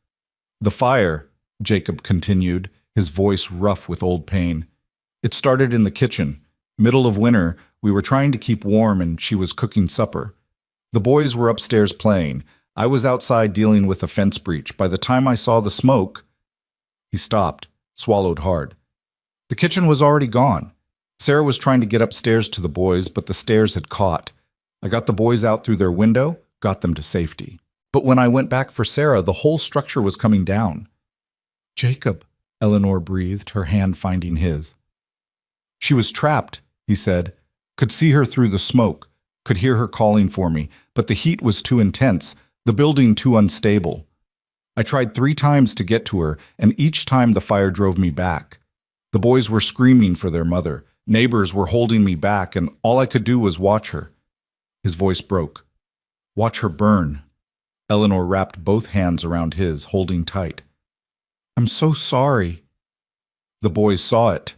"The fire," Jacob continued, his voice rough with old pain. "It started in the kitchen. Middle of winter, we were trying to keep warm and she was cooking supper. The boys were upstairs playing. I was outside dealing with a fence breach. By the time I saw the smoke..." He stopped, swallowed hard. "The kitchen was already gone. Sarah was trying to get upstairs to the boys, but the stairs had caught. I got the boys out through their window, got them to safety. But when I went back for Sarah, the whole structure was coming down." "Jacob," Eleanor breathed, her hand finding his. "She was trapped," he said. "Could see her through the smoke, could hear her calling for me, but the heat was too intense, the building too unstable. I tried 3 times to get to her, and each time the fire drove me back. The boys were screaming for their mother. Neighbors were holding me back, and all I could do was watch her." His voice broke. "Watch her burn." Eleanor wrapped both hands around his, holding tight. "I'm so sorry." "The boys saw it,"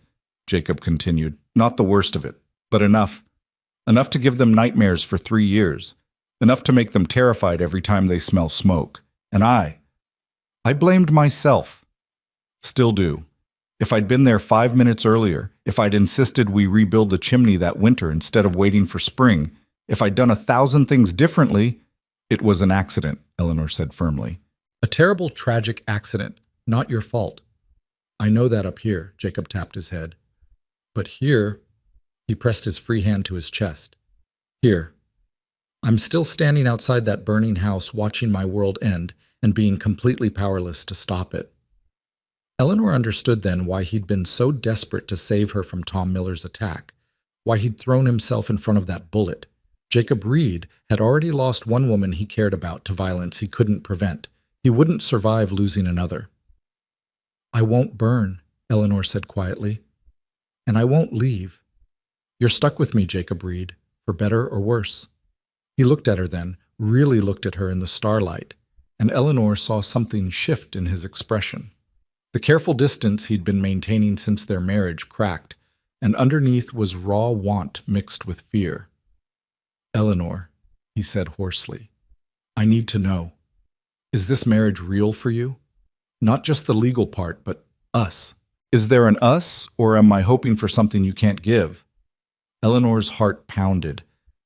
Jacob continued. "Not the worst of it, but enough. Enough to give them nightmares for 3 years. Enough to make them terrified every time they smell smoke. And I blamed myself. Still do. If I'd been there 5 minutes earlier, if I'd insisted we rebuild the chimney that winter instead of waiting for spring, if I'd done 1,000 things differently..." "It was an accident," Eleanor said firmly. "A terrible, tragic accident. Not your fault." "I know that up here," Jacob tapped his head. "But here..." He pressed his free hand to his chest. "Here. I'm still standing outside that burning house watching my world end and being completely powerless to stop it." Eleanor understood then why he'd been so desperate to save her from Tom Miller's attack, why he'd thrown himself in front of that bullet. Jacob Reed had already lost one woman he cared about to violence he couldn't prevent. He wouldn't survive losing another. "I won't burn," Eleanor said quietly. "And I won't leave. You're stuck with me, Jacob Reed, for better or worse." He looked at her then, really looked at her in the starlight, and Eleanor saw something shift in his expression. The careful distance he'd been maintaining since their marriage cracked, and underneath was raw want mixed with fear. "Eleanor," he said hoarsely, "I need to know. Is this marriage real for you? Not just the legal part, but us. Is there an us, or am I hoping for something you can't give?" Eleanor's heart pounded.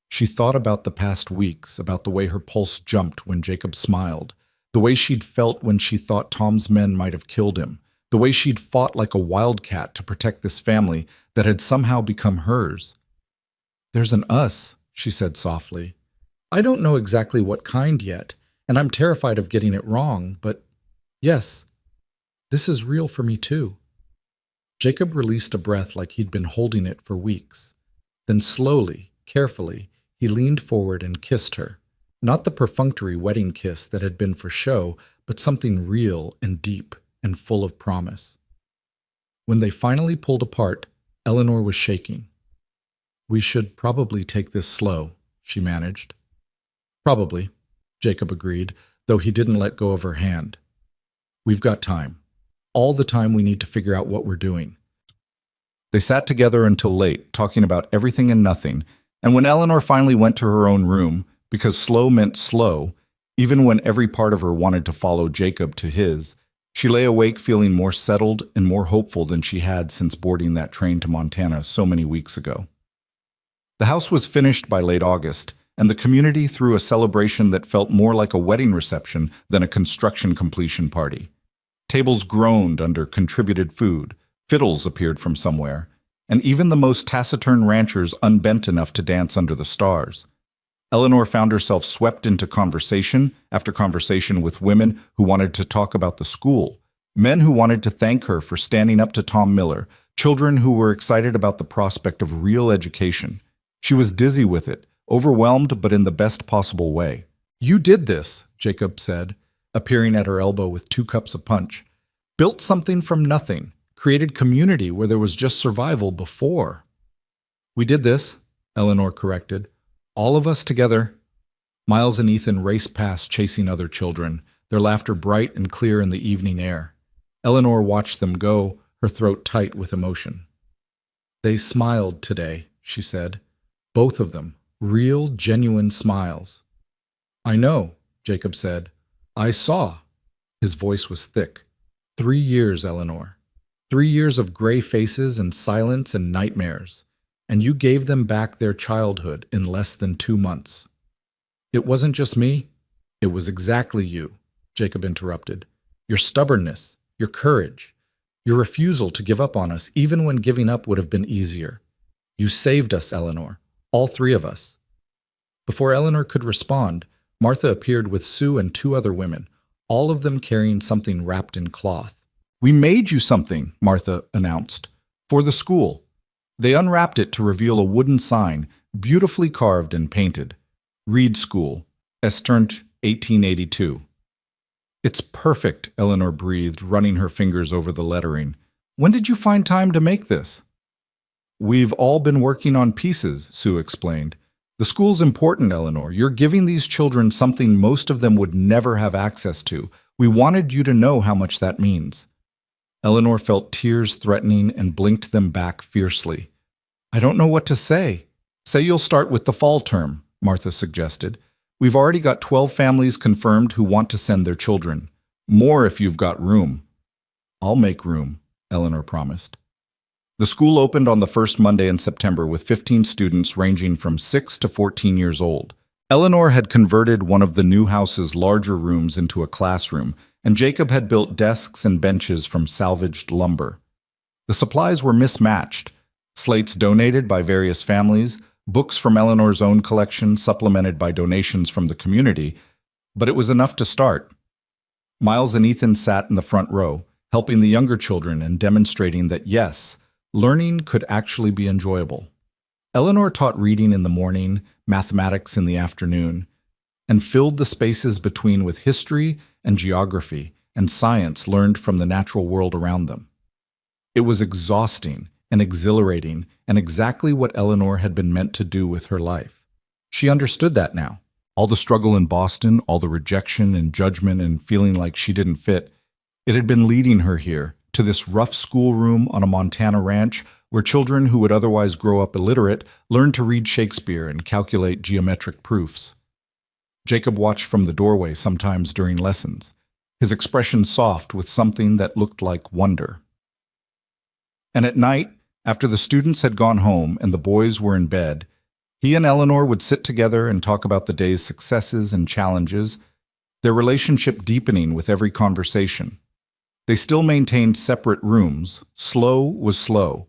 She thought about the past weeks, about the way her pulse jumped when Jacob smiled, the way she'd felt when she thought Tom's men might have killed him, the way she'd fought like a wildcat to protect this family that had somehow become hers. "There's an us," she said softly. "I don't know exactly what kind yet, and I'm terrified of getting it wrong, but yes, this is real for me too." Jacob released a breath like he'd been holding it for weeks. Then slowly, carefully, he leaned forward and kissed her. Not the perfunctory wedding kiss that had been for show, but something real and deep and full of promise. When they finally pulled apart, Eleanor was shaking. We should probably take this slow, she managed. Probably, Jacob agreed, though he didn't let go of her hand. We've got time. All the time we need to figure out what we're doing. They sat together until late, talking about everything and nothing, and when Eleanor finally went to her own room, because slow meant slow, even when every part of her wanted to follow Jacob to his, she lay awake feeling more settled and more hopeful than she had since boarding that train to Montana so many weeks ago. The house was finished by late August, and the community threw a celebration that felt more like a wedding reception than a construction completion party. Tables groaned under contributed food, fiddles appeared from somewhere, and even the most taciturn ranchers unbent enough to dance under the stars. Eleanor found herself swept into conversation after conversation with women who wanted to talk about the school, men who wanted to thank her for standing up to Tom Miller, children who were excited about the prospect of real education. She was dizzy with it, overwhelmed but in the best possible way. "You did this," Jacob said, appearing at her elbow with 2 cups of punch. "Built something from nothing, created community where there was just survival before." "We did this," Eleanor corrected. "All of us together." Miles and Ethan raced past chasing other children, their laughter bright and clear in the evening air. Eleanor watched them go, her throat tight with emotion. "They smiled today," she said. "Both of them. Real, genuine smiles." "I know," Jacob said. "I saw." His voice was thick. 3 years, Eleanor. 3 years of gray faces and silence and nightmares. And you gave them back their childhood in less than 2 months. "It wasn't just me. It was exactly you," Jacob interrupted. "Your stubbornness, your courage, your refusal to give up on us even when giving up would have been easier. You saved us, Eleanor, all 3 of us." Before Eleanor could respond, Martha appeared with Sue and 2 other women, all of them carrying something wrapped in cloth. "We made you something," Martha announced, "for the school." They unwrapped it to reveal a wooden sign, beautifully carved and painted. "Reed School, Esternt, 1882. "It's perfect," Eleanor breathed, running her fingers over the lettering. "When did you find time to make this?" "We've all been working on pieces," Sue explained. "The school's important, Eleanor. You're giving these children something most of them would never have access to. We wanted you to know how much that means." Eleanor felt tears threatening and blinked them back fiercely. "I don't know what to say." "Say you'll start with the fall term," Martha suggested. "We've already got 12 families confirmed who want to send their children. More if you've got room." "I'll make room," Eleanor promised. The school opened on the first Monday in September with 15 students ranging from 6 to 14 years old. Eleanor had converted one of the new house's larger rooms into a classroom, and Jacob had built desks and benches from salvaged lumber. The supplies were mismatched: slates donated by various families, books from Eleanor's own collection supplemented by donations from the community, but it was enough to start. Miles and Ethan sat in the front row, helping the younger children and demonstrating that yes, learning could actually be enjoyable. Eleanor taught reading in the morning, mathematics in the afternoon, and filled the spaces between with history and geography and science learned from the natural world around them. It was exhausting and exhilarating and exactly what Eleanor had been meant to do with her life. She understood that now. All the struggle in Boston, all the rejection and judgment and feeling like she didn't fit, it had been leading her here, to this rough schoolroom on a Montana ranch where children who would otherwise grow up illiterate learned to read Shakespeare and calculate geometric proofs. Jacob watched from the doorway sometimes during lessons, his expression soft with something that looked like wonder. And at night, after the students had gone home and the boys were in bed, he and Eleanor would sit together and talk about the day's successes and challenges, their relationship deepening with every conversation. They still maintained separate rooms. Slow was slow,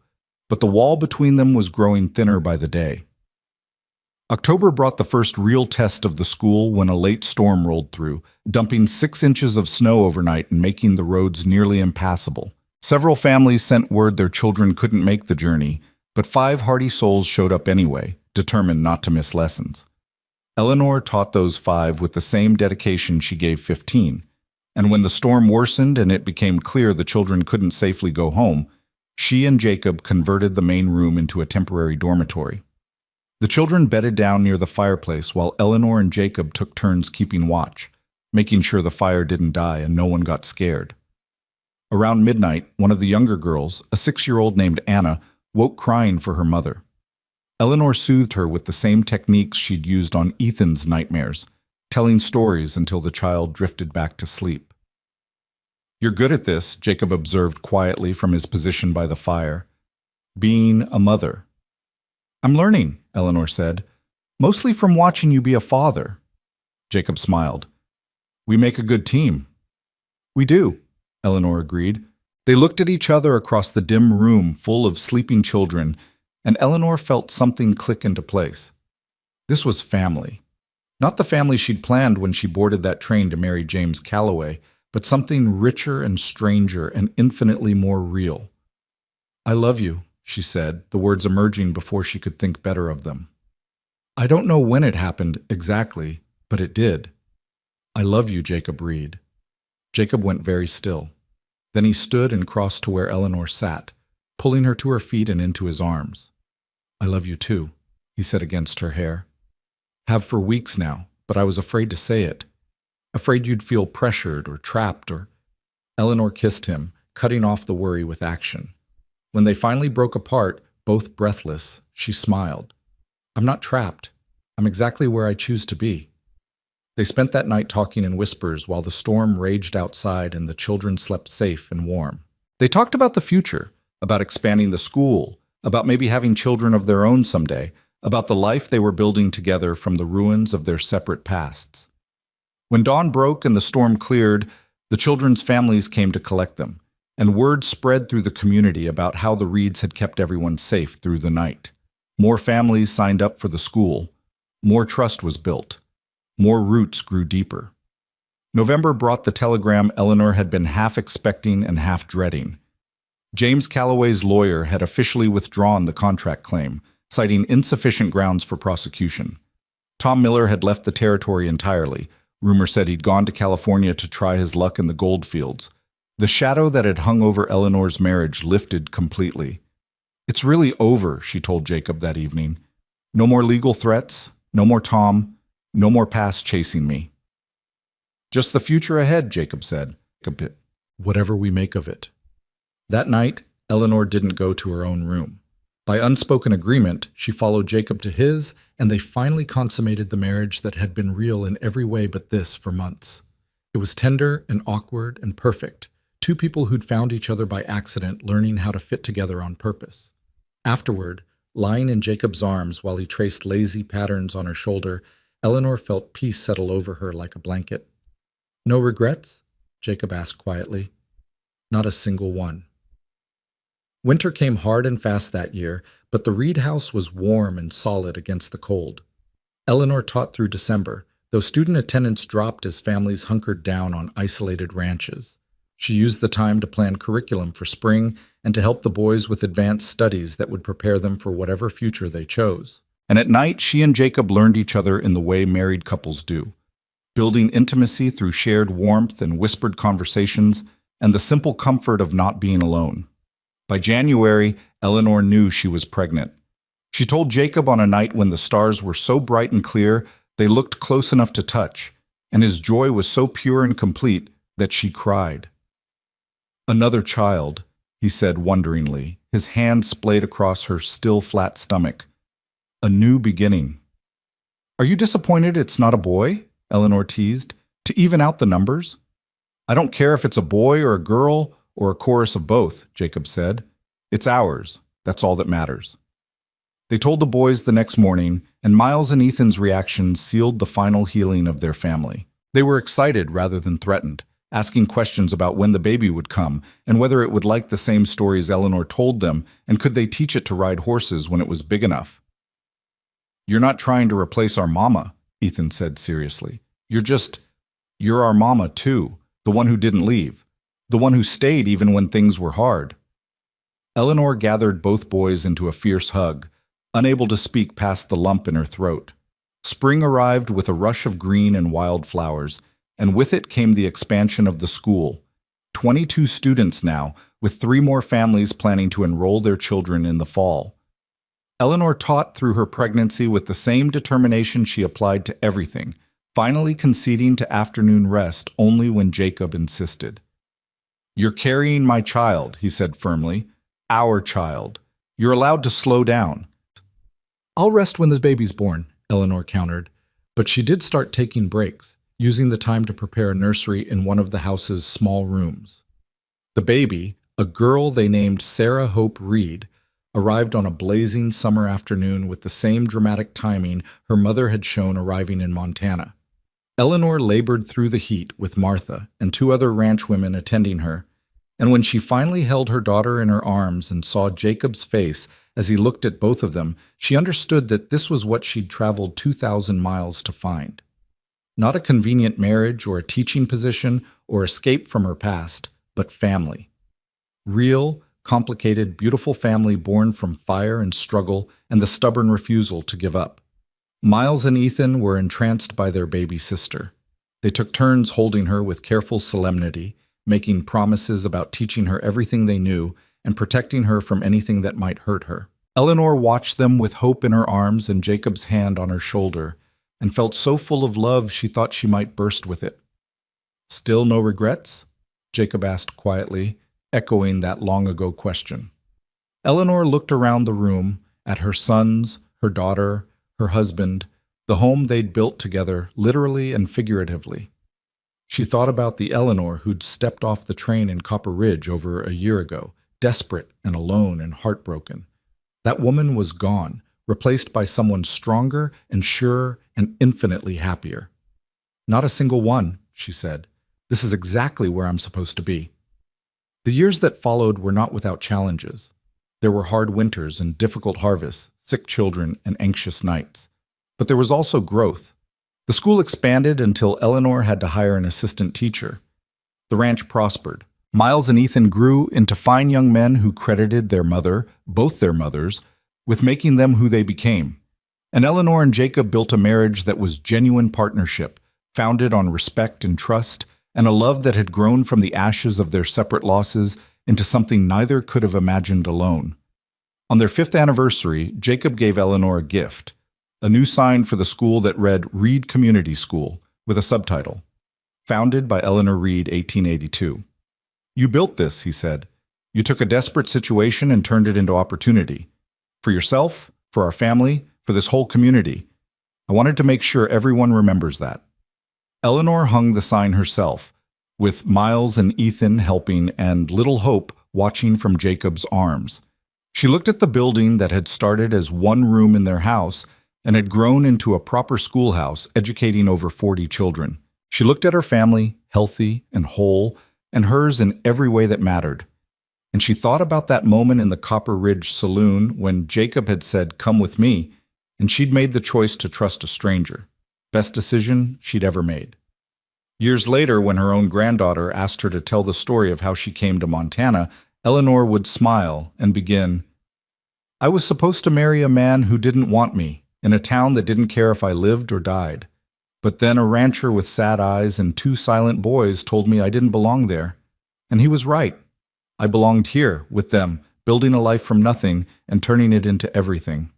but the wall between them was growing thinner by the day. October brought the first real test of the school when a late storm rolled through, dumping 6 inches of snow overnight and making the roads nearly impassable. Several families sent word their children couldn't make the journey, but 5 hardy souls showed up anyway, determined not to miss lessons. Eleanor taught those 5 with the same dedication she gave 15, and when the storm worsened and it became clear the children couldn't safely go home, she and Jacob converted the main room into a temporary dormitory. The children bedded down near the fireplace while Eleanor and Jacob took turns keeping watch, making sure the fire didn't die and no one got scared. Around midnight, one of the younger girls, a 6-year-old named Anna, woke crying for her mother. Eleanor soothed her with the same techniques she'd used on Ethan's nightmares, telling stories until the child drifted back to sleep. "You're good at this," Jacob observed quietly from his position by the fire. "Being a mother." "I'm learning," Eleanor said, "mostly from watching you be a father." Jacob smiled. "We make a good team." "We do," Eleanor agreed. They looked at each other across the dim room full of sleeping children, and Eleanor felt something click into place. This was family. Not the family she'd planned when she boarded that train to marry James Calloway, but something richer and stranger and infinitely more real. "I love you," she said, the words emerging before she could think better of them. "I don't know when it happened exactly, but it did." "I love you, Jacob Reed." Jacob went very still. Then he stood and crossed to where Eleanor sat, pulling her to her feet and into his arms. "I love you too," he said against her hair. "Have for weeks now, but I was afraid to say it. Afraid you'd feel pressured or trapped or—" Eleanor kissed him, cutting off the worry with action. When they finally broke apart, both breathless, she smiled. "I'm not trapped. I'm exactly where I choose to be." They spent that night talking in whispers while the storm raged outside and the children slept safe and warm. They talked about the future, about expanding the school, about maybe having children of their own someday, about the life they were building together from the ruins of their separate pasts. When dawn broke and the storm cleared, the children's families came to collect them, and word spread through the community about how the Reeds had kept everyone safe through the night. More families signed up for the school. More trust was built. More roots grew deeper. November brought the telegram Eleanor had been half expecting and half dreading. James Calloway's lawyer had officially withdrawn the contract claim, citing insufficient grounds for prosecution. Tom Miller had left the territory entirely. Rumor said he'd gone to California to try his luck in the gold fields. The shadow that had hung over Eleanor's marriage lifted completely. "It's really over," she told Jacob that evening. "No more legal threats, no more Tom, no more past chasing me." "Just the future ahead," Jacob said. "Whatever we make of it." That night, Eleanor didn't go to her own room. By unspoken agreement, she followed Jacob to his, and they finally consummated the marriage that had been real in every way but this for months. It was tender and awkward and perfect, two people who'd found each other by accident learning how to fit together on purpose. Afterward, lying in Jacob's arms while he traced lazy patterns on her shoulder, Eleanor felt peace settle over her like a blanket. "No regrets?" Jacob asked quietly. "Not a single one." Winter came hard and fast that year, but the Reed house was warm and solid against the cold. Eleanor taught through December, though student attendance dropped as families hunkered down on isolated ranches. She used the time to plan curriculum for spring and to help the boys with advanced studies that would prepare them for whatever future they chose. And at night, she and Jacob learned each other in the way married couples do, building intimacy through shared warmth and whispered conversations and the simple comfort of not being alone. By January, Eleanor knew she was pregnant. She told Jacob on a night when the stars were so bright and clear they looked close enough to touch, and his joy was so pure and complete that she cried. "Another child," he said wonderingly, his hand splayed across her still flat stomach. "A new beginning." "Are you disappointed it's not a boy?" Eleanor teased, "to even out the numbers?" "I don't care if it's a boy or a girl or a chorus of both," Jacob said. "It's ours. That's all that matters." They told the boys the next morning, and Miles and Ethan's reaction sealed the final healing of their family. They were excited rather than threatened, asking questions about when the baby would come and whether it would like the same stories Eleanor told them, and could they teach it to ride horses when it was big enough. "You're not trying to replace our mama," Ethan said seriously. You're our mama too, the one who didn't leave. The one who stayed even when things were hard." Eleanor gathered both boys into a fierce hug, unable to speak past the lump in her throat. Spring arrived with a rush of green and wildflowers, and with it came the expansion of the school. 22 students now, with 3 more families planning to enroll their children in the fall. Eleanor taught through her pregnancy with the same determination she applied to everything, finally conceding to afternoon rest only when Jacob insisted. "You're carrying my child," he said firmly. "Our child. You're allowed to slow down." "I'll rest when this baby's born," Eleanor countered, but she did start taking breaks, using the time to prepare a nursery in one of the house's small rooms. The baby, a girl they named Sarah Hope Reed, arrived on a blazing summer afternoon with the same dramatic timing her mother had shown arriving in Montana. Eleanor labored through the heat with Martha and 2 other ranch women attending her, and when she finally held her daughter in her arms and saw Jacob's face as he looked at both of them, she understood that this was what she'd traveled 2,000 miles to find. Not a convenient marriage or a teaching position or escape from her past, but family. Real, complicated, beautiful family born from fire and struggle and the stubborn refusal to give up. Miles and Ethan were entranced by their baby sister. They took turns holding her with careful solemnity, making promises about teaching her everything they knew and protecting her from anything that might hurt her. Eleanor watched them with hope in her arms and Jacob's hand on her shoulder, and felt so full of love she thought she might burst with it. "Still no regrets?" Jacob asked quietly, echoing that long-ago question. Eleanor looked around the room, at her sons, her daughter, her husband, the home they'd built together, literally and figuratively. She thought about the Eleanor who'd stepped off the train in Copper Ridge over a year ago, desperate and alone and heartbroken. That woman was gone, replaced by someone stronger and surer and infinitely happier. "Not a single one," she said. "This is exactly where I'm supposed to be." The years that followed were not without challenges. There were hard winters and difficult harvests, sick children and anxious nights. But there was also growth. The school expanded until Eleanor had to hire an assistant teacher. The ranch prospered. Miles and Ethan grew into fine young men who credited their mother, both their mothers, with making them who they became. And Eleanor and Jacob built a marriage that was genuine partnership, founded on respect and trust, and a love that had grown from the ashes of their separate losses into something neither could have imagined alone. On their 5th anniversary, Jacob gave Eleanor a gift, a new sign for the school that read Reed Community School, with a subtitle, Founded by Eleanor Reed, 1882. "You built this," he said. "You took a desperate situation and turned it into opportunity. For yourself, for our family, for this whole community. I wanted to make sure everyone remembers that." Eleanor hung the sign herself, with Miles and Ethan helping and little Hope watching from Jacob's arms. She looked at the building that had started as one room in their house and had grown into a proper schoolhouse, educating over 40 children. She looked at her family, healthy and whole, and hers in every way that mattered. And she thought about that moment in the Copper Ridge saloon when Jacob had said, "Come with me," and she'd made the choice to trust a stranger. Best decision she'd ever made. Years later, when her own granddaughter asked her to tell the story of how she came to Montana, Eleanor would smile and begin, "I was supposed to marry a man who didn't want me, in a town that didn't care if I lived or died. But then a rancher with sad eyes and 2 silent boys told me I didn't belong there. And he was right. I belonged here, with them, building a life from nothing and turning it into everything."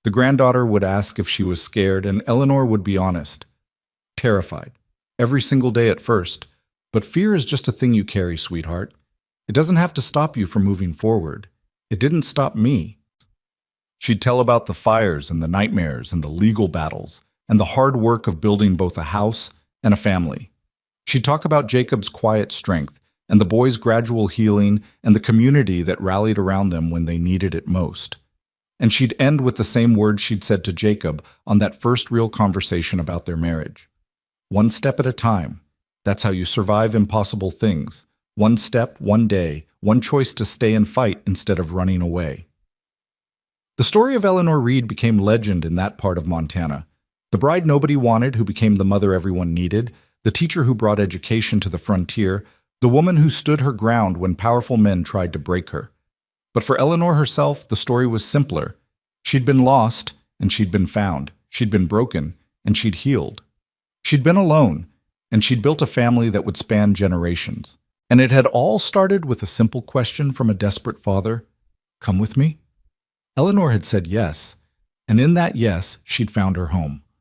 The granddaughter would ask if she was scared, and Eleanor would be honest. Terrified. Every single day at first. But fear is just a thing you carry, sweetheart. It doesn't have to stop you from moving forward. It didn't stop me. She'd tell about the fires and the nightmares and the legal battles and the hard work of building both a house and a family. She'd talk about Jacob's quiet strength and the boys' gradual healing and the community that rallied around them when they needed it most. And she'd end with the same words she'd said to Jacob on that first real conversation about their marriage. "One step at a time. That's how you survive impossible things. One step, one day, one choice to stay and fight instead of running away." The story of Eleanor Reed became legend in that part of Montana. The bride nobody wanted who became the mother everyone needed, the teacher who brought education to the frontier, the woman who stood her ground when powerful men tried to break her. But for Eleanor herself, the story was simpler. She'd been lost, and she'd been found. She'd been broken, and she'd healed. She'd been alone, and she'd built a family that would span generations. And it had all started with a simple question from a desperate father, "Come with me?" Eleanor had said yes, and in that yes, she'd found her home.